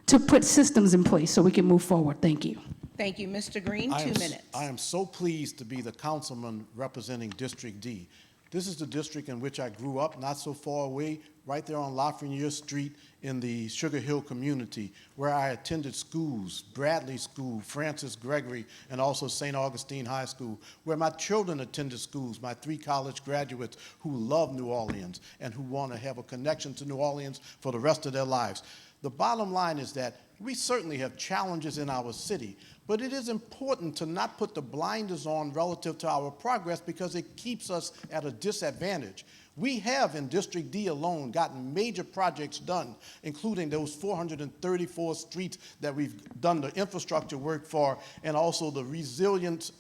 [SPEAKER 10] to put systems in place so we can move forward. Thank you.
[SPEAKER 7] Thank you. Mr. Green, 2 minutes.
[SPEAKER 9] I am so pleased to be the councilman representing District D. This is the district in which I grew up, not so far away, right there on Lafreniere Street in the Sugar Hill community, where I attended schools, Bradley School, Francis Gregory, and also St. Augustine High School, where my children attended schools, my 3 college graduates who love New Orleans and who want to have a connection to New Orleans for the rest of their lives. The bottom line is that we certainly have challenges in our city, But it is important to not put the blinders on relative to our progress because it keeps us at a disadvantage. We have, in District D alone, gotten major projects done, including those 434 streets that we've done the infrastructure work for, and also the resilience,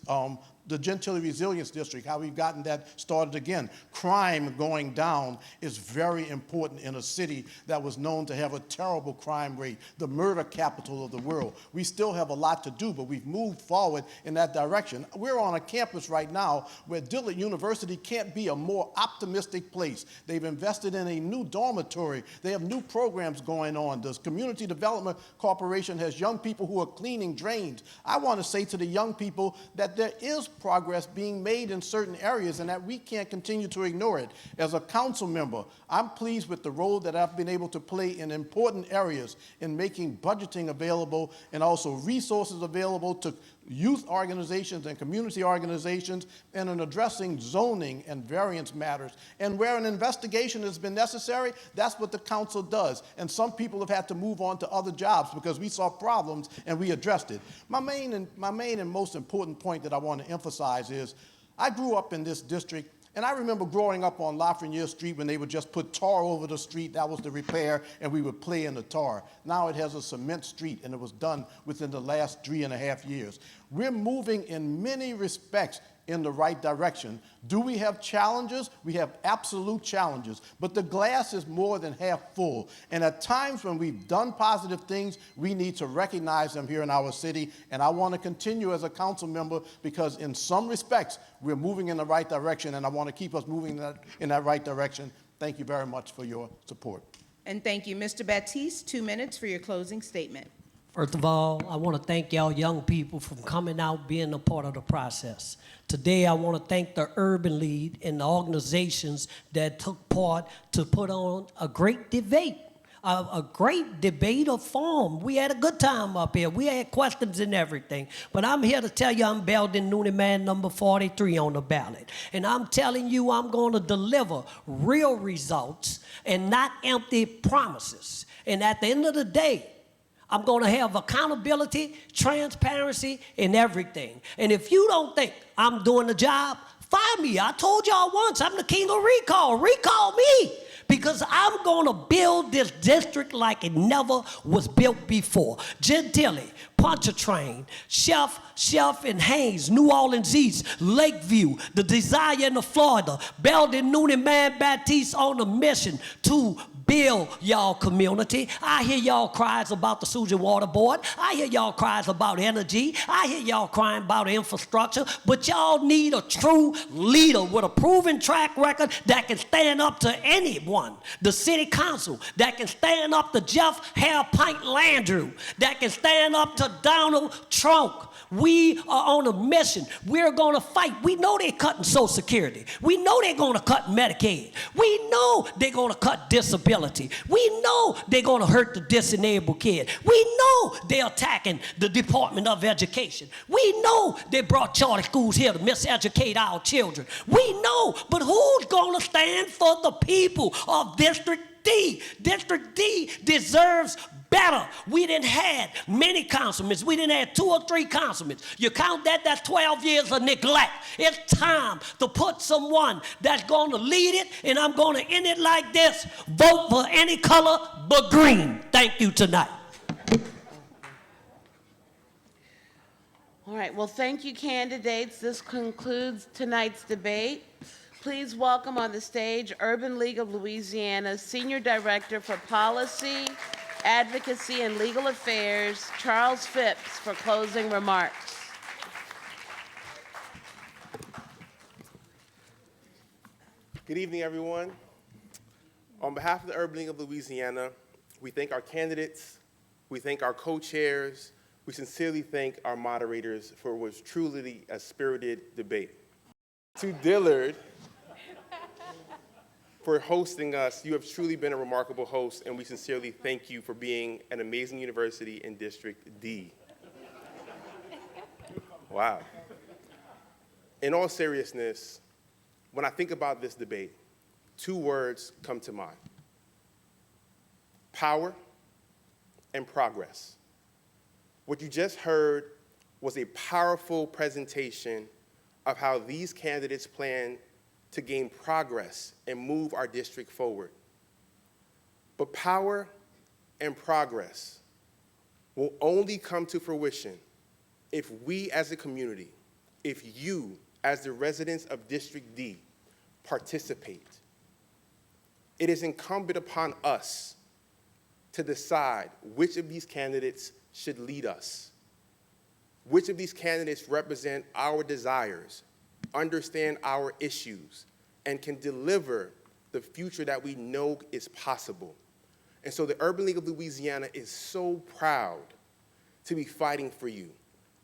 [SPEAKER 9] the Gentilly Resilience District, how we've gotten that started again. Crime going down is very important in a city that was known to have a terrible crime rate, the murder capital of the world. We still have a lot to do, but we've moved forward in that direction. We're on a campus right now where Dillard University can't be a more optimistic place. They've invested in a new dormitory. They have new programs going on. The Community Development Corporation has young people who are cleaning drains. I want to say to the young people that there is progress being made in certain areas and that we can't continue to ignore it. As a council member, I'm pleased with the role that I've been able to play in important areas in making budgeting available and also resources available to youth organizations and community organizations, and in addressing zoning and variance matters. And where an investigation has been necessary, that's what the council does. And some people have had to move on to other jobs because we saw problems and we addressed it. My main and most important point that I want to emphasize is I grew up in this district, and I remember growing up on Lafreniere Street when they would just put tar over the street. That was the repair, and we would play in the tar. Now it has a cement street, and it was done within the last 3.5 years. We're moving in many respects in the right direction. Do we have challenges? We have absolute challenges, but the glass is more than half full. And at times when we've done positive things, we need to recognize them here in our city. And I want to continue as a council member because in some respects, we're moving in the right direction, and I want to keep us moving in that right direction. Thank you very much for your support.
[SPEAKER 7] And thank you. Mr. Baptiste, 2 minutes for your closing statement.
[SPEAKER 8] First of all, I want to thank y'all young people for coming out, being a part of the process. Today, I want to thank the Urban League and the organizations that took part to put on a great debate. A great debate of form. We had a good time up here. We had questions and everything. But I'm here to tell you I'm Belden Noonan Man number 43 on the ballot. And I'm telling you I'm going to deliver real results and not empty promises. And at the end of the day, I'm going to have accountability, transparency, and everything. And if you don't think I'm doing the job, fire me. I told y'all once, I'm the king of recall. Recall me. Because I'm going to build this district like it never was built before. Gentilly, Pontchartrain, Chef and Haynes, New Orleans East, Lakeview, the Desire in the Florida, Belden Noonan Man Baptiste on a mission to build y'all community. I hear y'all cries about the Suzy Water Board. I hear y'all cries about energy. I hear y'all crying about infrastructure. But y'all need a true leader with a proven track record that can stand up to anyone. The city council that can stand up to Jeff Hairpint Landrew, that can stand up to Donald Trump. We are on a mission. We're going to fight. We know they're cutting Social Security. We know they're going to cut Medicaid. We know they're going to cut disability. We know they're going to hurt the disabled kid. We know they're attacking the Department of Education. We know they brought charter schools here to miseducate our children. We know, but who's going to stand for the people of District D? District D deserves better. We didn't have many councilmen. We didn't have 2 or 3 councilmen. You count that, that's 12 years of neglect. It's time to put someone that's going to lead it, and I'm going to end it like this. Vote for any color but green. Thank you tonight.
[SPEAKER 6] All right, well, thank you, candidates. This concludes tonight's debate. Please welcome on the stage Urban League of Louisiana Senior Director for Policy, Advocacy, and Legal Affairs, Charles Phipps, for closing remarks.
[SPEAKER 12] Good evening, everyone. On behalf of the Urban League of Louisiana, we thank our candidates, we thank our co-chairs, we sincerely thank our moderators for what was truly a spirited debate. To Dillard, for hosting us. You have truly been a remarkable host, and we sincerely thank you for being an amazing university in District D. Wow. In all seriousness, when I think about this debate, 2 words come to mind: power and progress. What you just heard was a powerful presentation of how these candidates plan to gain progress and move our district forward. But power and progress will only come to fruition if we as a community, if you as the residents of District D participate. It is incumbent upon us to decide which of these candidates should lead us, which of these candidates represent our desires, understand our issues, and can deliver the future that we know is possible. And so the Urban League of Louisiana is so proud to be fighting for you.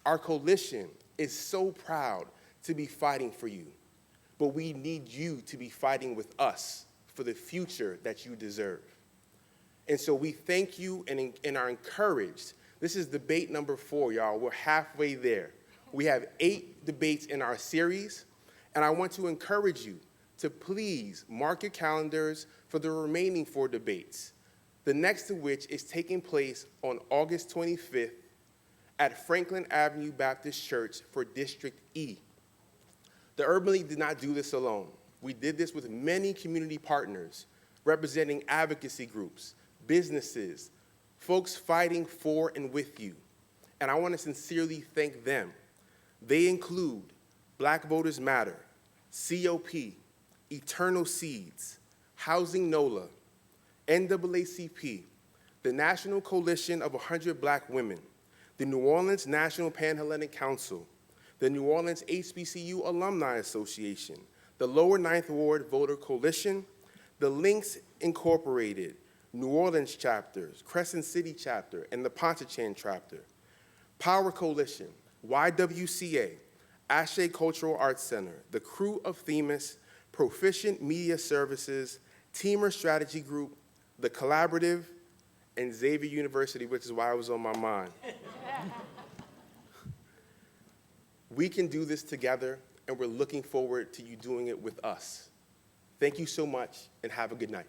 [SPEAKER 12] Our coalition is so proud to be fighting for you. But we need you to be fighting with us for the future that you deserve. And so we thank you and are encouraged. This is debate number 4, y'all. We're halfway there. We have 8 debates in our series, and I want to encourage you to please mark your calendars for the remaining 4 debates, the next of which is taking place on August 25th at Franklin Avenue Baptist Church for District E. The Urban League did not do this alone. We did this with many community partners representing advocacy groups, businesses, folks fighting for and with you. And I want to sincerely thank them. They include Black Voters Matter, C.O.P, Eternal Seeds, Housing NOLA, NAACP, the National Coalition of 100 Black Women, the New Orleans National Pan-Hellenic Council, the New Orleans HBCU Alumni Association, the Lower Ninth Ward Voter Coalition, the Links Incorporated, New Orleans chapters, Crescent City chapter, and the Pontchartrain chapter, Power Coalition, YWCA, Ashé Cultural Arts Center, the Krewe of Themis, Proficient Media Services, Teamer Strategy Group, the Collaborative, and Xavier University, which is why it was on my mind. We can do this together, and we're looking forward to you doing it with us. Thank you so much, and have a good night.